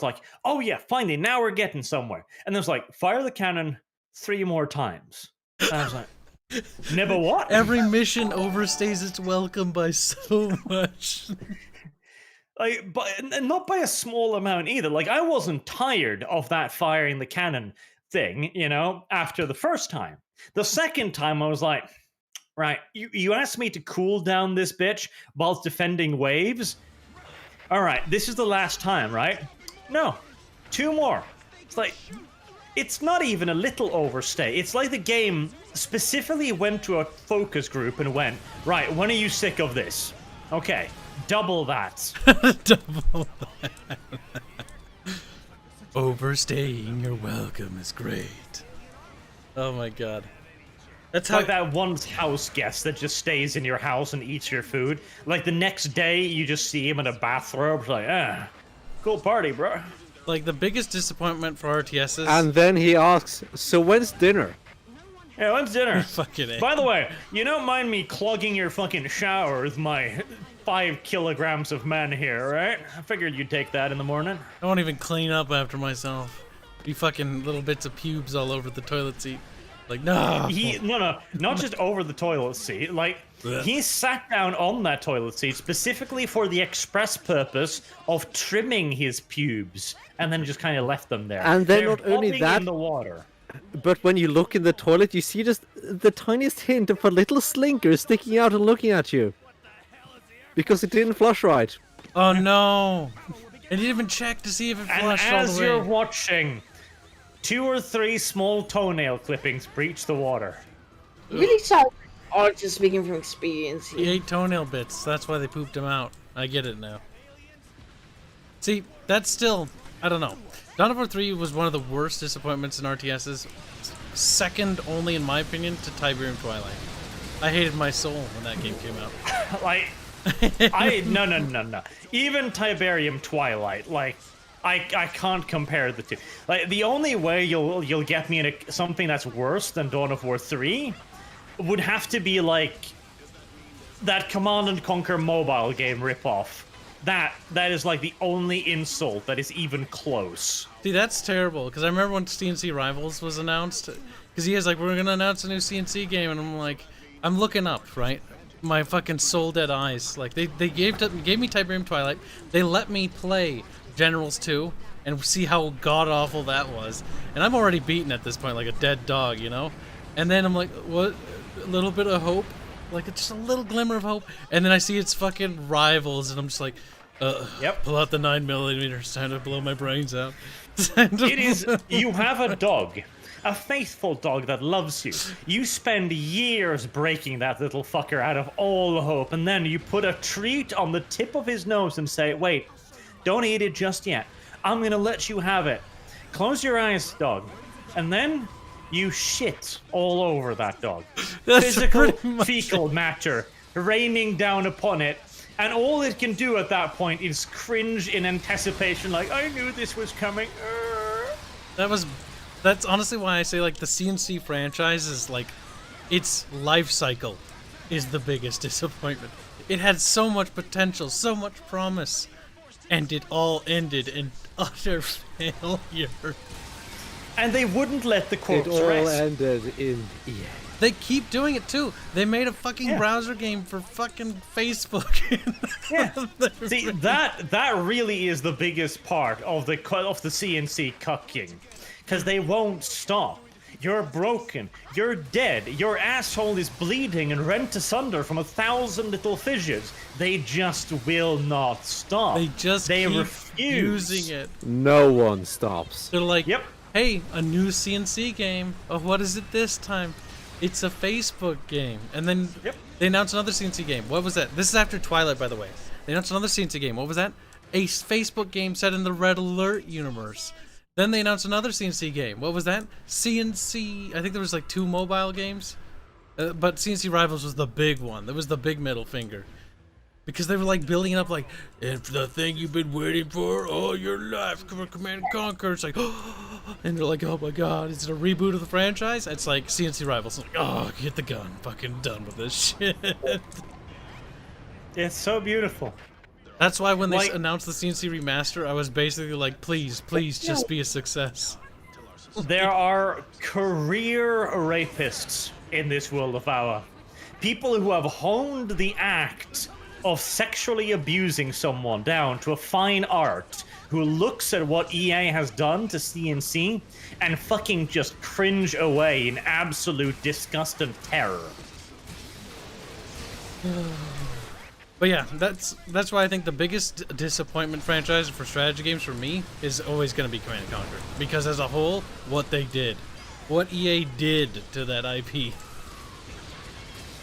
like, oh yeah, finally, now we're getting somewhere. And then it's like, fire the cannon 3 more times. And I was like, never what? Every mission overstays its welcome by so much. Like, but and not by a small amount either. Like, I wasn't tired of that firing the cannon thing, you know, after the first time. The second time, I was like, right, you asked me to cool down this bitch whilst defending waves? All right, this is the last time, right? No, 2 more. It's like, it's not even a little overstay. It's like the game specifically went to a focus group and went, right, when are you sick of this? Okay, double that. Double that. Overstaying your welcome is great. Oh my god. That's It's how like that one house guest that just stays in your house and eats your food. Like the next day, you just see him in a bathrobe. It's like, cool party, bro. like the biggest disappointment for RTSs. And then he asks, so when's dinner? Yeah, when's dinner? Fucking A. By the way, you don't mind me clogging your fucking shower with my 5 kilograms of men here, right? I figured you'd take that in the morning. I won't even clean up after myself. Be fucking little bits of pubes all over the toilet seat. Like, no. No, not just over the toilet seat. Like, Blech. he sat down on that toilet seat specifically for the express purpose of trimming his pubes, and then just kind of left them there. And then They're not only bobbing that- in the water. But when you look in the toilet, you see just the tiniest hint of a little slinker sticking out and looking at you. Because it didn't flush right. Oh no. I didn't even check to see if it And flushed all as the you're way. watching, 2 or 3 small toenail clippings breach the water. Really sad. Or just speaking from experience He here. ate toenail bits. That's why they pooped him out. I get it now. See, that's still... I don't know. Dawn of War 3 was one of the worst disappointments in RTSs. Second only, in my opinion, to Tiberium Twilight. I hated my soul when that game came out. Like, no. Even Tiberium Twilight, like, I can't compare the two. Like, the only way you'll get me into something that's worse than Dawn of War 3 would have to be like that Command and Conquer mobile game ripoff. That is like the only insult that is even close. See, that's terrible, because I remember when CNC Rivals was announced, because he was like, we're going to announce a new CNC game, and I'm like, I'm looking up, right? My fucking soul dead eyes. Like, they gave me Tiberium Twilight, they let me play Generals 2, and see how god-awful that was. And I'm already beaten at this point, like a dead dog, you know? And then I'm like, what? A little bit of hope? Like, it's just a little glimmer of hope. And then I see it's fucking Rivals, and I'm just like, Yep. Pull out the 9mm. It's time to blow my brains out. It is. You have a dog, a faithful dog that loves you. You spend years breaking that little fucker out of all hope, and then you put a treat on the tip of his nose and say, "Wait, don't eat it just yet. I'm gonna let you have it. Close your eyes, dog," and then you shit all over that dog. That's Physical, pretty much fecal matter raining down upon it. And all it can do at that point is cringe in anticipation, like, I knew this was coming. That's honestly why I say, like, the CNC franchise is, like, its life cycle is the biggest disappointment. It had so much potential, so much promise, and it all ended in utter failure. And they wouldn't let the It corpse all rest. ended in EA. They keep doing it too. They made a fucking browser game for fucking Facebook. Yeah. See, that really is the biggest part of the CNC cucking, because they won't stop. You're broken. You're dead. Your asshole is bleeding and rent asunder from 1,000 little fissures. They just will not stop. They keep refuse using it. No one stops. They're like, Yep. hey, a new CNC game. Oh, what is it this time? It's a Facebook game. And then they announced another CNC game. What was that? This is after Twilight, by the way. They announced another CNC game. What was that? A Facebook game set in the Red Alert universe. Then they announced another CNC game. What was that? CNC... I think there was like 2 mobile games. But CNC Rivals was the big one. That was the big middle finger. Because they were like building it up like, it's the thing you've been waiting for all your life. Come on, Command and Conquer. It's like, and they're like, oh my god, is it a reboot of the franchise? It's like CNC Rivals. It's like, oh, get the gun. Fucking done with this shit. It's so beautiful. That's why when they Like- announced the CNC remaster, I was basically like, please just be a success. There are career rapists in this world of our. People who have honed the act of sexually abusing someone down to a fine art, who looks at what EA has done to CNC and fucking just cringe away in absolute disgust and terror. But yeah, that's why I think the biggest disappointment franchise for strategy games for me is always going to be Command & Conquer. Because as a whole, what they did. What EA did to that IP.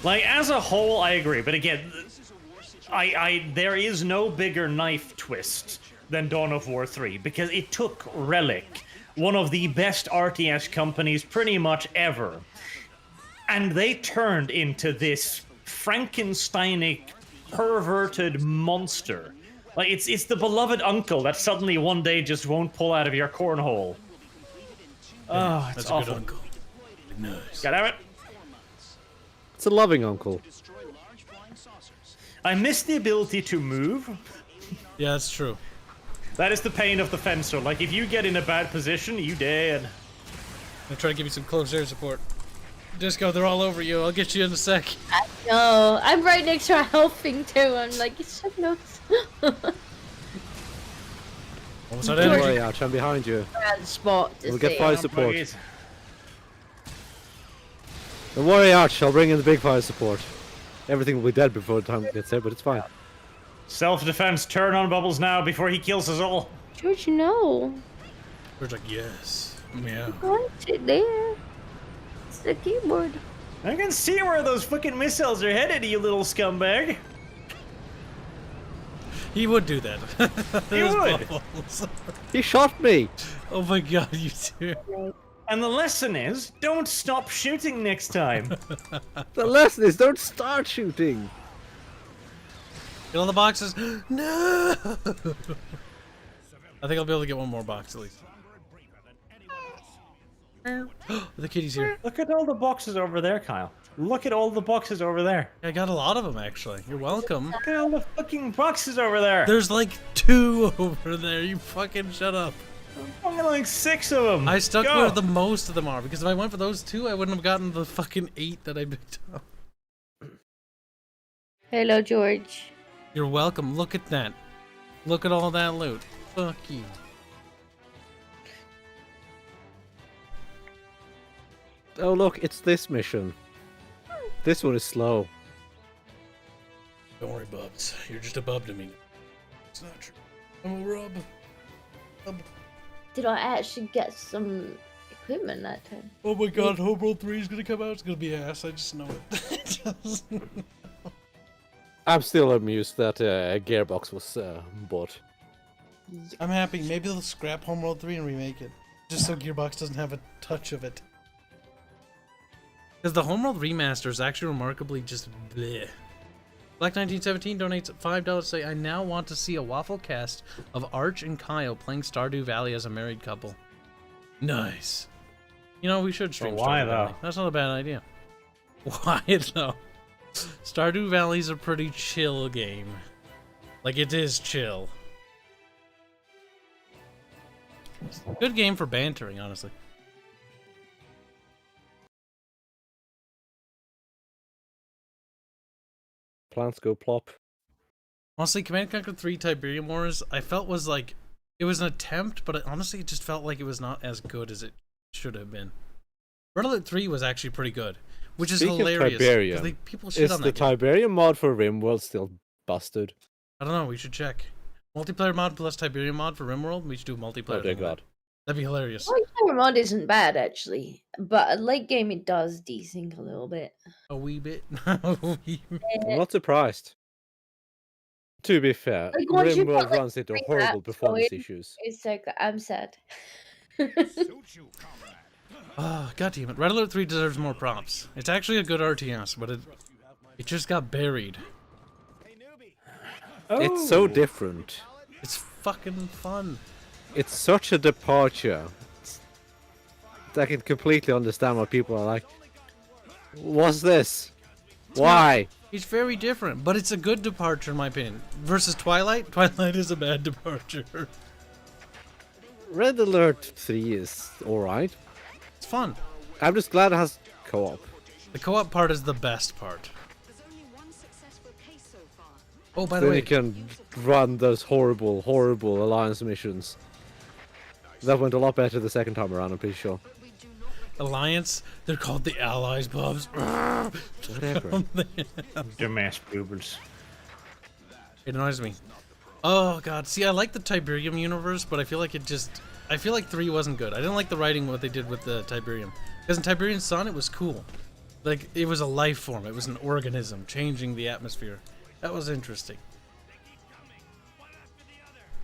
Like, as a whole, I agree, but again, there is no bigger knife twist than Dawn of War 3, because it took Relic, one of the best RTS companies pretty much ever, and they turned into this Frankensteinic, perverted monster. Like, it's the beloved uncle that suddenly one day just won't pull out of your cornhole. Oh, it's That's awful. a good uncle. Nice. God damn it. It's a loving uncle. I miss the ability to move. Yeah, that's true. That is the pain of the fencer. Like, if you get in a bad position, you dead. I'm trying to give you some close air support. Disco, they're all over you. I'll get you in a sec. No, I'm right next to a health thing too. I'm like, it's so nuts. What was that Don't energy? worry, Arch, I'm behind you. Bad spot to We'll get see. fire support. Don't worry, Arch, I'll bring in the big fire support. Everything will be dead before the time gets there, but it's fine. Self-defense, turn on Bubbles now before he kills us all. George, no. We're like, yes. Yeah. What's it there? It's the keyboard. I can see where those fucking missiles are headed, you little scumbag. He would do that. He would. Bubbles. He shot me! Oh my god, you too. And the lesson is, don't stop shooting next time. The lesson is don't start shooting! Get all the boxes. No! I think I'll be able to get one more box at least. The kitty's here. Look at all the boxes over there, Kyle. Look at all the boxes over there. I got a lot of them actually. You're welcome. Look at all the fucking boxes over there. There's like 2 over there. You fucking shut up. Fucking like 6 of them. I stuck Go. where the most of them are because if I went for those 2, I wouldn't have gotten the fucking 8 that I picked up. Hello, George. You're welcome. Look at that. Look at all that loot. Fuck you. Oh look, it's this mission. This one is slow. Don't worry, Bubs. You're just a bub to me. It's not true. I'm a rub. Did I actually get some equipment that time? Oh my god, Homeworld 3 is gonna come out. It's gonna be ass. I just know it. I'm still amused that Gearbox was bought. I'm happy. Maybe they'll scrap Homeworld 3 and remake it. Just so Gearbox doesn't have a touch of it. Because the Homeworld remaster is actually remarkably just bleh. Black1917 donates $5 to say, I now want to see a waffle cast of Arch and Kyle playing Stardew Valley as a married couple. Nice. You know, we should stream why, Stardew Valley. though? That's not a bad idea. Why, though? Stardew Valley's a pretty chill game. Like, it is chill. Good game for bantering, honestly. Plants go plop. Honestly, Command & Conquer 3 Tiberium Wars, I felt was like, it was an attempt, but honestly, it just felt like it was not as good as it should have been. Red Alert 3 was actually pretty good, which is Speaking hilarious. of Tiberium, People shit is on the that game. Tiberium mod for RimWorld still busted? I don't know, we should check. Multiplayer mod plus Tiberium mod for RimWorld? We should do multiplayer. Oh dear for that. god. That'd be hilarious. Power mod isn't bad actually, but at late game it does desync a little bit. A wee bit. A wee bit. I'm not surprised. To be fair, Like, once you RimWorld put, like, runs into 3 horrible apps performance going, issues. It's like I'm sad. Oh, god damn it. Red Alert 3 deserves more props. It's actually a good RTS, but it just got buried. It's so different. It's fucking fun. It's such a departure. I can completely understand why people are like, what's this? Why? It's very different, but it's a good departure in my opinion. Versus Twilight? Twilight is a bad departure. Red Alert 3 is alright. It's fun. I'm just glad it has co-op. The co-op part is the best part. Oh, by the Then way, you can run those horrible, horrible Alliance missions. That went a lot better the second time around, I'm pretty sure. Alliance, they're called the Allies, Bubs. Whatever. Dumbass boobers. It annoys me. Oh god, see, I like the Tiberium universe, but I feel like I feel like 3 wasn't good. I didn't like the writing, what they did with the Tiberium. Because in Tiberium Sun, it was cool. Like, it was a life form, it was an organism, changing the atmosphere. That was interesting.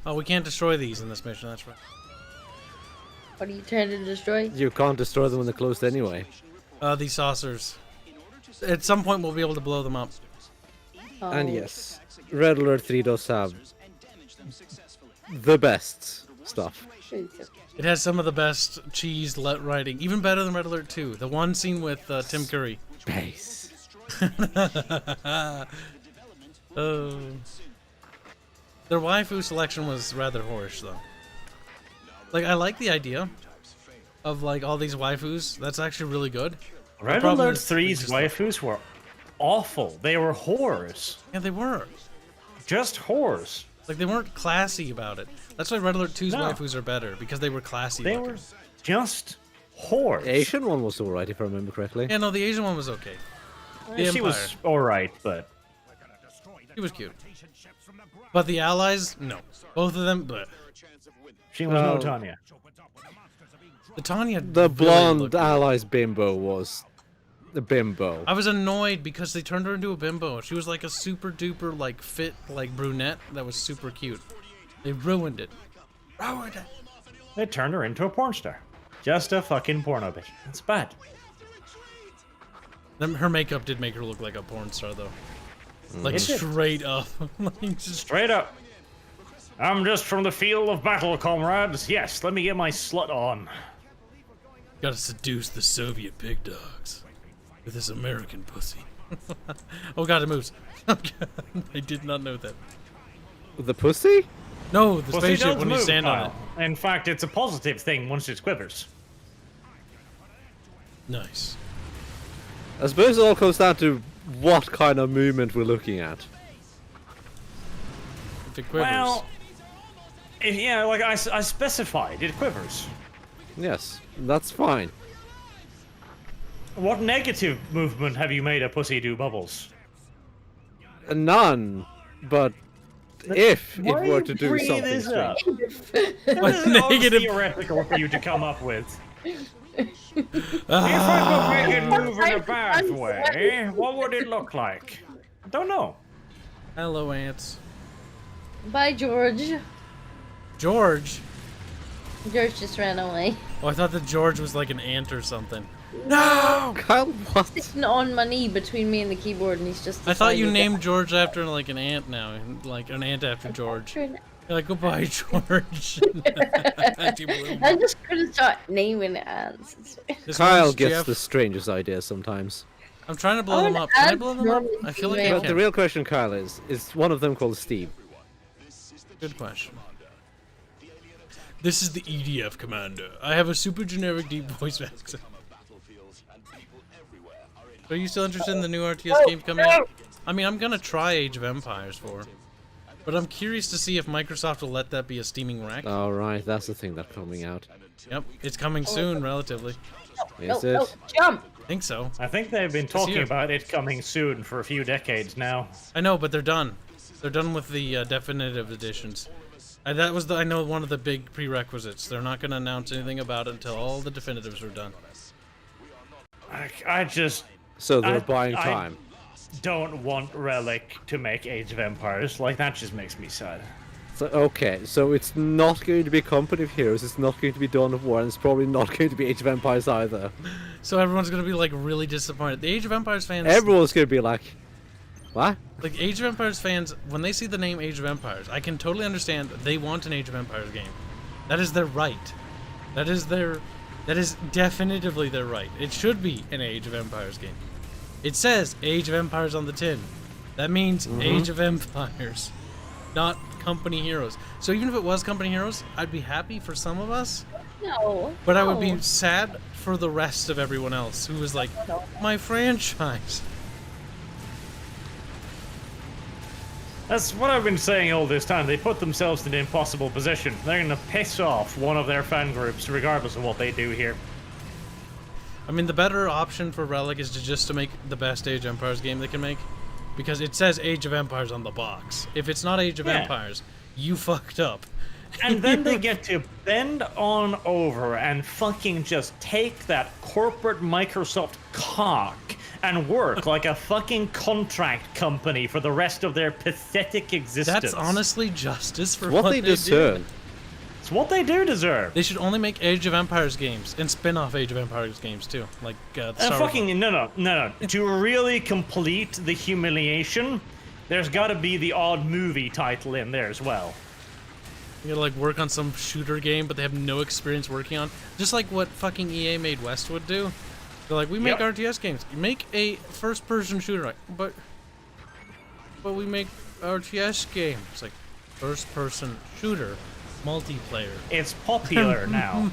Oh, we can't destroy these in this mission, that's right. What are you trying to destroy? You can't destroy them when they're closed anyway. These saucers. At some point, we'll be able to blow them up. Oh. And yes, Red Alert 3 does have the best stuff. It has some of the best cheese writing, even better than Red Alert 2. The one scene with Tim Curry. Base. Oh. Their waifu selection was rather whorish, though. Like, I like the idea of, like, all these waifus. That's actually really good. Red problem Alert is 3's just waifus were awful. They were whores. Yeah, they were. Just whores. Like, they weren't classy about it. That's why Red Alert 2's No. waifus are better, because they were classy They looking. were just whores. The Asian one was alright if I remember correctly. Yeah, no, the Asian one was okay. The She was alright, but He was cute. But the allies, no. Both of them, but she was Well, no Tanya. the Tanya. The villain blonde looked- allies bimbo was the bimbo. I was annoyed because they turned her into a bimbo. She was like a super duper, like, fit, like, brunette that was super cute. They ruined it. Ruined it. They turned her into a porn star. Just a fucking porno bitch. It's bad. Her makeup did make her look like a porn star, though. Like, It did. straight up. Like, just Straight up. I'm just from the field of battle, comrades. Yes, let me get my slut on. gotta seduce the Soviet pig dogs with this American pussy. Oh god, it moves. I did not know that. The pussy? No, the Pussy spaceship does when you move, stand on it. Kyle. In fact, it's a positive thing once it quivers. Nice. I suppose it all comes down to what kind of movement we're looking at. If it quivers. Well, yeah, like I specified, it quivers. Yes, that's fine. What negative movement have you made a pussy do bubbles? None, but if it Why were you to do bringing something this up? strange. This is all Negative. theoretical for you to come up with. If I could make it move in a pathway, what would it look like? I don't know. Hello, ants. Bye, George. George. George just ran away. Oh, I thought that George was like an ant or something. No! Kyle, what? Sitting on my knee between me and the keyboard, and he's just. I thought you decided named George after like an ant now, like an ant after George. that- You're like, goodbye, George. I just couldn't start naming ants. This Kyle one's gets Jeff. the strangest ideas sometimes. I'm trying to blow Oh, them an up. Can I ant blow them up? normally I feel like I female. But the can. real question, Kyle, is one of them called Steve? Good question. This is the EDF commander. I have a super generic deep voice accent. Are you still interested in the new RTS game coming out? I mean, I'm gonna try Age of Empires 4. But I'm curious to see if Microsoft will let that be a steaming wreck. All right, that's the thing that's coming out. Yep, it's coming soon, relatively. Is No, it? jump! I think so. I think they've been talking year. about it coming soon for a few decades now. I know, but they're done. They're done with the definitive editions. That was I know one of the big prerequisites. They're not going to announce anything about it until all the definitives are done. I just So they're I- buying I- time. don't want Relic to make Age of Empires. Like, that just makes me sad. So okay, so it's not going to be Company of Heroes. It's not going to be Dawn of War, and it's probably not going to be Age of Empires either. So everyone's going to be like really disappointed. The Age of Empires fans, Everyone's going to be like, "What?" like Age of Empires fans, when they see the name Age of Empires, I can totally understand they want an Age of Empires game. That is their right. That is definitively their right. It should be an Age of Empires game. It says Age of Empires on the tin. That means Age of Empires, not Company Heroes. So even if it was Company Heroes, I'd be happy for some of us, No. but I would no. be sad for the rest of everyone else who was like, my franchise. That's what I've been saying all this time. They put themselves in an impossible position. They're gonna piss off one of their fan groups, regardless of what they do here. I mean, the better option for Relic is to make the best Age of Empires game they can make, because it says Age of Empires on the box. If it's not Age of Yeah. Empires, you fucked up. And then they get to bend on over and fucking just take that corporate Microsoft cock and work like a fucking contract company for the rest of their pathetic existence. That's honestly justice for What they do. deserve. It's what they do deserve. They should only make Age of Empires games and spin-off Age of Empires games too, like Star Wars. Fucking no. To really complete the humiliation, there's got to be the odd movie title in there as well. You gotta like work on some shooter game, but they have no experience working on. Just like what fucking EA made Westwood do. They're like, we make Yep. RTS games. Make a first-person shooter, like, but we make RTS games. It's like first-person shooter, multiplayer. It's popular now.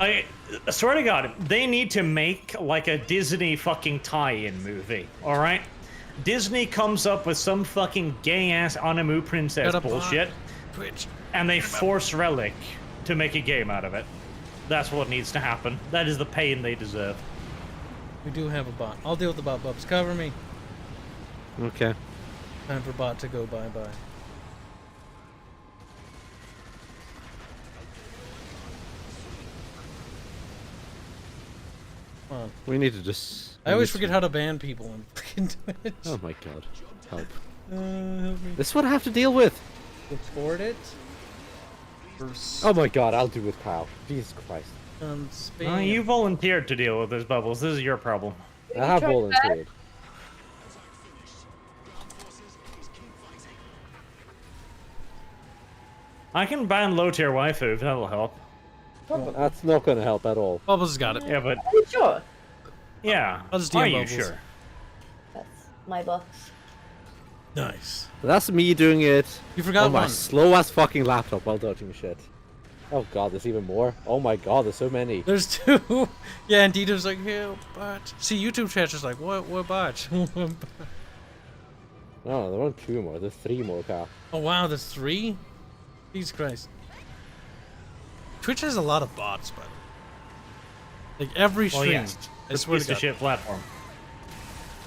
I swear to God, they need to make like a Disney fucking tie-in movie. All right, Disney comes up with some fucking gay-ass Animu princess Got a bot. bullshit, Twitch. and they force Relic to make a game out of it. That's what needs to happen. That is the pain they deserve. We do have a bot. I'll deal with the bot, Bubs. Cover me. Okay. Time for bot to go bye-bye. Come on. We need to just. I always forget how to ban people on fucking Twitch. Oh my god. Help. Help me. This is what I have to deal with. Report it. Oh my god, I'll do with Kyle. Jesus Christ. Spam. You volunteered to deal with this, Bubbles. This is your problem. I have try that? volunteered. I can ban low-tier waifu if that'll help. That's not going to help at all. Bubbles has got it. Yeah, but Are you sure? yeah. I'll just Are DM you Bubbles. sure? That's my box. Nice. That's me doing it You forgot on my one. slow ass fucking laptop while dodging shit. Oh god, there's even more. Oh my god, there's so many. There's two. Yeah, and Dito's like, help, bot. See, YouTube chat's just like, what bot? No, there aren't two more. There's three more, Kyle. Oh, wow, there's three? Jesus Christ. Twitch has a lot of bots, but like every Well, stream. yes. I It's swear a to God. shit platform.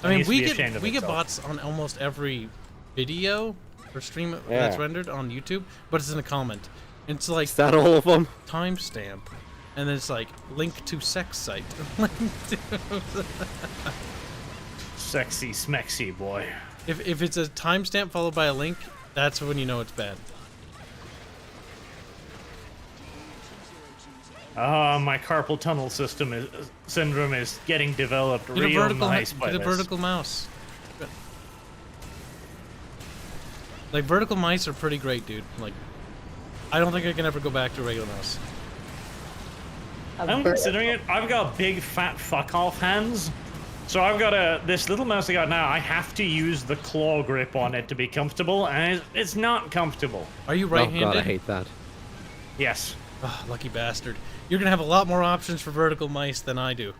I mean, needs to we be ashamed get of we get itself. bots on almost every video, or stream that's rendered on YouTube, but it's in a comment. It's like Is that all of them? timestamp, and then it's like link to sex site. Sexy smexy boy. If it's a timestamp followed by a link, that's when you know it's bad. My carpal tunnel syndrome is getting developed real nice by Get a this. vertical mouse. Like, vertical mice are pretty great, dude. Like, I don't think I can ever go back to a regular mouse. I'm considering it. I've got big fat fuck off hands. So I've got this little mouse I got now. I have to use the claw grip on it to be comfortable, and it's not comfortable. Are you Oh right-handed? god, I hate that. Yes. Oh, lucky bastard. You're gonna have a lot more options for vertical mice than I do.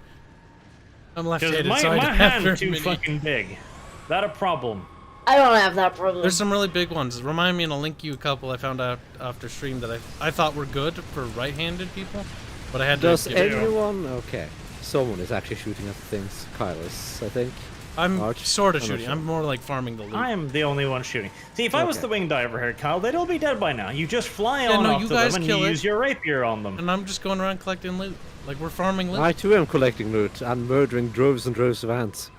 I'm Because left-handed, my so I don't have hand very too many. fucking big. That a problem. I don't have that problem. There's some really big ones. Remind me, and I'll link you a couple I found out after stream that I thought were good for right-handed people, but I had to. Does give it- anyone? Okay, someone is actually shooting at the things. Kylus, I think. I'm Arch? sort of I'm not shooting. sure. I'm more like farming the loot. I am the only one shooting. See, if I was Okay. the wing diver here, Kyle, they'd all be dead by now. You just fly Yeah, on no, off you to guys them and kill you it. use your rapier on them. And I'm just going around collecting loot. Like, we're farming loot. I too am collecting loot and murdering droves and droves of ants.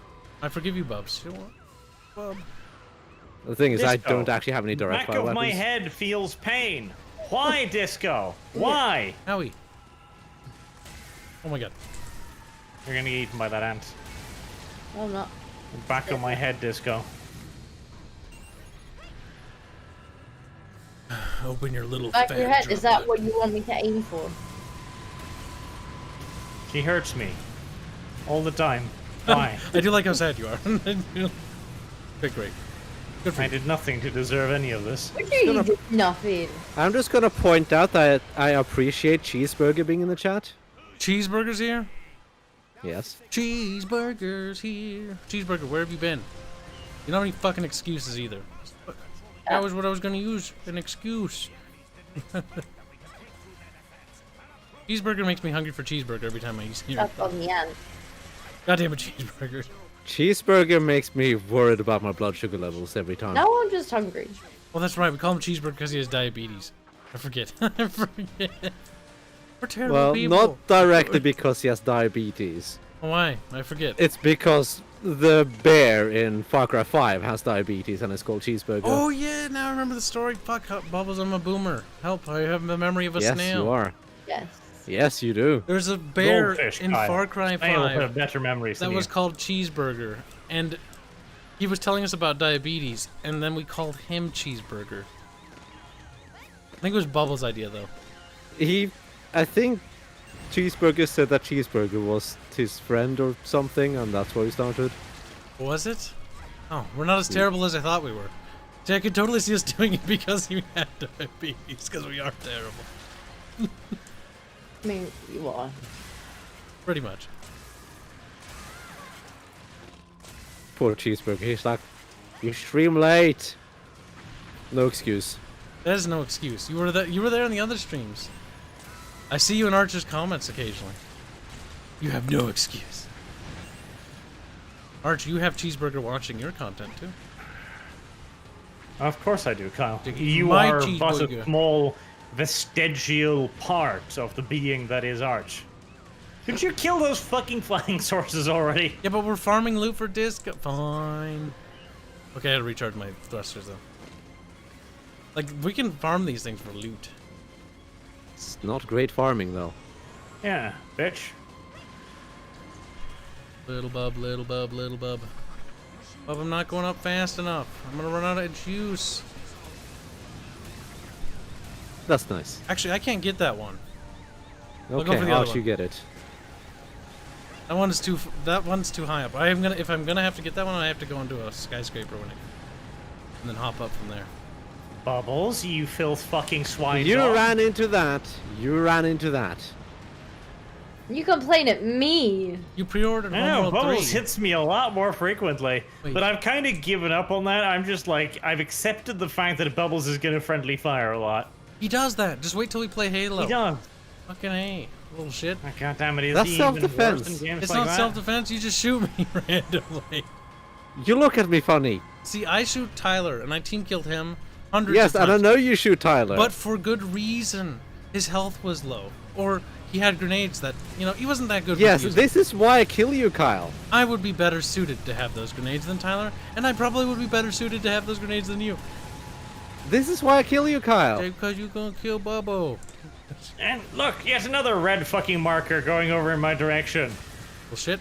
I forgive you, Bubs. You know what? Bub. The thing is, I Disco. don't actually have any direct Back fire of weapons. my head feels pain. Why, Disco? Why? Howie. Oh my god. You're gonna get eaten by that ant. No, I'm not. Back of my head, Disco. Open your little Back fat of your head, is that droplet. what you want me to aim for? She hurts me. All the time. Why? I do like how sad you are. Okay, great. Good for I you. did nothing to deserve any of this. What do you do? Nothing. I'm just gonna point out that I appreciate Cheeseburger being in the chat. Cheeseburgers here? Yes. Cheeseburgers here. Cheeseburger, where have you been? You don't have any fucking excuses either. That was what I was gonna use. An excuse. Cheeseburger makes me hungry for cheeseburger every time I hear it. That's on the end. Goddamn a cheeseburger. Cheeseburger makes me worried about my blood sugar levels every time. Now I'm just hungry. Well, that's right. We call him cheeseburger because he has diabetes. I forget. I forget. We're terrible Well, people. not directly because he has diabetes. Why? I forget. It's because the bear in Far Cry 5 has diabetes and it's called Cheeseburger. Oh yeah, now I remember the story. Fuck, Bubbles, I'm a boomer. Help! I have the memory of a yes, snail. you are. Yes. Yes, you do. There's a bear Goldfish, in Kyle. Far Cry Snail have 5 better memories that than was you. called Cheeseburger, and he was telling us about diabetes, and then we called him Cheeseburger. I think it was Bubbles' idea though. I think Cheeseburger said that Cheeseburger was his friend or something, and that's where he started. Was it? Oh, we're not as terrible as I thought we were. See, I could totally see us doing it because he had diabetes, because we are terrible. I mean, you are. Pretty much. Poor Cheeseburger. He's like, you stream late. No excuse. That is no excuse. You were there in the other streams. I see you in Archer's comments occasionally. You have no excuse. Arch, you have Cheeseburger watching your content too. Of course I do, Kyle. Dig- You my are but a cheeseburger. small vestigial part of the being that is Arch. Did you kill those fucking flying sources already? Yeah, but we're farming loot for disc. Fine. Okay, I had to recharge my thrusters though. Like, we can farm these things for loot. It's not great farming, though. Yeah, bitch. Little bub, little bub, little bub. Bub, I'm not going up fast enough. I'm gonna run out of juice. That's nice. Actually, I can't get that one. I'll go Okay, for the how other should you one. get it? That one is too. That one's too high up. If I'm gonna have to get that one, I have to go into a skyscraper and then hop up from there. Bubbles, you filth fucking swine. You dog. ran into that. You ran into that. You complain at me. You pre-ordered I know, Homeworld Bubbles 3. hits me a lot more frequently, Wait. but I've kind of given up on that. I'm just like, I've accepted the fact that Bubbles is gonna friendly fire a lot. He does that. Just wait till we play Halo. He does. Fucking A. Little shit. Oh, God damn it, is That's he even self-defense. worse in games It's like not that? self-defense. You just shoot me randomly. You look at me funny. See, I shoot Tyler, and I team killed him hundreds Yes, of times. and I know you shoot Tyler. But for good reason. His health was low. Or he had grenades that, you know, he wasn't that good yes, with using. this is why I kill you, Kyle. I would be better suited to have those grenades than Tyler, and I probably would be better suited to have those grenades than you. This is why I kill you, Kyle. Because you gonna kill Bubbo. And look, yet another red fucking marker going over in my direction. Well, shit.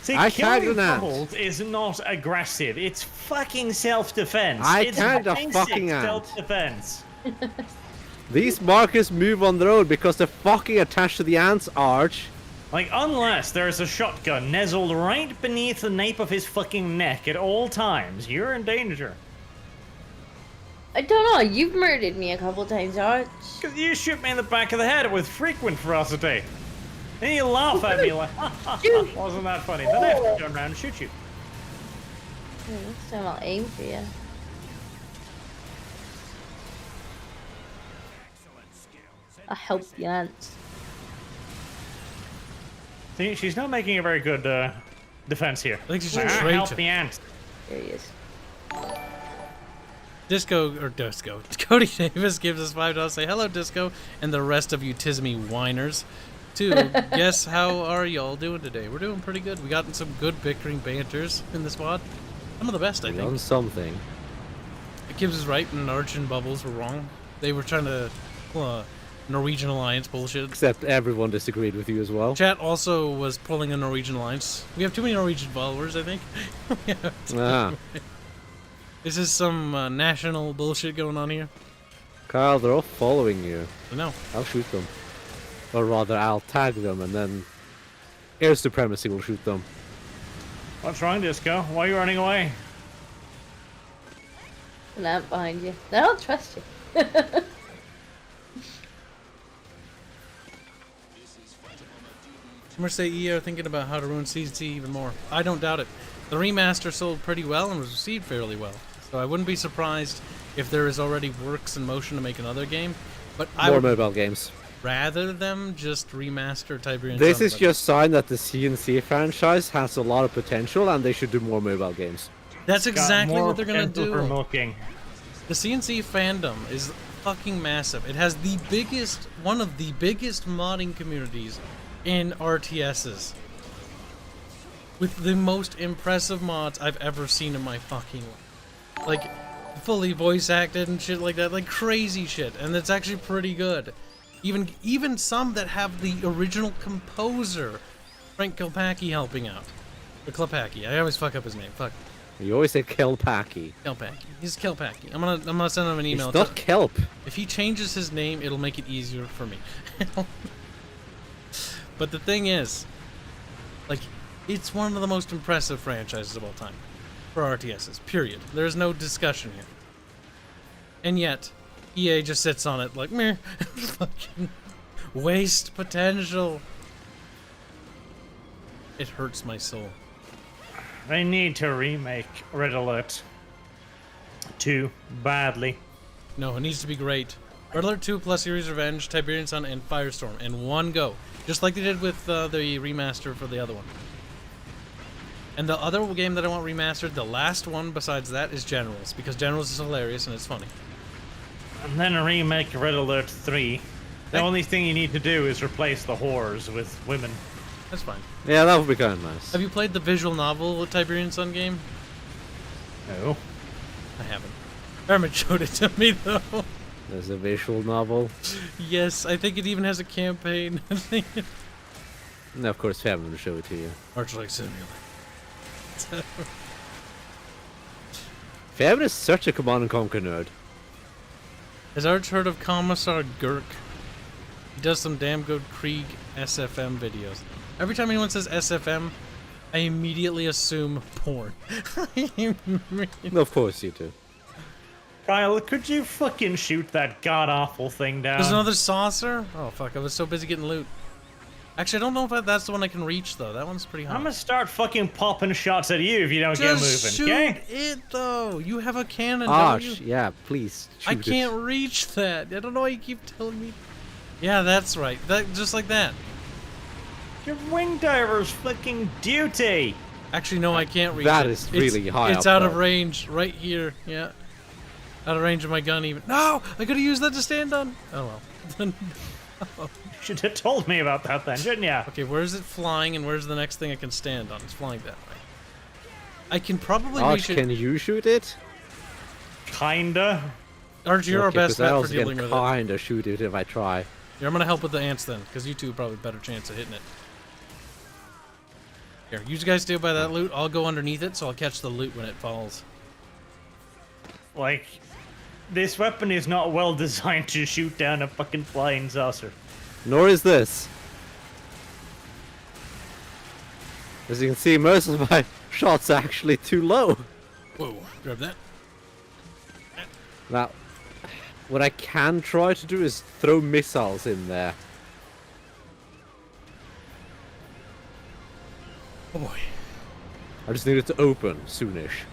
See, I tagged killing an ant. bubbles is not aggressive. It's fucking self-defense. I it's tagged a basic fucking ant. self-defense. These markers move on their own because they're fucking attached to the ant's arch. Like, unless there's a shotgun nestled right beneath the nape of his fucking neck at all times, you're in danger. I don't know. You've murdered me a couple times, Arch. Because you shoot me in the back of the head with frequent ferocity. Then you laugh at me like, ha ha ha, wasn't that funny? Then I have to turn around and shoot you. Next time I'll aim for you. I'll help the ants. See, she's not making a very good defense here. I think she's a Help traitor. the ant. There he is. Disco. Cody Davis gives us $5. Say hello, Disco, and the rest of you Tismy whiners. Two, guess how are y'all doing today? We're doing pretty good. We got some good bickering banters in the squad. Some of the best, I On think. something. Kibs is right, and Arch and Bubbles were wrong. They were trying to Norwegian alliance bullshit. Except everyone disagreed with you as well. Chat also was pulling a Norwegian alliance. We have too many Norwegian followers, I think. Ah. This is some national bullshit going on here. Kyle, they're all following you. I know. I'll shoot them. Or rather, I'll tag them and then air supremacy will shoot them. What's wrong, Disco? Why are you running away? An ant behind you. I don't trust you. Mercedes EA are thinking about how to ruin Season C even more. I don't doubt it. The remaster sold pretty well and was received fairly well. So I wouldn't be surprised if there is already works in motion to make another game. But I More would mobile games. rather them just remaster Tiberian This Sun, is but just a sign that the CNC franchise has a lot of potential and they should do more mobile games. that's Got exactly more what they're gonna potential for do. milking. The CNC fandom is fucking massive. It has the biggest, one of the biggest modding communities in RTSs. With the most impressive mods I've ever seen in my fucking life. Like, fully voice acted and shit like that. Like, crazy shit. And it's actually pretty good. Even some that have the original composer, Frank Kilpacky, helping out. Or Kilpacky. I always fuck up his name. Fuck. You always say Kelpacky. Kilpacky. He's Kilpacky. I'm gonna send him an email. It's not kelp. If he changes his name, it'll make it easier for me. But the thing is, like, it's one of the most impressive franchises of all time for RTSs, period. There's no discussion here. And yet, EA just sits on it like, meh, fucking waste potential. It hurts my soul. They need to remake Red Alert 2 badly. No, it needs to be great. Red Alert 2 plus Series Revenge, Tiberian Sun, and Firestorm in one go. Just like they did with the remaster for the other one. And the other game that I want remastered, the last one besides that, is Generals. Because Generals is hilarious and it's funny. And then a remake Red Alert 3. The only thing you need to do is replace the whores with women. That's fine. Yeah, that would be kind of nice. Have you played the visual novel Tiberian Sun game? No. I haven't. Hermit showed it to me though. There's a visual novel. Yes, I think it even has a campaign. And of course, Family will show it to you. Arch like Simulator. Family is such a Command and Conquer nerd. Has Arch heard of Commissar Gurk? He does some damn good Krieg SFM videos. Every time anyone says SFM, I immediately assume porn. Of course you do. Kyle, could you fucking shoot that god-awful thing down? There's another saucer? Oh fuck, I was so busy getting loot. Actually, I don't know if that's the one I can reach though. That one's pretty high. I'm gonna start fucking popping shots at you if you don't Just get shoot moving, okay? it though. You have a cannon, don't Arch, you? yeah, please. I shoot it. can't reach that. I don't know why you keep telling me. Yeah, that's right. That just like that. Your wing diver's fucking duty! Actually, no, I can't reach That it. is really high It's up, out of though. range, right here. Yeah, out of range of my gun. Even no, I could have used that to stand on. Oh well. You should have told me about that then, shouldn't ya? Okay, where's it flying, and where's the next thing I can stand on? It's flying that way. I can probably Arch, reach it. can you shoot it? Kinda. Arch, you're our Okay, best 'cause I bet for also dealing can with it. kinda shoot it if I try. Here, I'm gonna help with the ants then, because you two have probably better chance of hitting it. Here, you guys stay by that loot. I'll go underneath it, so I'll catch the loot when it falls. Like, this weapon is not well designed to shoot down a fucking flying saucer. Nor is this. As you can see, most of my shots are actually too low. Whoa, grab that. Now, what I can try to do is throw missiles in there. Oh boy. I just need it to open soonish.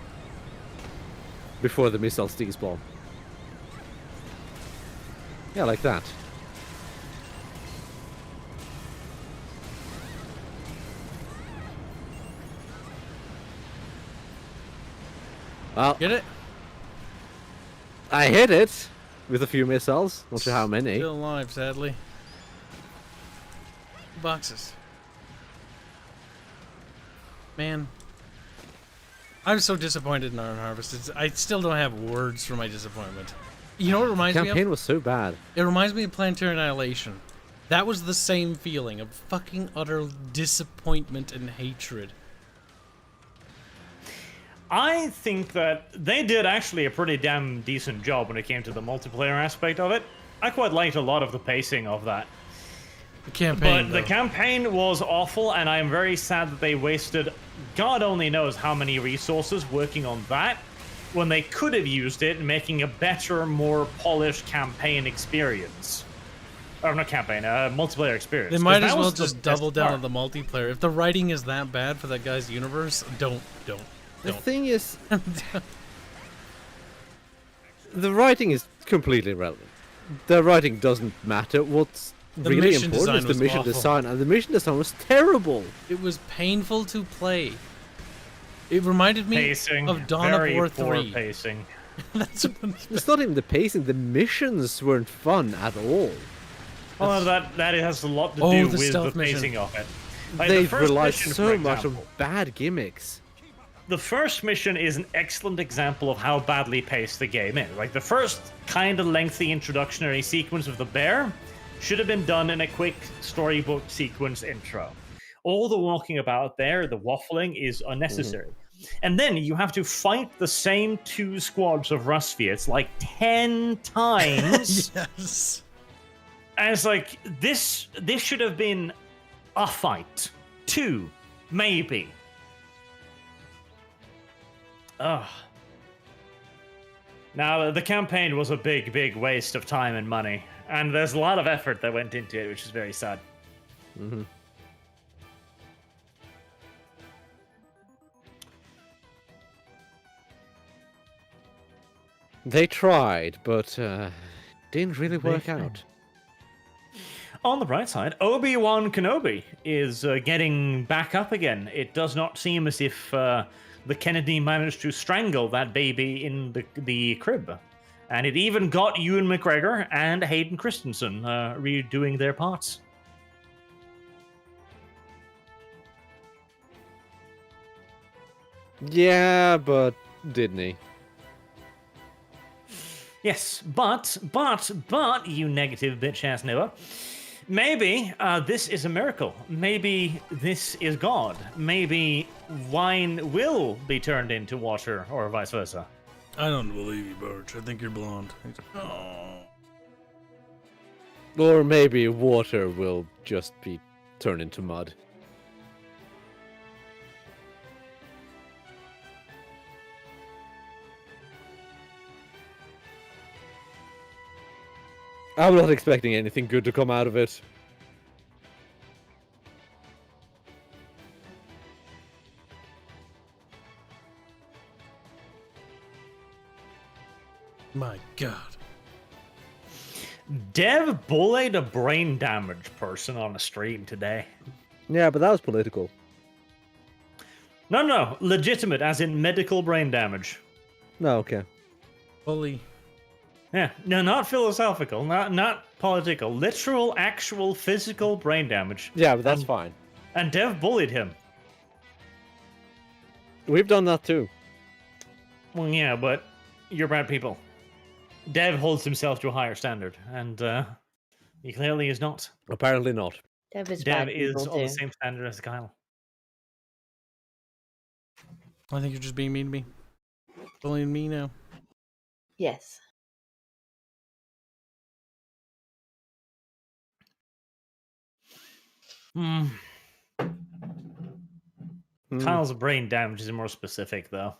Before the missiles despawn. Yeah, like that. Well, Get it? I hit it with a few missiles. Not sure how many. Still alive, sadly. Boxes. Man. I'm so disappointed in Iron Harvest. I still don't have words for my disappointment. You know what it reminds me of? Campaign was so bad. It reminds me of Planetary Annihilation. That was the same feeling of fucking utter disappointment and hatred. I think that they did actually a pretty damn decent job when it came to the multiplayer aspect of it. I quite liked a lot of the pacing of that. The campaign, But the though. campaign was awful, and I am very sad that they wasted God only knows how many resources working on that when they could have used it in making a better, more polished campaign experience. Or not campaign, multiplayer experience. They 'Cause might that as well was the just double best down part. on the multiplayer. If the writing is that bad for that guy's universe, don't. The thing is, the writing is completely irrelevant. The writing doesn't matter. What's The really mission important is design the was mission awful. design, and the mission design was terrible. It was painful to play. It reminded me Pacing, of Dawn very of War poor 3. pacing. That's what It's not even the pacing. The missions weren't fun at all. Well, that has a lot to Oh, do the with stealth the mission. pacing of it. Like, They the first relied mission, so for much on example, bad gimmicks. the first mission is an excellent example of how badly paced the game is. Like, the first kind of lengthy introductory sequence of the bear should have been done in a quick storybook sequence intro. All the walking about there, the waffling, is unnecessary. And then you have to fight the same two squads of Rustviets like 10 times. Yes. And it's like, this should have been a fight. 2, maybe. Ugh. Now, the campaign was a big, big waste of time and money. And there's a lot of effort that went into it, which is very sad. They tried, but didn't really work failed. out. On the bright side, Obi-Wan Kenobi is getting back up again. It does not seem as if the Kennedy managed to strangle that baby in the crib. And it even got Ewan McGregor and Hayden Christensen redoing their parts. Yeah, but didn't he? Yes, but, you negative bitch-ass Noah, maybe this is a miracle. Maybe this is God. Maybe wine will be turned into water, or vice versa. I don't believe you, Birch. I think you're blonde. Oh. Or maybe water will just be turned into mud. I'm not expecting anything good to come out of it. My God. Dev bullied a brain damaged person on a stream today. Yeah, but that was political. No, legitimate, as in medical brain damage. No, okay. Fully. Yeah, no, not philosophical, not political, literal, actual, physical brain damage. Yeah, but that's fine. And Dev bullied him. We've done that too. Well, yeah, but you're bad people. Dev holds himself to a higher standard, and he clearly is not. Apparently not. Dev is Dev bad is people on the too. same standard as Kyle. I think you're just being mean to me. Bullying me now. Yes. Hmm. Hmm. Kyle's brain damage is more specific, though.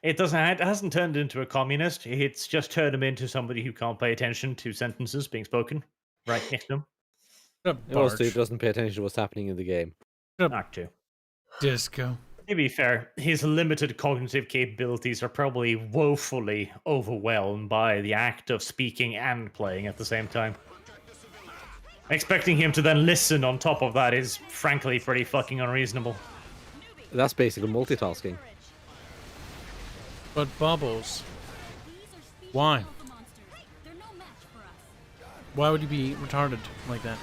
It hasn't turned into a communist. It's just turned him into somebody who can't pay attention to sentences being spoken right next to him. Shut up, It also Barge. doesn't pay attention to what's happening in the game. Act 2. Disco. To be fair, his limited cognitive capabilities are probably woefully overwhelmed by the act of speaking and playing at the same time. Expecting him to then listen on top of that is, frankly, pretty fucking unreasonable. That's basically multitasking. But Bubbles. Why? Why would you be retarded like that?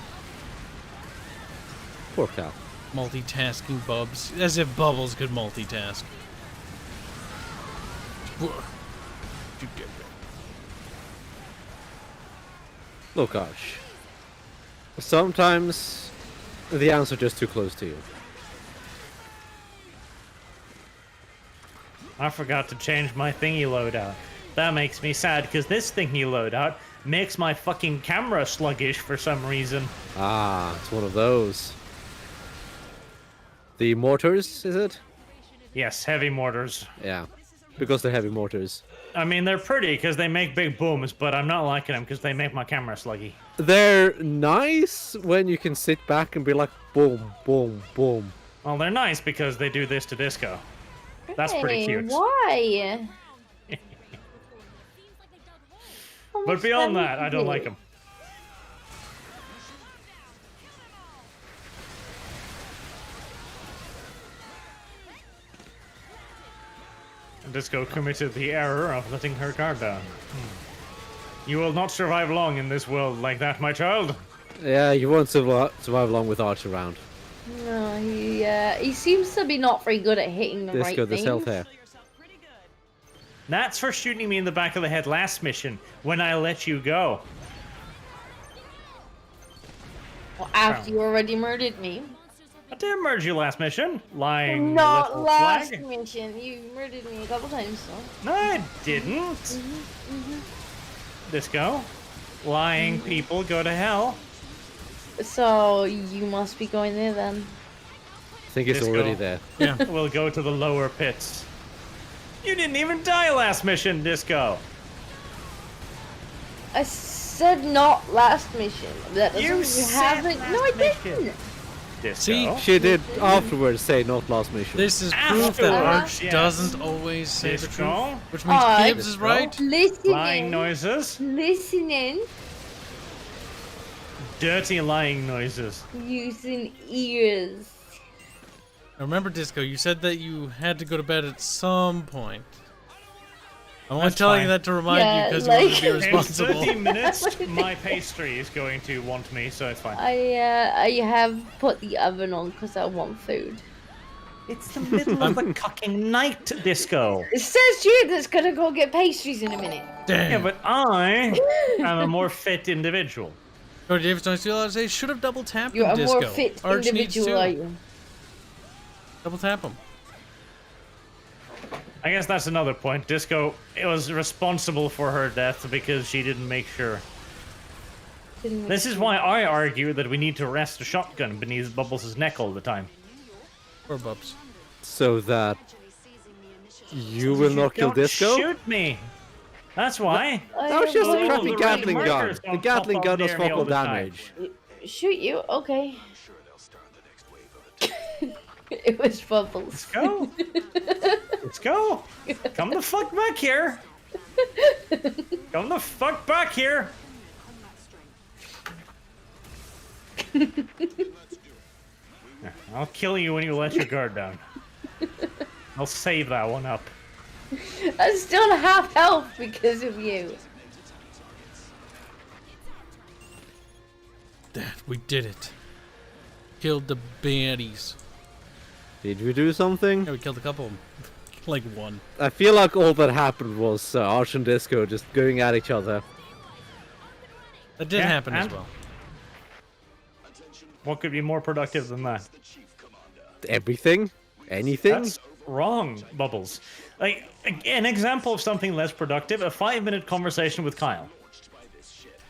Poor Cal. Multitasking Bubs. As if Bubbles could multitask. Look, gosh. Sometimes the answer just too close to you. I forgot to change my thingy loadout. That makes me sad, because this thingy loadout makes my fucking camera sluggish for some reason. Ah, it's one of those. The mortars, is it? Yes, heavy mortars. Yeah, because they're heavy mortars. I mean, they're pretty because they make big booms, but I'm not liking them because they make my camera sluggy. They're nice when you can sit back and be like, boom, boom, boom. Well, they're nice because they do this to disco. That's pretty Hey, cute. Why? But beyond that, I don't like them. Disco committed the error of letting her guard down. You will not survive long in this world like that, my child. Yeah, you won't survive long with Arch around. No, he seems to be not very good at hitting the right Disco, there's things. health here. That's for shooting me in the back of the head last mission, when I let you go. Well, after you already murdered me. I did murder you last mission, lying Not little last flag. mission. You murdered me a couple times, so. No, I didn't. Disco. Lying people go to hell. So you must be going there then. I think it's Disco. already there. Yeah. We'll go to the lower pits. You didn't even die last mission, Disco. I said not last mission. That doesn't You mean said haven't. last No, I mission. didn't. Disco. See? She did afterwards say not last mission. This is proof that Afterwards, Arch yes. doesn't always say the Disco. truth. Which means Alright. Kibs is right. Listening. Lying noises. Listening. Dirty lying noises. Using ears. Now remember, Disco, you said that you had to go to bed at some point. I'm only That's telling fine. you that to remind Yeah, you because you want to be like- In responsible. 30 minutes, my pastry is going to want me, so it's fine. I have put the oven on because I want food. It's the middle of the cucking night, Disco. It says you that's gonna go get pastries in a minute. Damn. Yeah, but I am a more fit individual. Oh, David, don't steal out. Say should have double tapped You're him, a Disco. more fit Arch needs individual, to. are you? Double tap him. I guess that's another point. Disco was responsible for her death because she didn't make sure. This is why I argue that we need to rest a shotgun beneath Bubbles' neck all the time. Poor Bubs. So that you will not kill Don't Disco? shoot me! That's why. That was just a Oh, crappy the Gatling red gun. markers The don't Gatling pop gun up does near me fuck all all the time. damage. Shoot you? Okay. It was Bubbles. Let's go. Let's go. Come the fuck back here. Come the fuck back here. I'll kill you when you let your guard down. I'll save that one up. I'm still half health because of you. Dad, we did it. Killed the baddies. Did we do something? Yeah, we killed a couple of them. Like one. I feel like all that happened was Arch and Disco just going at each other. That did happen as well. What could be more productive than that? Everything? Anything? That's wrong, Bubbles. Like, an example of something less productive, a 5-minute conversation with Kyle.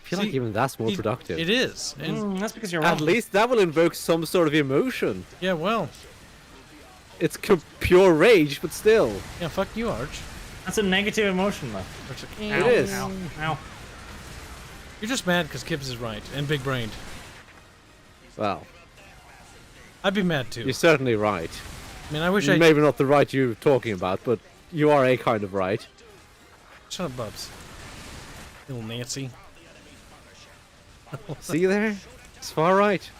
I feel like even that's more productive. It is. And That's because you're wrong. At least that will invoke some sort of emotion. yeah, well. It's pure rage, but still. Yeah, fuck you, Arch. That's a negative emotion, though. Arch like, It is. Ow, ow. You're just mad because Kibs is right and big brained. Well, I'd be mad too. you're certainly right. I mean, I wish I. Maybe not the right you're talking about, but you are a kind of right. Shut up, Bubs. Little Nancy. See there? It's far right.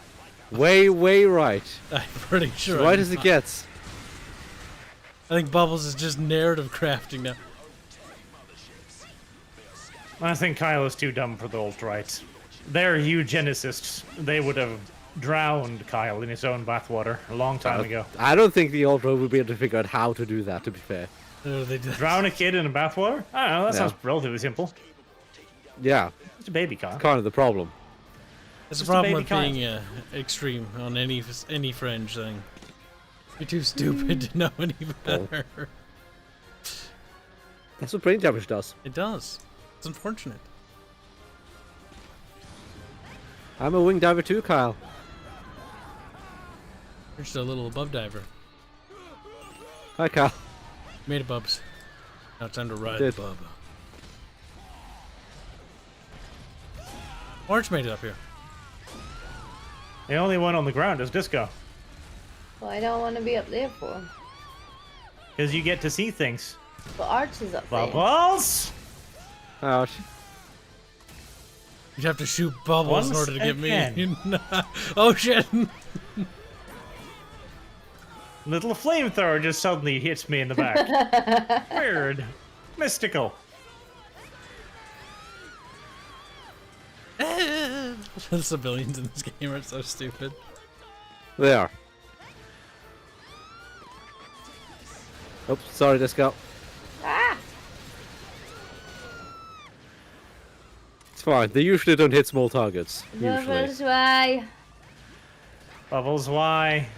Way, way right. I'm pretty sure. As right I'm as it not. gets. I think Bubbles is just narrative crafting now. I think Kyle is too dumb for the alt-right. They're eugenicists. They would have drowned Kyle in his own bathwater a long time ago. I don't think the old road would be able to figure out how to do that, to be fair. They did. Drown a kid in a bathwater? I don't know, that Yeah. sounds relatively simple. Yeah, It's a baby, Kyle. kind of the problem. That's the Just a problem baby with kind. being extreme on any fringe thing. You're too stupid to know any better. That's what brain damage does. It does. It's unfortunate. I'm a wing diver too, Kyle. You're just a little above diver. Hi, Kyle. Made it, Bubs. Now it's time to ride Did. Bub. Orange made it up here. The only one on the ground is Disco. Well, I don't want to be up there for. Because you get to see things. But Arch is up there. Bubbles! Ouch. You'd have to shoot Bubbles in Once order to get me. again. Oh shit! Little flamethrower just suddenly hits me in the back. Weird. Mystical. The civilians in this game are so stupid. They are. Oops, sorry, Disco. Ah! It's fine. They usually don't hit small targets. Usually. Bubbles, why? Bubbles, why?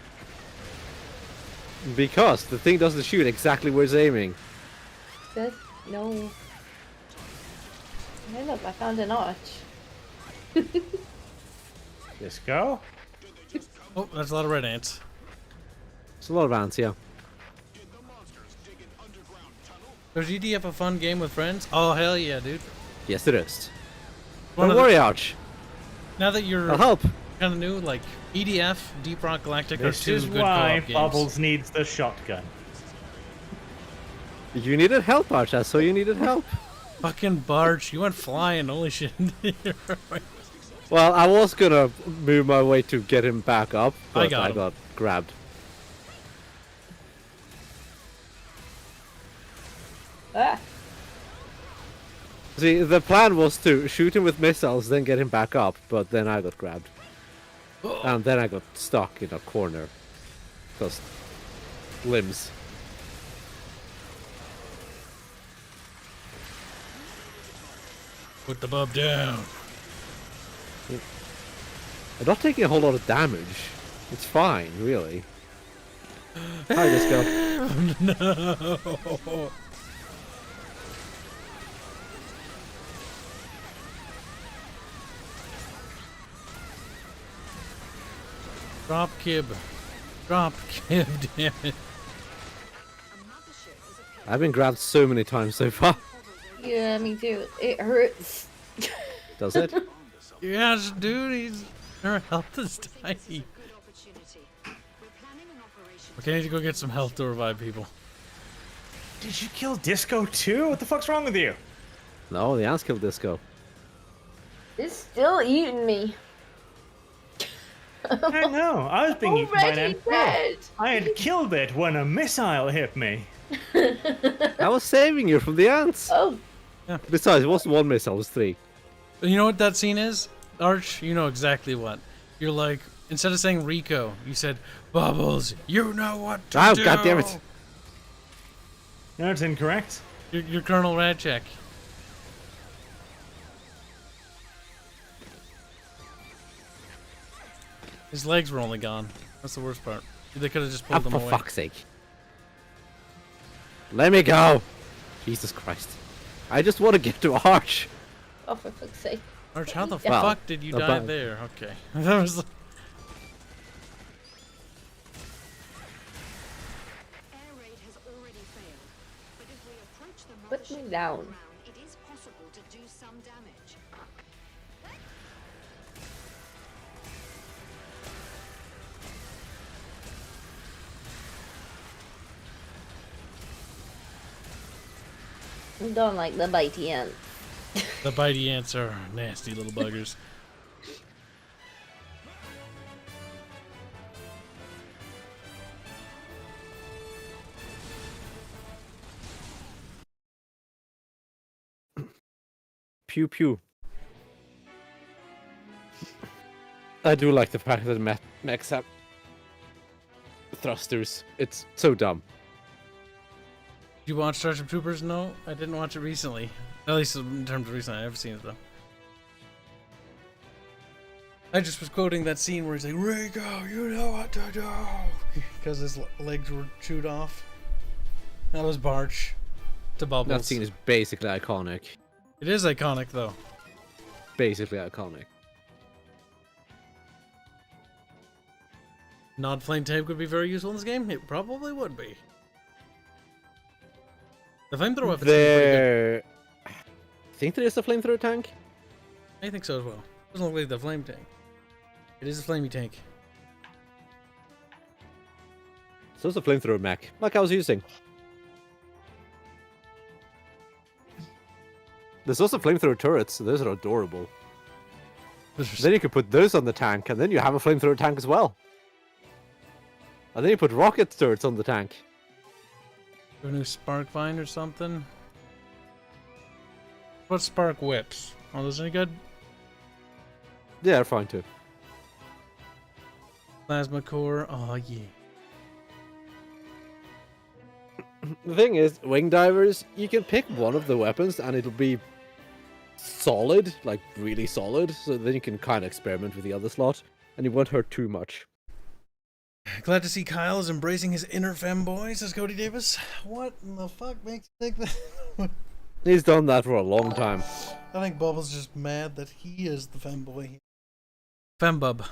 Because the thing doesn't shoot exactly where it's aiming. Good. No. Hey, look, I found an arch. Disco? Oh, that's a lot of red ants. It's a lot of ants, yeah. Was EDF a fun game with friends? Oh hell yeah, dude! Yes, it is. One Don't of the- worry, Arch. Now that you're I'll help. kind of new, like EDF, Deep Rock Galactic are This two is good why co-op games. Bubbles needs the shotgun. You needed help, Arch. I saw you needed help. Fucking Barch, you went flying. Holy shit! Well, I was gonna move my way to get him back up, but got I him. got grabbed. Ah! See, the plan was to shoot him with missiles, then get him back up, but then I got grabbed. And then I got stuck in a corner. Because limbs. Put the bub down. I'm not taking a whole lot of damage. It's fine, really. Hi, Disco. No. Drop Kib. Drop Kib, damn it. I've been grabbed so many times so far. Yeah, me too. It hurts. Does it? Yes, dude, her health is tiny. Okay, I need to go get some health to revive people. Did you kill Disco too? What the fuck's wrong with you? No, the ants killed Disco. It's still eating me. I know. I was being eaten by an Already ant. dead. I had killed it when a missile hit me. I was saving you from the ants. Oh, Besides, it wasn't one missile, it was 3. You know what that scene is? Arch, you know exactly what. You're like, instead of saying Rico, you said, Bubbles, you know what to Oh, do. God damn it. No, it's incorrect. You're Colonel Radcheck. His legs were only gone. That's the worst part. They could have just Oh, pulled them for away. fuck's sake. Let me go. Jesus Christ. I just want to get to Arch. oh, for fuck's sake. Arch, how the Well, fuck did you die about- there? Okay. That was... Air raid has already failed, but if we approach the Put me mothership down. from the ground, it is possible to do some damage. I don't like the bitey ant. The bitey ants are nasty little buggers. Pew pew. I do like the fact that mechs have thrusters. It's so dumb. Did you watch Starship Troopers? No, I didn't watch it recently. At least in terms of recently, I've seen it though. I just was quoting that scene where he's like, Rico, you know what to do. Because his legs were chewed off. That was Barch to Bubbles. That scene is basically iconic. It is iconic though. Basically iconic. Nod flame tank would be very useful in this game. It probably would be. The flamethrower weapon seems pretty good. There... I think there is a flamethrower tank. I think so as well. Doesn't look like the flame tank. It is a flamey tank. So it's a flamethrower mech, like I was using. There's also flamethrower turrets, so those are adorable. Then you could put those on the tank, and then you have a flamethrower tank as well. And then you put rocket turrets on the tank. A new spark vine or something. What spark whips? Oh, those any good? Yeah, they're fine too. Plasma core. Oh yeah. The thing is, wing divers, you can pick one of the weapons and it'll be solid, like really solid, so then you can kind of experiment with the other slot, and you won't hurt too much. Glad to see Kyle is embracing his inner femboy, says Cody Davis. What in the fuck makes you think that? He's done that for a long time. I think Bubble's just mad that he is the femboy. Fembub.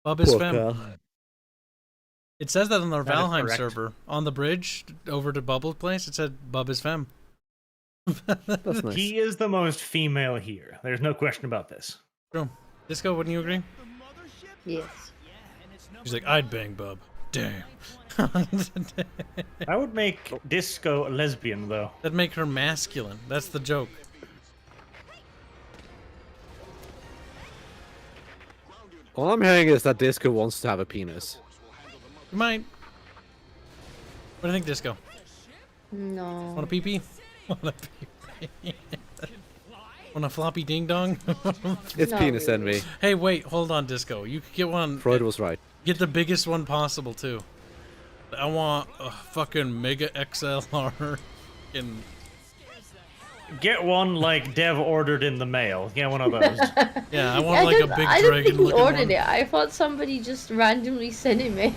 Bub is Poor fem. Kyle. It says that on our That is Valheim correct. server. On the bridge over to Bubble's place, it said Bub is fem. That's nice. He is the most female here. There's no question about this. True. Disco, wouldn't you agree? Yes. He's like, I'd bang Bub. Damn. I would make Disco a lesbian, though. That'd make her masculine. That's the joke. All I'm hearing is that Disco wants to have a penis. You might. What do you think, Disco? No. Want a pee-pee? Want a pee-pee? Want a floppy ding-dong? It's No, penis really. envy. Hey, wait, hold on, Disco. You could get one. Freud was right. Get the biggest one possible, too. I want a fucking Mega XLR. And Get one like Dev ordered in the mail. Get one of those. yeah, I want like a big I don't think dragon he looking ordered one. it. I thought somebody just randomly sent it me.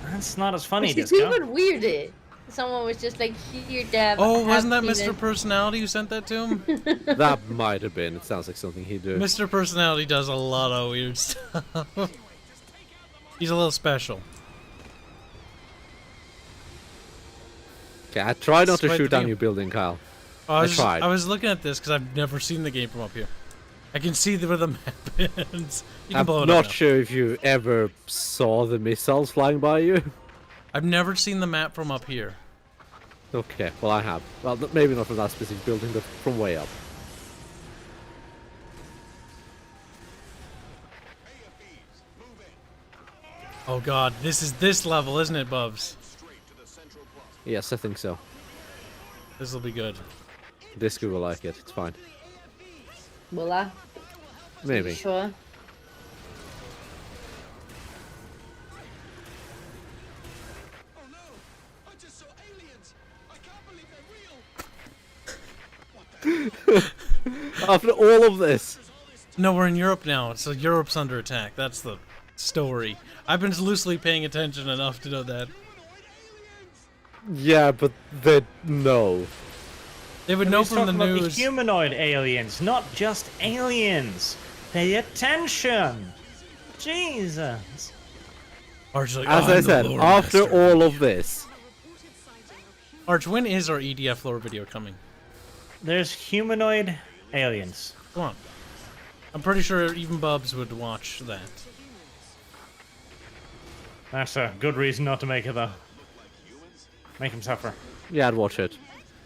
That's not as funny, Which is Disco. even weirder. Someone was just like, here, Dad. Oh, wasn't that have Mr. penis." Personality who sent that to him? That might have been. It sounds like something he'd do. Mr. Personality does a lot of weird stuff. He's a little special. Okay, I try not to Despite shoot the down video. your building, Kyle. Oh, I tried. was looking at this because I've never seen the game from up here. I can see where the map is. You can I'm blow it not up now. sure if you ever saw the missiles flying by you. I've never seen the map from up here. Okay, well I have. Well, maybe not from that specific building, but from way up. Oh god, this is this level, isn't it, Bubs? Yes, I think so. This will be good. Disco will like it. It's fine. Will I? Maybe. Sure. Oh no! I just saw aliens! I can't believe they're real! After all of this. No, we're in Europe now, so Europe's under attack. That's the story. I've been loosely paying attention enough to know that. Yeah, but they know. They would know He's from the talking about news. the humanoid aliens, not just aliens. Pay attention. Jesus. Arch's like, As "Oh, I I'm the said, lore after master." all of this. Arch, when is our EDF lore video coming? There's humanoid aliens. Come on. I'm pretty sure even Bubs would watch that. That's a good reason not to make it, though. Make him suffer. Yeah, I'd watch it.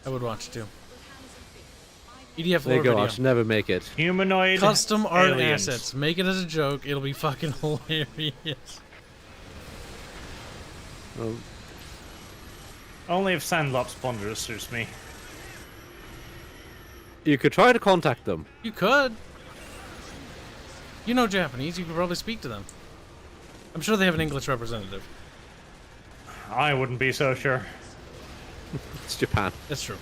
I would watch too. EDF There lore you go, video. I should never make it. Humanoid Custom art aliens. assets. Make it as a joke. It'll be fucking hilarious. Oh, Only if Sandlops Plunder suits me. you could try to contact them. You could. You know Japanese. You could probably speak to them. I'm sure they have an English representative. I wouldn't be so sure. It's Japan. That's true.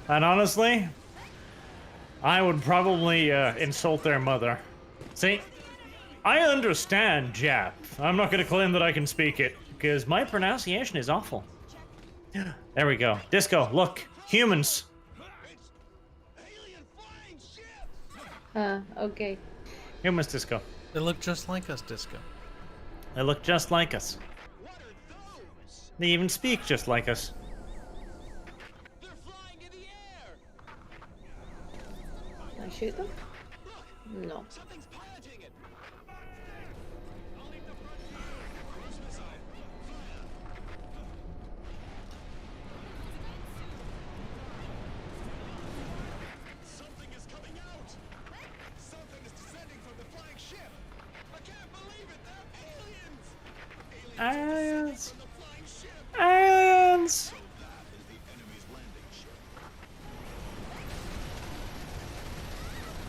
And honestly, I would probably insult their mother. See, I understand Jap. I'm not going to claim that I can speak it, because my pronunciation is awful. There we go. Disco, look. Humans. Alien flying ship! Okay. Humans, Disco. They look just like us, Disco. They look just like us. What are those? They even speak just like us. They're flying in the air! Can I shoot them? No. Something's piloting it! Something is coming out! Something is descending from the flying ship! I can't believe it! They're aliens! Aliens. From the flying ship! Aliens.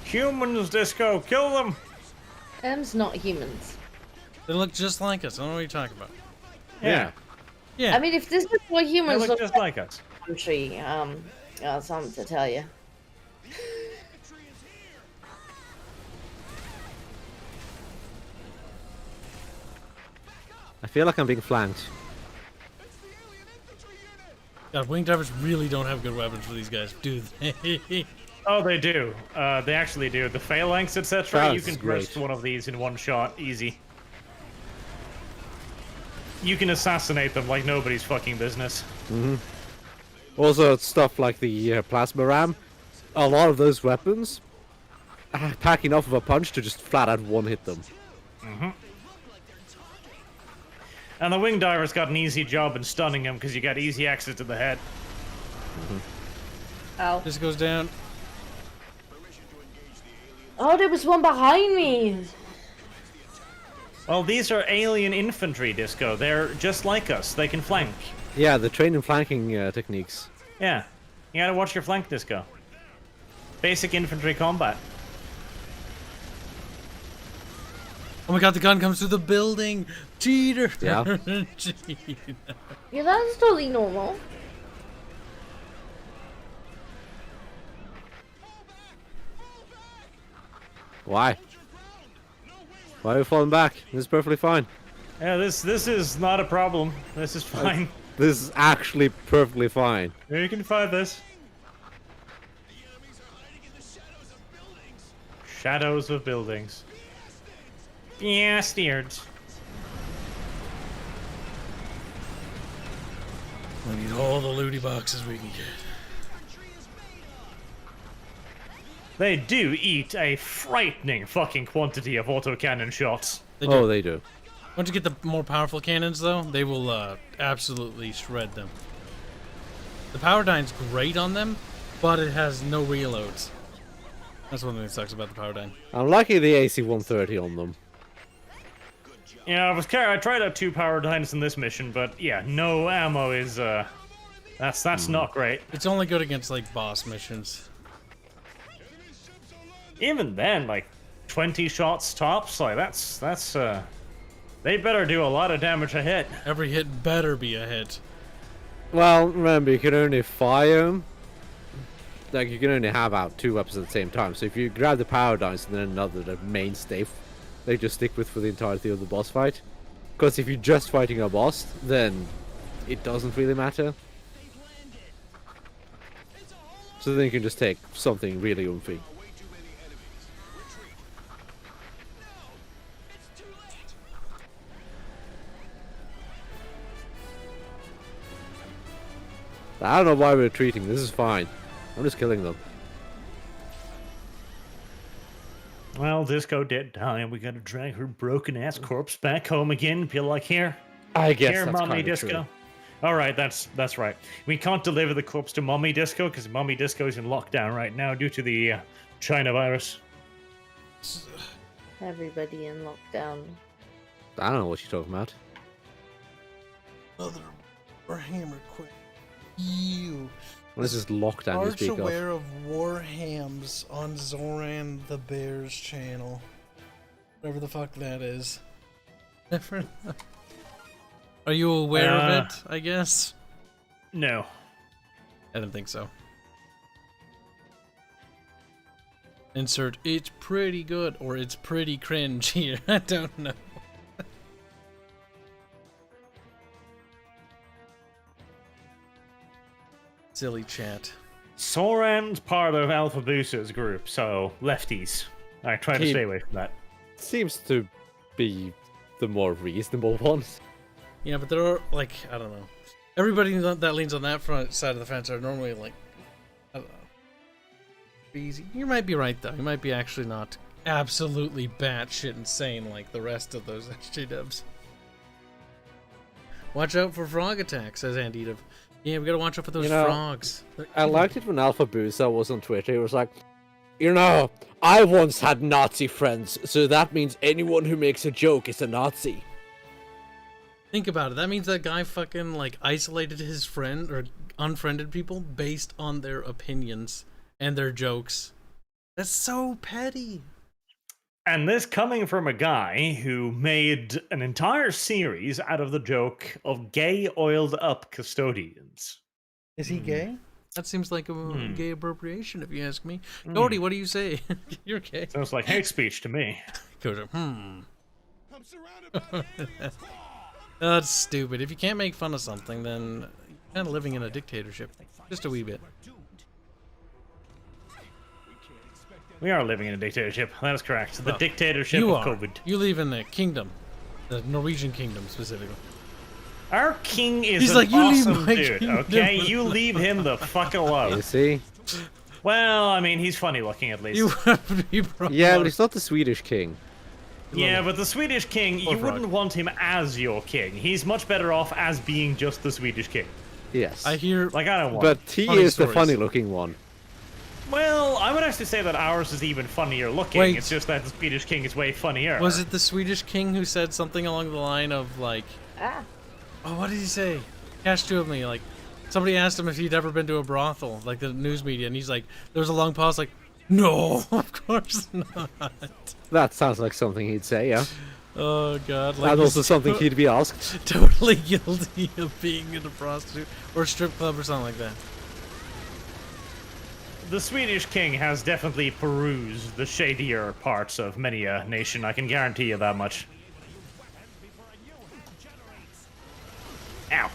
Humans, Disco. Kill them. Them's not humans. They look just like us. I don't know what you're talking about. Yeah. Yeah. I mean, if this is what They humans look look just like, like us. country, got something to tell you. Infantry is here! I feel like I'm being flanked. It's the alien infantry unit! God, wing divers really don't have good weapons for these guys, do they? Oh, they do. They actually do. The phalanx, etc. That You is can great. burst one of these in one shot, easy. You can assassinate them like nobody's fucking business. Also, stuff like the plasma ram. A lot of those weapons pack enough of a punch to just flat out one-hit them. And the wing diver's got an easy job in stunning him because you got easy access to the head. Ow. This goes down. Oh, there was one behind me! Well, these are alien infantry, Disco. They're just like us. They can flank. Yeah, the train and flanking techniques. Yeah. You gotta watch your flank, Disco. Basic infantry combat. Oh my god, the gun comes through the building! Cheater! Yeah. Cheater. Yeah, that's totally normal. Why? Why are we falling back? This is perfectly fine. Yeah, this is not a problem. This is fine. This is actually perfectly fine. You can find this. The enemies are hiding in the shadows of buildings! Shadows of buildings. Bastards. We need all the looty boxes we can get. They do eat a frightening fucking quantity of autocannon shots. They do. Oh, they do. Once you get the more powerful cannons, though, they will absolutely shred them. The Powerdyne's great on them, but it has no reloads. That's one thing that sucks about the power dyne. I'm liking the AC-130 on them. Yeah, I tried out 2 power dynes in this mission, but yeah, no ammo is that's not great. It's only good against like boss missions. Even then, like 20 shots tops, like that's they better do a lot of damage a hit. Every hit better be a hit. Well, remember, you can only fire them. Like, you can only have out 2 weapons at the same time. So if you grab the power dynes and then another, the mainstay, they just stick with for the entirety of the boss fight. Because if you're just fighting a boss, then it doesn't really matter. So then you can just take something really oomphy. I don't know why we're retreating. This is fine. I'm just killing them. Well, Disco did die, and we gotta drag her broken-ass corpse back home again. Feel like here? I guess Here, that's Mommy kinda Disco. true. All right, that's right. We can't deliver the corpse to Mommy Disco because Mommy Disco is in lockdown right now due to the China virus. Everybody in lockdown. I don't know what you're talking about. Other Warhammer quick. You. This is lockdown you Arch speak aware of. of Warhams on Zoran the Bear's channel. Whatever the fuck that is. Are you aware of it, I guess? No. I didn't think so. Insert it's pretty good or it's pretty cringe here. I don't know. Silly chat. Soran's part of Alpha Booster's group, so lefties. I try to He- stay away from that. Seems to be the more reasonable ones. Yeah, but there are, like, I don't know. Everybody that leans on that front side of the fence are normally, like, I don't know. Easy. You might be right, though. You might be actually not absolutely batshit insane like the rest of those SJWs. Watch out for frog attacks, says Andidav. Yeah, we gotta watch out for those You know, frogs. I liked it when Alpha Booster was on Twitter. He was like, you know, I once had Nazi friends, so that means anyone who makes a joke is a Nazi. Think about it. That means that guy fucking, like, isolated his friend or unfriended people based on their opinions and their jokes. That's so petty. And this coming from a guy who made an entire series out of the joke of gay oiled up custodians. Is he gay? That seems like a Hmm. gay appropriation, if you ask me. Cody, what do you say? You're gay. Sounds like hate speech to me. Cody, I'm surrounded by the That's stupid. If you can't make fun of something, then you're kind of living in a dictatorship. Just a wee bit. We are living in a dictatorship. That is correct. The Well, dictatorship You of are. COVID. You live in the kingdom. The Norwegian kingdom, specifically. Our king is He's an like, "You leave awesome my dude, kingdom okay? You leave him the fuck You alone. see? Well, I mean, he's funny looking at least. You have to be promoted. Yeah, but he's not the Swedish king. Yeah, but the Swedish king, you frog. wouldn't want him as your king. He's much better off as being just the Swedish king. Yes. I hear... Like, I don't want But he Funny is the stories. funny looking one. Well, I would actually say that ours is even funnier looking. Wait. It's just that the Swedish king is way funnier. Was it the Swedish king who said something along the line of, like... Ah. Oh, what did he say? Cash to me, like... Somebody asked him if he'd ever been to a brothel, like the news media, and he's like... There was a long pause, like... No, of course not. That sounds like something he'd say, yeah. Oh, God. Like And also he's something he'd be asked. totally guilty of being in a prostitute or strip club or something like that. The Swedish king has definitely perused the shadier parts of many a nation, I can guarantee you that much. Ow.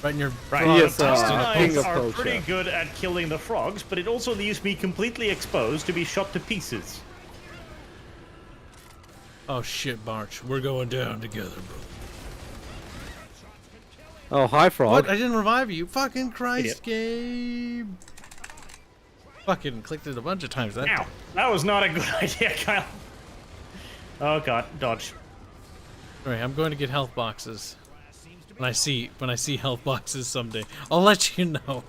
Right in your Right. frog Yes, intestine. king Guys of are culture. pretty good at killing the frogs, but it also leaves me completely exposed to be shot to pieces. Oh shit, March. We're going down together, bro. Oh, hi, Frog. What? I didn't revive you. Fucking Christ, Idiot. game. Fucking clicked it a bunch of times. That Ow. That was not a good idea, Kyle. Oh god, dodge. Alright, I'm going to get health boxes. When I see health boxes someday, I'll let you know.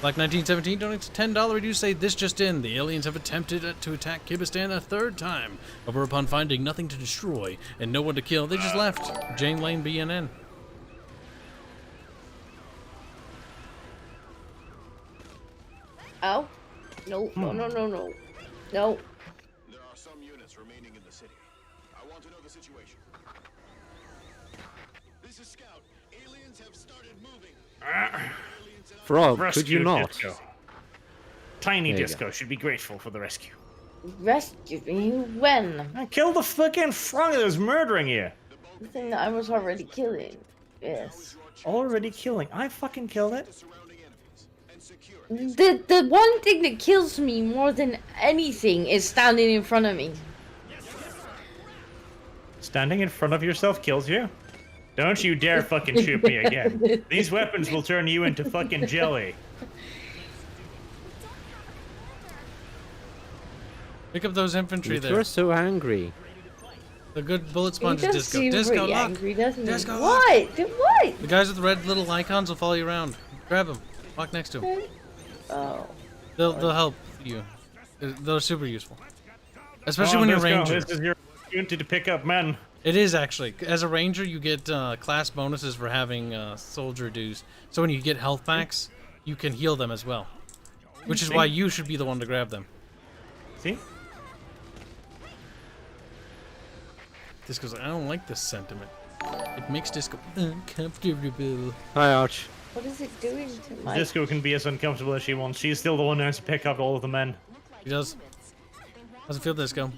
Like 1917 donates $10. You say this just in. The aliens have attempted to attack Kibistan a third time. However, upon finding nothing to destroy and no one to kill, they just left. Jane Lane BNN. Oh. No, no, no, no, no. No. There are some units remaining in the city. I want to know the situation. This is Scout. Aliens have started moving. Frog, Rescue could you not? Disco. Tiny There you Disco should be grateful for the rescue. Rescue me when? I killed the fucking frog that was murdering you. The thing that I was already killing. Yes. Already killing. I fucking killed it. Surrounding enemies and secure it. The one thing that kills me more than anything is standing in front of me. Standing in front of yourself kills you? Don't you dare fucking shoot me again. These weapons will turn you into fucking jelly. Pick up those infantry there. You're so angry. The good bullet He sponge does Disco. seem Disco, pretty look. angry, doesn't he? Disco, look. What? What? The guys with the red little icons will follow you around. Grab them. Walk next to them. Oh. They'll help you. They're super useful. Especially Come when on, you're Disco. ranger. This is your opportunity to pick up men. It is actually. As a ranger, you get class bonuses for having soldier dues. So when you get health packs, you can heal them as well. Which is why you should be the one to grab them. See? Disco's like, I don't like this sentiment. It makes Disco uncomfortable. Hi, Arch. What is it doing to my... Disco can be as uncomfortable as she wants. She's still the one who has to pick up all of the men. He does. How's it feel, Disco?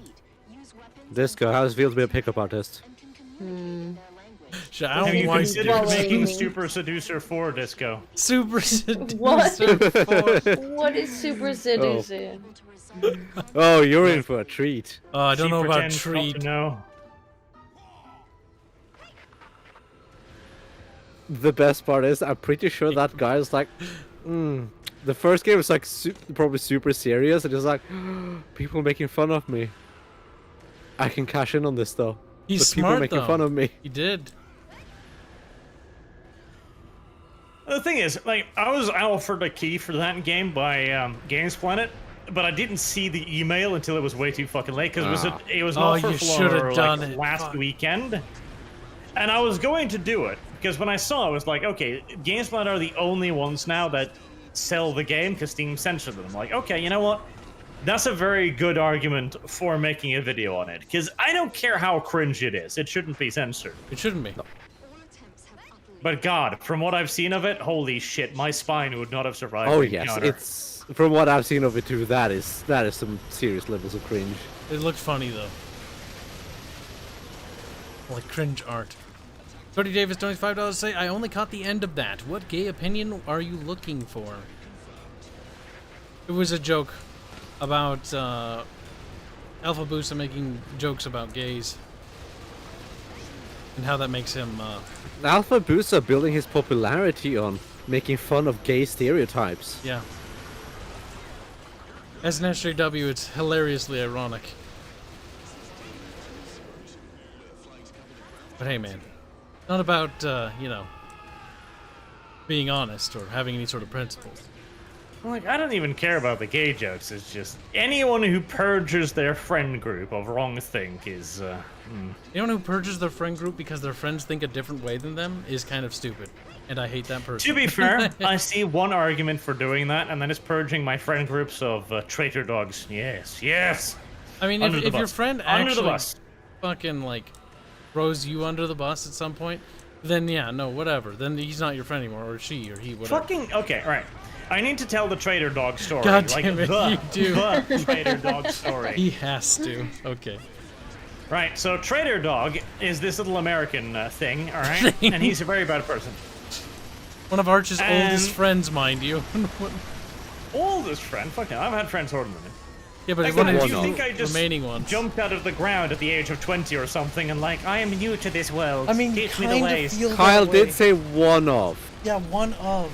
Disco, how does it feel to be a pickup artist? Shit, I Have don't you want considered Following making me. Super Seducer 4, Disco? Super Seducer What? 4. What is Super Seducer? Oh, you're in for a treat. Oh, I don't She know about pretends not treat. to know. The best part is, I'm pretty sure that guy is like, the first game was like probably super serious, and he's like, people making fun of me. I can cash in on this though. He's but smart, people making though. fun of me. He did. The thing is, like, I was offered a key for that game by Games Planet, but I didn't see the email until it was way too fucking late because it was an Oh, offer you should've for done like it. last Fuck. weekend, and I was going to do it because when I saw it, I was like, okay, Games Planet are the only ones now that sell the game because Steam censored them. I'm like, okay, you know what? That's a very good argument for making a video on it because I don't care how cringe it is; it shouldn't be censored. It shouldn't be. But God, from what I've seen of it, holy shit, my spine would not have survived. Oh the yes, encounter. it's from what I've seen of it too. That is some serious levels of cringe. It looked funny though. Like cringe art. Cody Davis donates $5 to say, I only caught the end of that. What gay opinion are you looking for? It was a joke about Alpha Boosta making jokes about gays. And how that makes him Alpha Boosta building his popularity on making fun of gay stereotypes. yeah. As an SJW, it's hilariously ironic. But hey, man. Not about, you know, being honest or having any sort of principles. Like, I don't even care about the gay jokes. It's just anyone who purges their friend group of wrong think is. Anyone who purges their friend group because their friends think a different way than them is kind of stupid. And I hate that person. To be fair, I see one argument for doing that, and then it's purging my friend groups of traitor dogs. Yes, yes. I mean, Under the if your bus. friend Under the actually bus. fucking, like, throws you under the bus at some point, then yeah, no, whatever. Then he's not your friend anymore, or she, or he, whatever. Fucking okay, right. I need to tell the traitor dog story. God like damn it, the, you do. the traitor dog story. He has to. Okay. Right, so Trader Dog is this little American thing, all right? And he's a very bad person. One of Arch's And- oldest friends, mind you. Oldest friend? Fuck no, I've had friends older than him. Yeah, but Like, one of do the you think I just remaining ones. jumped out of the ground at the age of 20 or something and like, I am new to this world. I mean, teach me the kind of ways. feel Kyle that way. did say one of. Yeah, one of.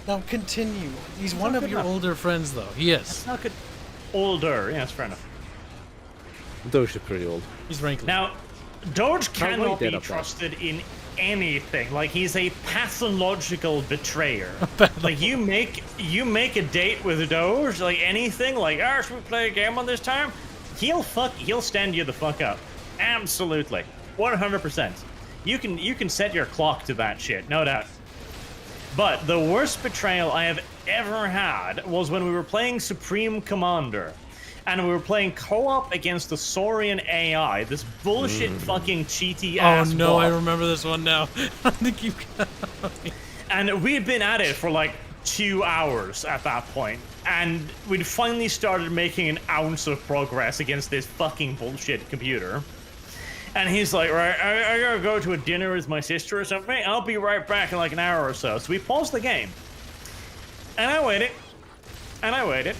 Now continue. He's one not of good your enough. older friends, though. He is. Not good. Older, yeah, that's fair enough. Doge is pretty old. He's wrinkly. Now, Doge How cannot right be did I pass? trusted in anything. Like, he's a pathological betrayer. Like, you make a date with Doge, like anything, like, should we play a game on this time? He'll stand you the fuck up. Absolutely. 100%. You can set your clock to that shit, no doubt. But the worst betrayal I have ever had was when we were playing Supreme Commander. And we were playing co-op against the Saurian AI, this bullshit fucking cheaty ass Oh no, bot. I remember this one now. I think keep going. And we had been at it for like 2 hours at that point. And we'd finally started making an ounce of progress against this fucking bullshit computer. And he's like, right, I gotta go to a dinner with my sister or something. I'll be right back in like an hour or so. So we paused the game. And I waited. And I waited.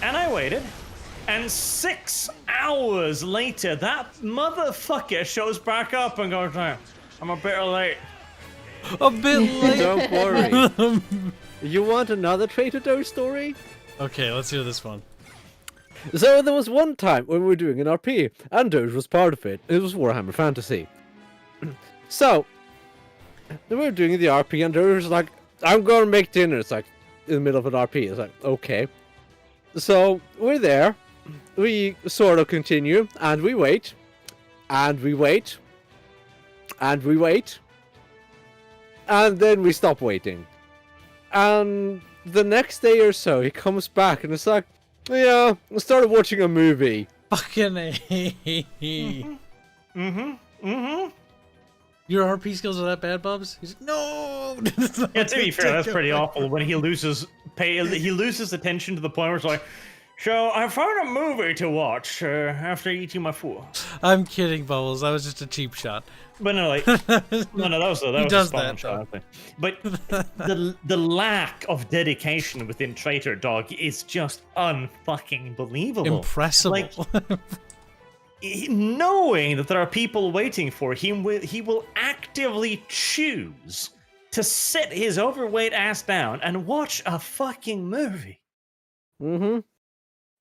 And I waited. And 6 hours later, that motherfucker shows back up and goes, I'm a bit late. A bit late. Don't worry. You want another Traitor Doge story? Okay, let's hear this one. So there was one time when we were doing an RP, and Doge was part of it. It was Warhammer Fantasy. So, we were doing the RP, and Doge was like, I'm going to make dinner. It's like, in the middle of an RP. It's like, okay. So, we're there. We sort of continue, and we wait. And we wait. And we wait. And then we stop waiting. And the next day or so, he comes back, and it's like, yeah, I started watching a movie. Fucking A. Your RP skills are that bad, Bubs? He's like, no! Yeah, to be fair, that's pretty awful when he loses attention to the point where it's like, so I found a movie to watch after eating my food. I'm kidding, Bubbles. That was just a cheap shot. But no, like, that was a spawn shot. I think. But the lack of dedication within Traitor Dog is just unfucking believable. Impressive. Like, knowing that there are people waiting for him, he will actively choose to sit his overweight ass down and watch a fucking movie. Mm-hmm.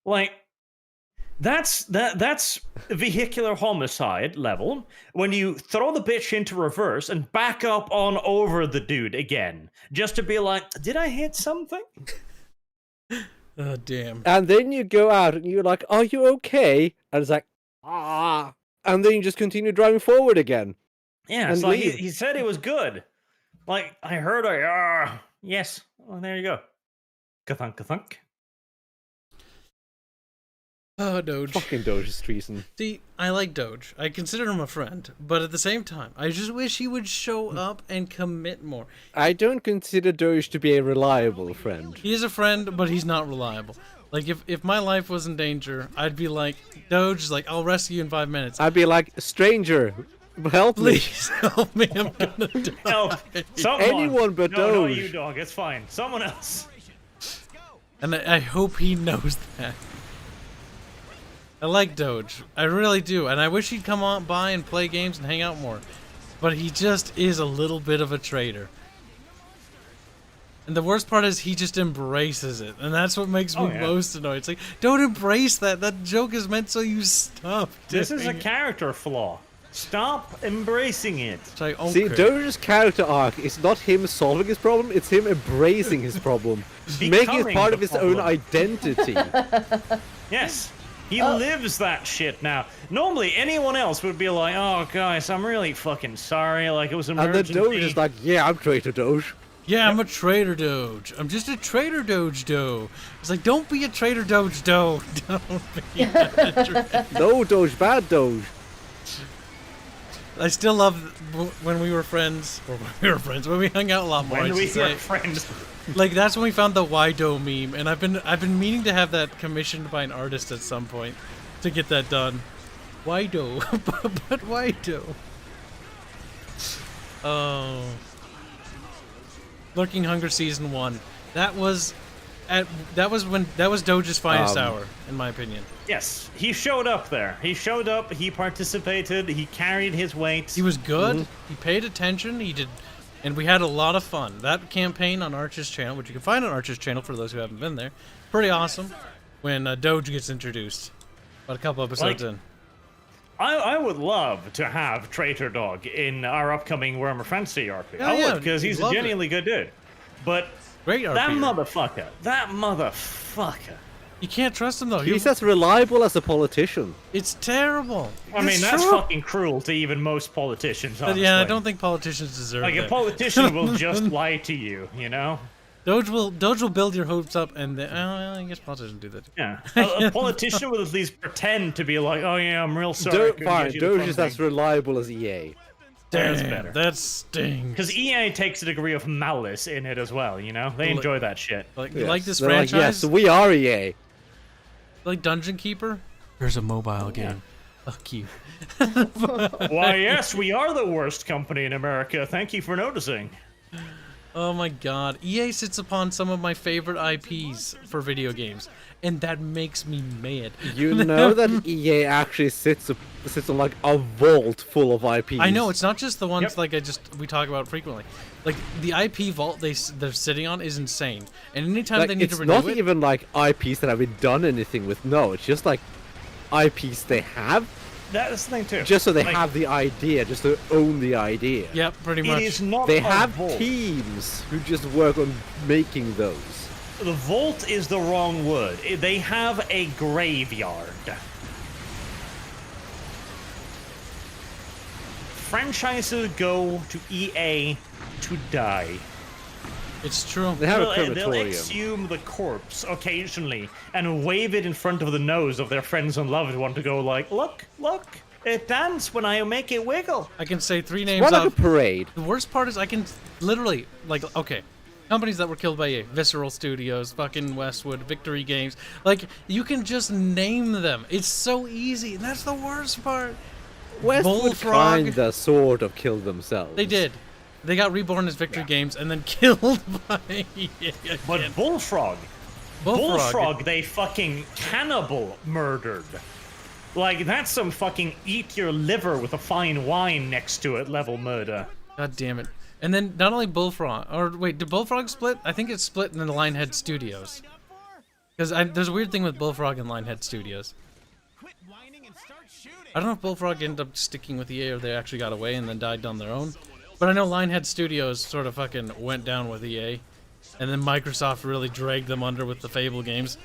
Like, that's vehicular homicide level when you throw the bitch into reverse and back up on over the dude again, just to be like, did I hit something? Oh, damn. And then you go out and you're like, are you okay? And it's like, ah. And then you just continue driving forward again. Yeah, and so leave. he said it was good. Like, I heard yes. Well, there you go. Kathunk, kathunk. Oh, Doge. Fucking Doge is treason. See, I like Doge. I consider him a friend. But at the same time, I just wish he would show up and commit more. I don't consider Doge to be a reliable friend. He is a friend, but he's not reliable. Like, if my life was in danger, I'd be like, Doge is like, I'll rescue you in 5 minutes. I'd be like, stranger, help me. Please help me, I'm gonna die. Help. Someone. Anyone but No, Doge. not you, dog. It's fine. Someone else. And I hope he knows that. I like Doge. I really do. And I wish he'd come on by and play games and hang out more. But he just is a little bit of a traitor. And the worst part is he just embraces it. And that's what makes me most annoyed. It's like, don't embrace that. That joke is meant so you stop doing This is a it. character flaw. Stop embracing it. It's like, okay. See, Doge's character arc is not him solving his problem, it's him embracing his problem. Making it Becoming part the of his problem. own identity. Yes. He lives that shit now. Normally, anyone else would be like, oh, guys, I'm really fucking sorry. Like, it was an And then emergency. Doge is like, yeah, I'm Traitor Doge. Yeah, I'm a traitor Doge. I'm just a traitor Doge Doe. It's like, don't be a traitor Doge Doe. Don't be a traitor. No, Doge, bad Doge. I still love when we were friends, when we hung out a lot more. When I we should were say. friends. Like, that's when we found the Wido meme, and I've been meaning to have that commissioned by an artist at some point to get that done. Wido, but Wido. Oh, Lurking Hunger Season 1. That was Doge's finest hour, in my opinion. Yes, he showed up there. He showed up, he participated, he carried his weight. He was good. He paid attention. He did. And we had a lot of fun. That campaign on Arch's channel, which you can find on Arch's channel for those who haven't been there, pretty awesome. When Doge gets introduced, about a couple episodes in. I would love to have Traitor Dog in our upcoming Wormer Fantasy RP. I would, because he's a love genuinely good dude. But Great that RP. motherfucker. You can't trust him though. He's as reliable as a politician. It's terrible. I mean, It's that's true. fucking cruel to even most politicians, But honestly. yeah, I don't think politicians deserve Like, it. a politician will just lie to you, you know? Doge will build your hopes up, and then, I guess politicians do that. Too. Yeah. A politician will at least pretend to be like, oh yeah, I'm real sorry. Fine, Doge is as reliable as EA. That's Damn, better. that stinks. Because EA takes a degree of malice in it as well, you know? They enjoy that shit. Like, Yes. like this They're like, franchise, yes, we are E EA. like Dungeon Keeper. There's a mobile game. Fuck you. Why, yes, we are the worst company in America. Thank you for noticing. Oh my god. EA sits upon some of my favorite IPs for video games, and that makes me mad. You know that EA actually sits on like a vault full of IPs. I know, it's not just the ones Yep. we talk about frequently. Like, the IP vault they're sitting on is insane. And anytime Like, they need it's to renew not it, even like IPs that have been done anything with. No, it's just like IPs they have, That's the thing, too. just so they Like, have the idea, just to own the idea. yep, pretty It much. is not They a have vault. teams who just work on making those. The vault is the wrong word. They have a graveyard. Franchises go to EA to die. It's true. They have a They'll crematorium. exhume the corpse occasionally and wave it in front of the nose of their friends and loved one to go like, look, it dance when I make it wiggle. I can say 3 names What like a off. parade? The worst part is I can literally, like, okay, companies that were killed by EA, Visceral Studios, fucking Westwood, Victory Games, like, you can just name them. It's so easy, and that's the worst part. Westwood Bullfrog. kinda sort of killed themselves. They did. They got reborn as Victory Games and then killed by EA But again. Bullfrog, Bullfrog. they fucking cannibal murdered. Like, that's some fucking eat your liver with a fine wine next to it level murder. God damn it. And then not only Bullfrog, or wait, did Bullfrog split? I think it's split in the Lionhead Studios. Because there's a weird thing with Bullfrog and Lionhead Studios. Quit whining and start shooting. I don't know if Bullfrog ended up sticking with EA or they actually got away and then died on their own. But I know Lionhead Studios sort of fucking went down with EA. And then Microsoft really dragged them under with the Fable games.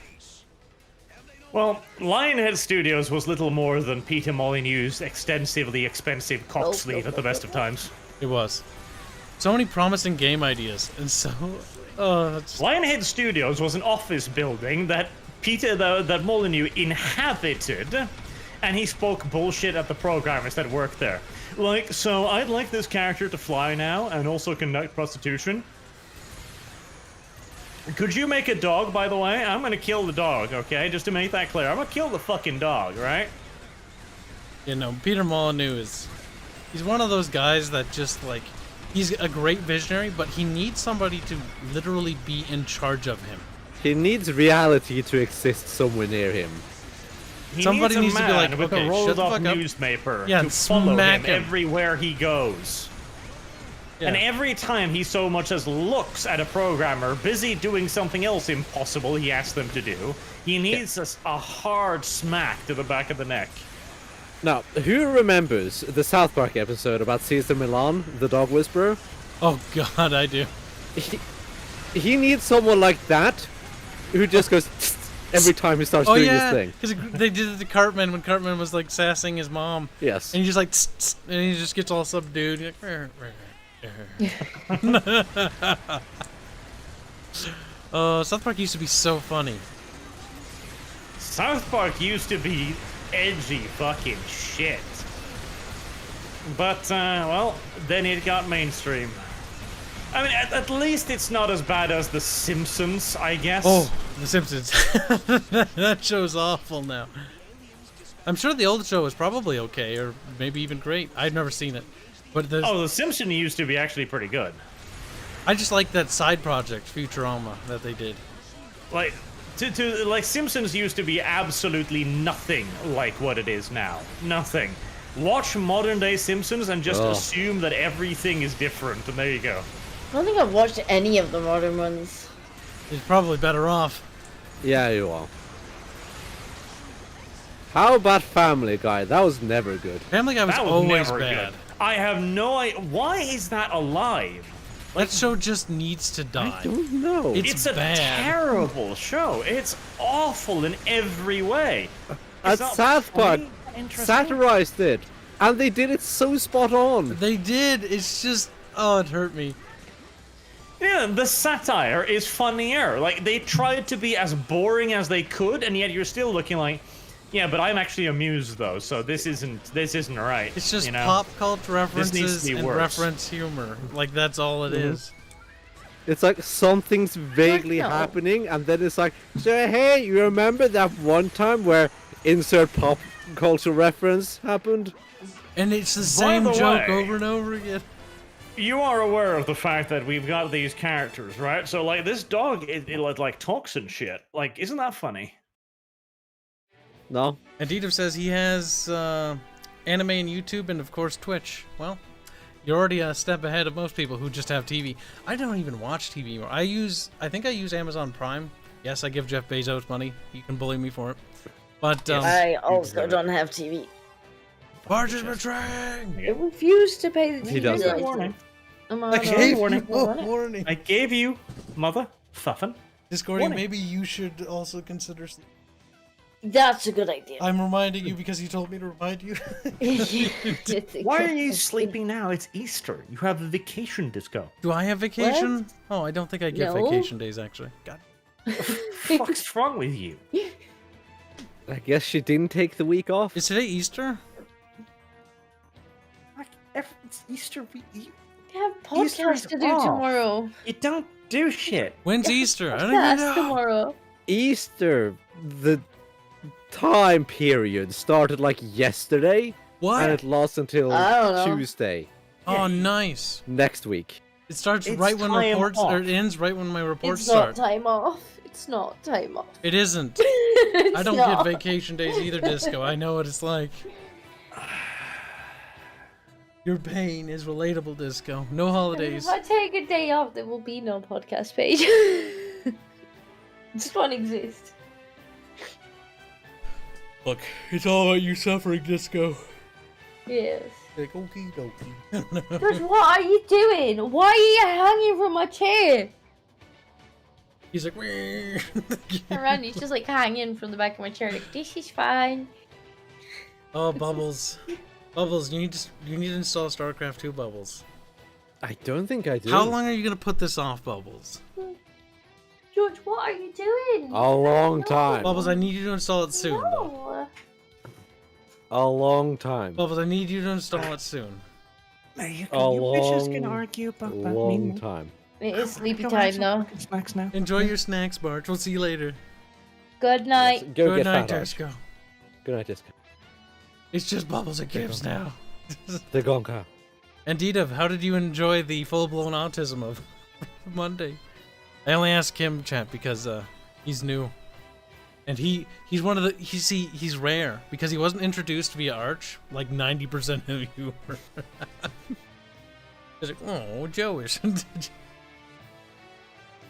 Well, Lionhead Studios was little more than Peter Molyneux's extensively expensive cock sleeve at the best of times. It was. So many promising game ideas. And so... that's... Lionhead Studios was an office building that that Molyneux inhabited, and he spoke bullshit at the programmers that worked there. Like, so I'd like this character to fly now and also conduct prostitution. Could you make a dog, by the way? I'm gonna kill the dog, okay? Just to make that clear. I'm gonna kill the fucking dog, right? You know, Peter Molyneux is... He's one of those guys that just, like... He's a great visionary, but he needs somebody to literally be in charge of him. He needs reality to exist somewhere near him. He Somebody needs a to be man like, with okay, a shut rolled the up fuck up. newspaper Yeah, to and follow smack him him. everywhere he goes. Yeah. And every time he so much as looks at a programmer busy doing something else impossible he asks them to do, he needs a hard smack to the back of the neck. Now, who remembers the South Park episode about Caesar Milan, the dog whisperer? Oh god, I do. He needs someone like that, who just goes every time he starts Oh doing yeah, his thing. because they did it to Cartman when Cartman was like sassing his mom. Yes. And he just like, tss, tss, and he just gets all subdued. He's like, "Rrr, rrr, rrr." South Park used to be so funny. South Park used to be edgy fucking shit. But, well, then it got mainstream. I mean, at least it's not as bad as The Simpsons, I guess. Oh, The Simpsons. That show's awful now. I'm sure the old show was probably okay, or maybe even great. I've never seen it. But Oh, The Simpsons used to be actually pretty good. I just like that side project, Futurama, that they did. Like, like, Simpsons used to be absolutely nothing like what it is now. Nothing. Watch modern day Simpsons and just assume that everything is different, and there you go. I don't think I've watched any of the modern ones. He's probably better off. Yeah, you are. How about Family Guy? That was never good. Family Guy was That was always never bad. good. I have no idea. Why is that alive? That show just needs to die. I don't know. It's a bad. terrible show. It's awful in every way. And It's not South Park funny, interesting. satirized it, and they did it so spot on. They did. It's just, oh, it hurt me. Yeah, the satire is funnier. Like, they tried to be as boring as they could, and yet you're still looking like, yeah, but I'm actually amused though, so this isn't right. It's just you know? pop culture This needs references to be and worse. reference humor. Like, that's all it is. It's like something's vaguely No. happening, and then it's like, so hey, you remember that one time where insert pop culture reference happened? And it's the By same the joke way- over and over again. You are aware of the fact that we've got these characters, right? So, like, this dog, it like talks and shit. Like, isn't that funny? No. And Edith says he has anime and YouTube and, of course, Twitch. Well, you're already a step ahead of most people who just have TV. I don't even watch TV anymore. I think I use Amazon Prime. Yes, I give Jeff Bezos money. You can bully me for it. But, I also don't have TV. Barge is betraying! I refuse to pay the TV. He does that. license. I'm I on gave warning. you a warning. I gave you, mother thuffin. Discordia, warning. maybe you should also consider sleep. That's a good idea. I'm reminding you because you told me to remind you. Why are you sleeping now? It's Easter. You have a vacation disco. Do I have vacation? Oh, I don't think I get No. vacation days, actually. God. What's wrong with you? I guess she didn't take the week off. Is today Easter? It's Easter. I have Easter is podcasts to do off. tomorrow. You don't do shit. When's Easter? I don't even Podcast know. tomorrow. Easter, the time period started like yesterday, and What? it lasts until I don't know. Tuesday Oh, nice. next week. It starts It's right when time reports, or off. it ends right when my reports It's not start. time off. It's not time off. It isn't. It's I don't not. get vacation days either, Disco. I know what it's like. Your pain is relatable, Disco. No holidays. If I take a day off, there will be no podcast page. This won't exist. Look, it's all about you suffering, Disco. Yes. Like, okie dokie. But what are you doing? Why are you hanging from my chair? He's like, "Wee." And Randy's just like hanging from the back of my chair, like, this is fine. Oh, Bubbles. Bubbles, you need to install StarCraft 2, Bubbles. I don't think I do. How long are you gonna put this off, Bubbles? George, what are you doing? A long No. time. Bubbles, I need you to install it soon, though. No. A long time. Bubbles, I need you to install it soon. You A bitches can long, argue about that. long time. It is sleepy Go have time some now. fucking snacks now. Enjoy your snacks, Barge. We'll see you later. Good night. Yes, go Good get night, fat, Arch. Disco. Good night, Disco. It's just Bubbles and Kibs now. The Gonka. And Didav, how did you enjoy the full-blown autism of Monday? I only asked him, chat, because he's new. And he's one of the he's rare because he wasn't introduced via Arch like 90% of you were. He's like, oh, Joe isn't.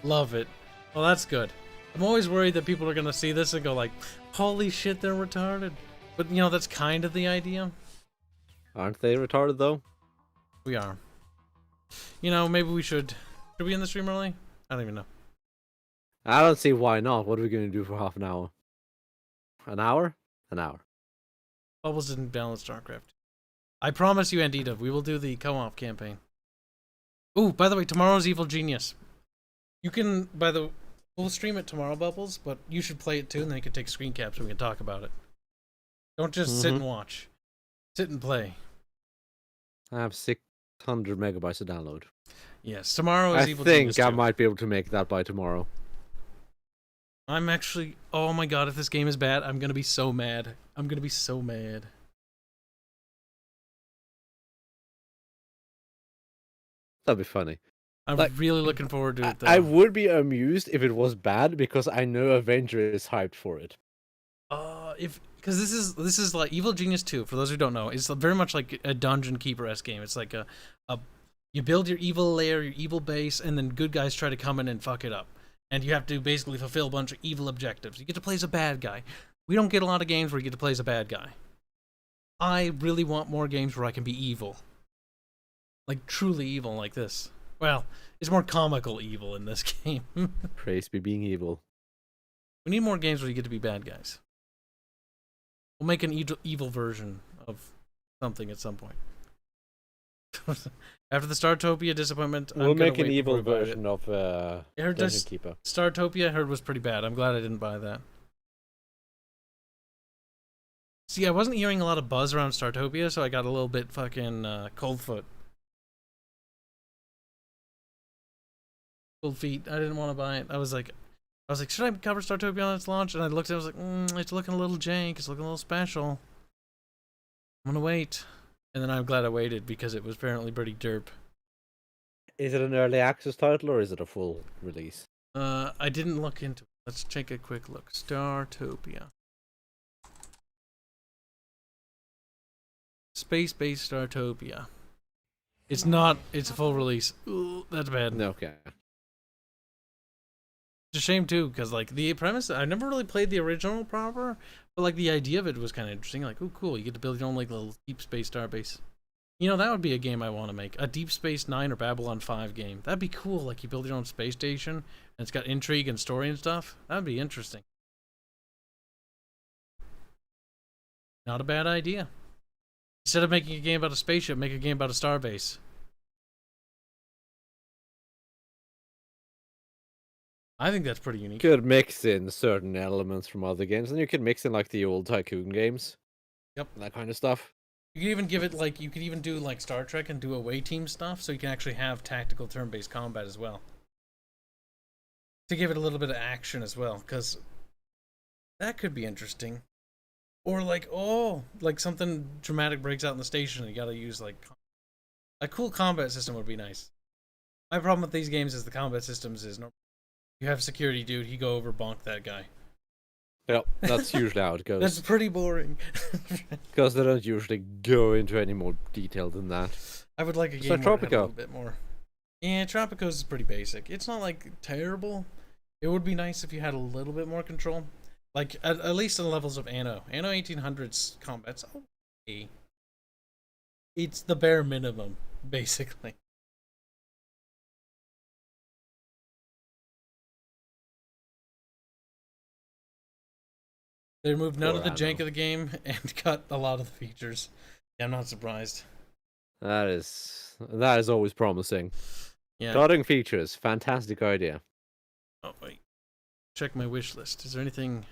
Love it. Well, that's good. I'm always worried that people are gonna see this and go like, holy shit, they're retarded. But you know, that's kind of the idea. Aren't they retarded though? We are. You know, maybe we should we end the stream early? I don't even know. I don't see why not. What are we going to do for half an hour? An hour? An hour. Bubbles didn't balance StarCraft. I promise you, Andita, we will do the co-op campaign. Ooh, by the way, tomorrow's Evil Genius. You can, we'll stream it tomorrow, Bubbles, but you should play it too, and then you can take screen caps and we can talk about it. Don't just sit and watch. Sit and play. I have 600 megabytes to download. Yes, tomorrow is I Evil think Genius I 2. might be able to make that by tomorrow. I'm actually, oh my god, if this game is bad, I'm gonna be so mad. I'm gonna be so mad. That'd be funny. I'm Like, really looking forward to it, though. I would be amused if it was bad because I know Avenger is hyped for it. Because this is like Evil Genius 2, for those who don't know, it's very much like a dungeon keeper-esque game. It's like you build your evil lair, your evil base, and then good guys try to come in and fuck it up. And you have to basically fulfill a bunch of evil objectives. You get to play as a bad guy. We don't get a lot of games where you get to play as a bad guy. I really want more games where I can be evil. Like, truly evil like this. Well, it's more comical evil in this game. Praise be being evil. We need more games where you get to be bad guys. We'll make an evil version of something at some point. After the Startopia disappointment, We'll I'm gonna make an wait evil before I buy it. version of I heard Dungeon this Keeper. Startopia I heard was pretty bad. I'm glad I didn't buy that. See, I wasn't hearing a lot of buzz around Startopia, so I got a little bit fucking cold foot. Cold feet. I didn't want to buy it. I was like, should I cover Startopia on its launch? And I looked at it, I was like, it's looking a little jank. It's looking a little special. I'm gonna wait. And then I'm glad I waited because it was apparently pretty derp. Is it an early access title or is it a full release? I didn't look into it. Let's take a quick look. Startopia. Space-based Startopia. It's not. It's a full release. Ooh, that's bad. Okay. It's a shame too, because like the premise, I never really played the original proper, but like the idea of it was kind of interesting. Like, oh, cool, you get to build your own like little deep space starbase. You know, that would be a game I want to make. A Deep Space Nine or Babylon 5 game. That'd be cool. Like you build your own space station, and it's got intrigue and story and stuff. That'd be interesting. Not a bad idea. Instead of making a game about a spaceship, make a game about a starbase. I think that's pretty unique. You could mix in certain elements from other games, and you could mix in like the old Tycoon games. Yep. That kind of stuff. You could even give it like, you could even do like Star Trek and do away team stuff, so you can actually have tactical turn-based combat as well. To give it a little bit of action as well, because that could be interesting. Or like, oh, like something dramatic breaks out in the station and you gotta use like... A cool combat system would be nice. My problem with these games is the combat systems is... You have security dude, he go over bonk that guy. Yep, that's usually how it goes. That's pretty boring. Because they don't usually go into any more detail than that. I would like a game So where it had a Tropico. little bit more. Yeah, Tropico's is pretty basic. It's not like terrible. It would be nice if you had a little bit more control. Like, at least in the levels of Anno. Anno 1800's combat's okay. It's the bare minimum, basically. They removed none of the jank of the game and cut a lot of the features. Yeah, I'm not surprised. That is always promising. Yeah. Cutting features, fantastic idea. Oh, wait. Check my wish list. Is there anything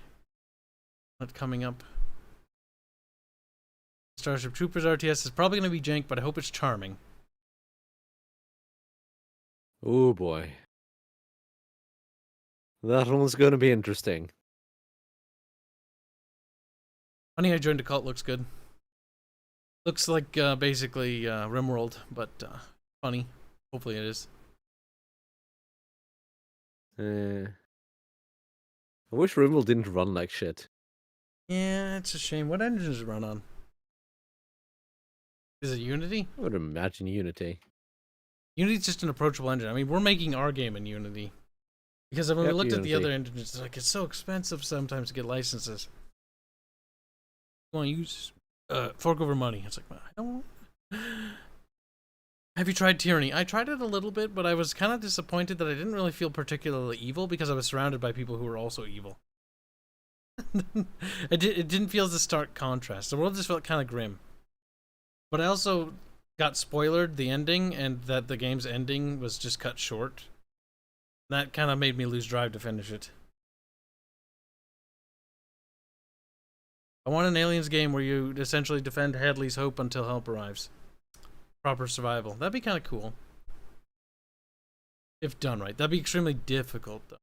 not coming up? Starship Troopers RTS is probably going to be jank, but I hope it's charming. Oh boy. That one's going to be interesting. Honey, I Joined a Cult looks good. Looks like basically RimWorld, but funny. Hopefully it is. I wish RimWorld didn't run like shit. Yeah, it's a shame. What engine does it run on? Is it Unity? I would imagine Unity. Unity's just an approachable engine. I mean, we're making our game in Unity. Because when we looked at the Unity. other engines, it's like, it's so expensive sometimes to get licenses. You want to use fork over money. It's like, well, I don't. Have you tried Tyranny? I tried it a little bit, but I was kind of disappointed that I didn't really feel particularly evil because I was surrounded by people who were also evil. It didn't feel as a stark contrast. The world just felt kind of grim. But I also got spoilered the ending, and that the game's ending was just cut short. That kind of made me lose drive to finish it. I want an Aliens game where you essentially defend Hadley's Hope until help arrives. Proper survival. That'd be kind of cool. If done right. That'd be extremely difficult, though.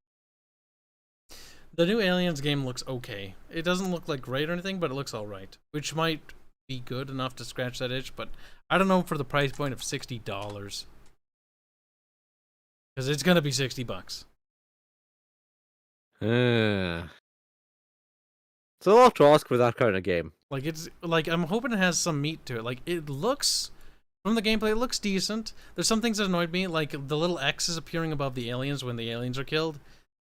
The new Aliens game looks okay. It doesn't look like great or anything, but it looks alright. Which might be good enough to scratch that itch, but I don't know for the price point of $60. Because it's gonna be $60. It's a lot to ask for that kind of game. Like, it's like, I'm hoping it has some meat to it. Like, it looks, from the gameplay, it looks decent. There's some things that annoyed me, like the little X's appearing above the aliens when the aliens are killed.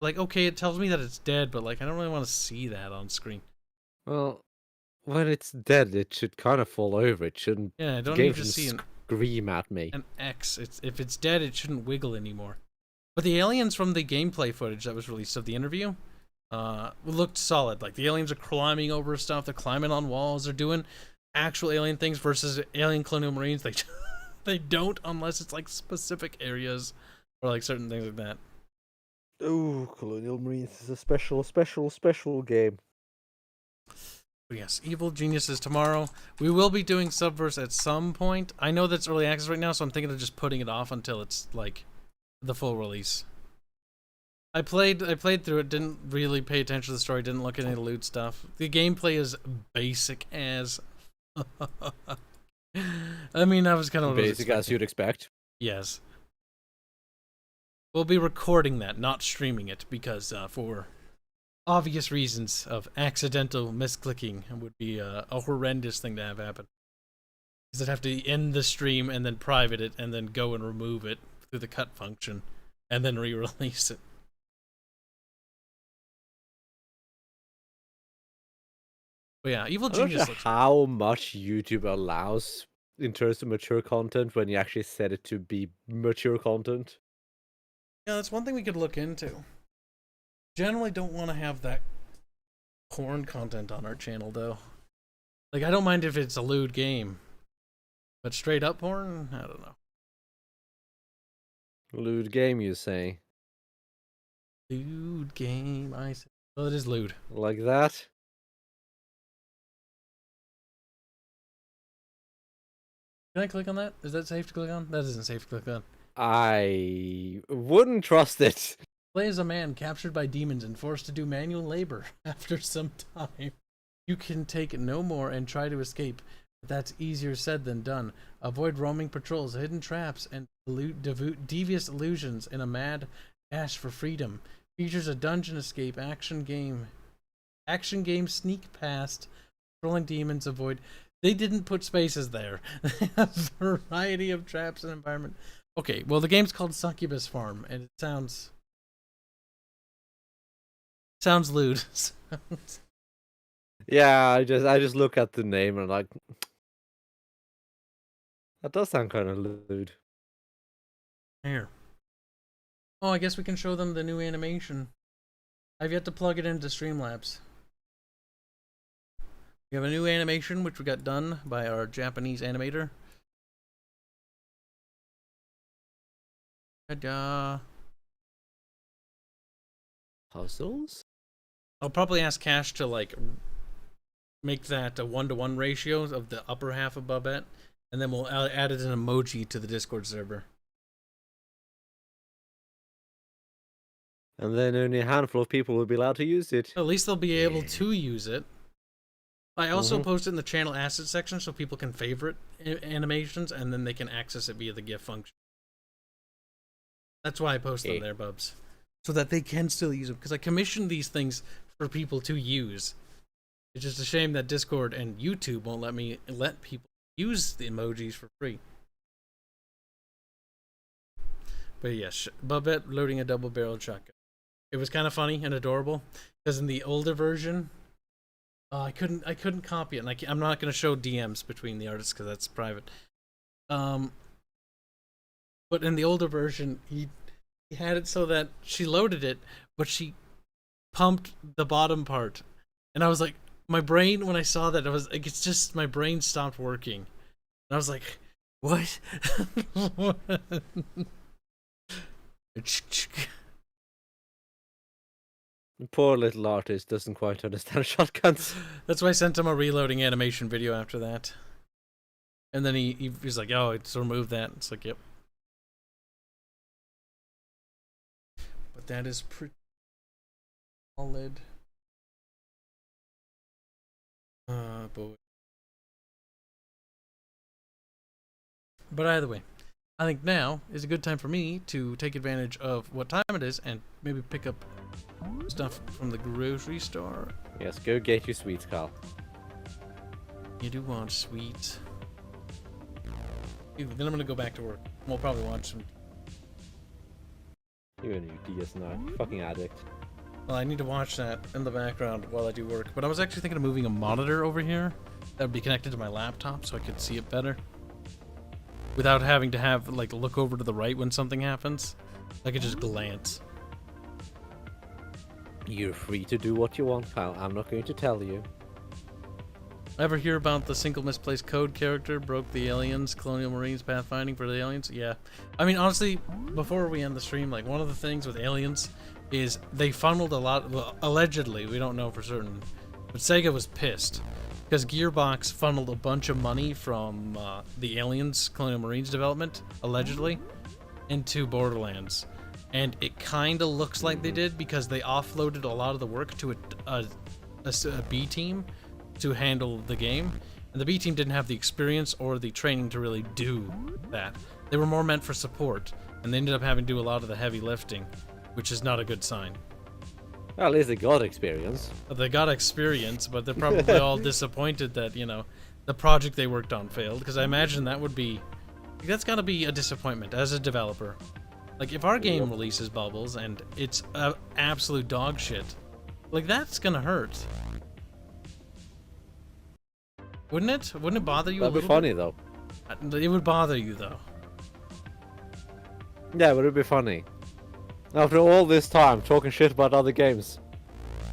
Like, okay, it tells me that it's dead, but like, I don't really want to see that on screen. Well, when it's dead, it should kind of fall over. It shouldn't. Yeah, I The don't game need to shouldn't see scream at me. an X. If it's dead, it shouldn't wiggle anymore. But the aliens from the gameplay footage that was released of the interview looked solid. Like, the aliens are climbing over stuff, they're climbing on walls, they're doing actual alien things versus alien colonial marines. They don't unless it's like specific areas or like certain things like that. Oh, Colonial Marines is a special game. But yes, Evil Geniuses tomorrow. We will be doing Subverse at some point. I know that's early access right now, so I'm thinking of just putting it off until it's like the full release. I played through it, didn't really pay attention to the story, didn't look at any loot stuff. The gameplay is basic as I mean, that was kind of Basic as you'd expect. Yes. We'll be recording that, not streaming it, because for obvious reasons of accidental misclicking, it would be a horrendous thing to have happen. Because I'd have to end the stream and then private it and then go and remove it through the cut function and then re-release it. But yeah, Evil I'm not Genius sure looks how much YouTube allows in terms of mature content when you actually set it to be mature content. Yeah, that's one thing we could look into. Generally don't want to have that porn content on our channel, though. Like, I don't mind if it's a lewd game. But straight up porn? I don't know. Lewd game, you say? Lewd game, I say. Well, it is lewd. Like that? Can I click on that? Is that safe to click on? That isn't safe to click on. I wouldn't trust it. Play as a man captured by demons and forced to do manual labor. After some time, you can take no more and try to escape. But that's easier said than done. Avoid roaming patrols, hidden traps, and devious illusions in a mad dash for freedom. Features a dungeon escape action game sneak past, trolling demons, avoid. They didn't put spaces there. They have a variety of traps and environment. Okay, well, the game's called Succubus Farm, and it sounds lewd. Yeah, I just look at the name and I'm like, that does sound kind of lewd. Here. Oh, I guess we can show them the new animation. I've yet to plug it into Streamlabs. We have a new animation which we got done by our Japanese animator. Ta-da! Puzzles? I'll probably ask Cash to like make that a 1-to-1 ratio of the upper half of Babette, and then we'll add it an emoji to the Discord server. And then only a handful of people will be allowed to use it. At least they'll be able to use it. I also post it in the channel asset section so people can favorite animations, and then they can access it via the GIF function. That's why I post them there, Bubs. So that they can still use them, because I commissioned these things for people to use. It's just a shame that Discord and YouTube won't let people use the emojis for free. But yes, Babette loading a double-barreled shotgun. It was kind of funny and adorable, because in the older version, I couldn't copy it, and I'm not going to show DMs between the artists because that's private. But in the older version, he had it so that she loaded it, but she pumped the bottom part, and I was like, my brain when I saw that, I was like, it's just my brain stopped working, and I was like, what? The poor little artist doesn't quite understand shotguns. That's why I sent him a reloading animation video after that. And then he was like, oh, it's removed that. It's like, yep. But that is pretty solid. Boy. But either way, I think now is a good time for me to take advantage of what time it is and maybe pick up stuff from the grocery store. Yes, go get your sweets, Carl. You do want sweets. Then I'm gonna go back to work. We'll probably watch some. You and your DS9, fucking addict. Well, I need to watch that in the background while I do work. But I was actually thinking of moving a monitor over here that would be connected to my laptop so I could see it better. Without having to have, like, look over to the right when something happens. I could just glance. You're free to do what you want, Kyle. I'm not going to tell you. Ever hear about the single misplaced code character broke the aliens, Colonial Marines pathfinding for the aliens? Yeah. I mean, honestly, before we end the stream, like, one of the things with aliens is they funneled a lot, well, allegedly, we don't know for certain, but Sega was pissed because Gearbox funneled a bunch of money from the aliens, Colonial Marines development, allegedly, into Borderlands. And it kind of looks like they did because they offloaded a lot of the work to a B team to handle the game, and the B team didn't have the experience or the training to really do that. They were more meant for support, and they ended up having to do a lot of the heavy lifting, which is not a good sign. Well, at least they got experience. They got experience, but they're probably all disappointed that, you know, the project they worked on failed, because I imagine that would be... That's gotta be a disappointment as a developer. Like, if our game releases Bubbles and it's absolute dog shit, like, that's gonna hurt. Wouldn't it? Wouldn't it bother you a That'd little be funny, bit? though. It would bother you, though. Yeah, but it'd be funny. After all this time talking shit about other games,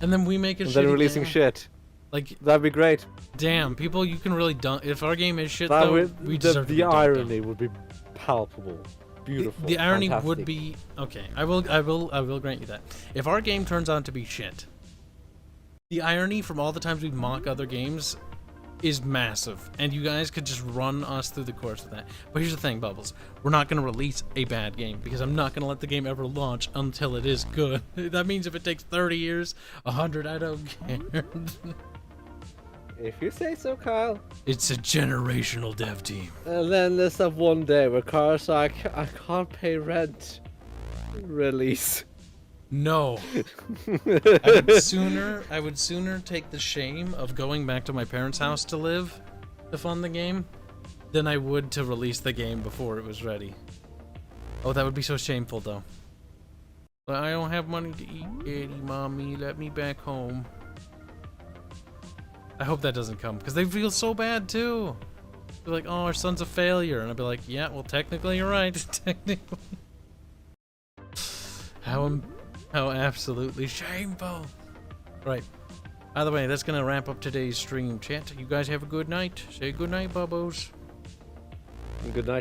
And then we make a and shitty then releasing game. shit, Like, that'd be great. damn, people, you can really dunk. If our game is shit, That though, would, we deserve to be the dunked on. irony would be palpable, beautiful. The irony fantastic. would be okay. I will grant you that. If our game turns out to be shit, the irony from all the times we mock other games is massive, and you guys could just run us through the course of that. But here's the thing, Bubbles. We're not going to release a bad game, because I'm not going to let the game ever launch until it is good. That means if it takes 30 years, 100, I don't care. If you say so, Kyle. It's a generational dev team. And then there's that one day where Carl's like, I can't pay rent. Release. No. I would sooner take the shame of going back to my parents' house to live to fund the game than I would to release the game before it was ready. Oh, that would be so shameful, though. But I don't have money to eat, Daddy, Mommy. Let me back home. I hope that doesn't come, because they feel so bad, too. They're like, oh, our son's a failure. And I'd be like, yeah, well, technically you're right. Technically. How absolutely shameful. Right. By the way, that's going to wrap up today's stream, chat. You guys have a good night. Say good night, Bubbos. Good night.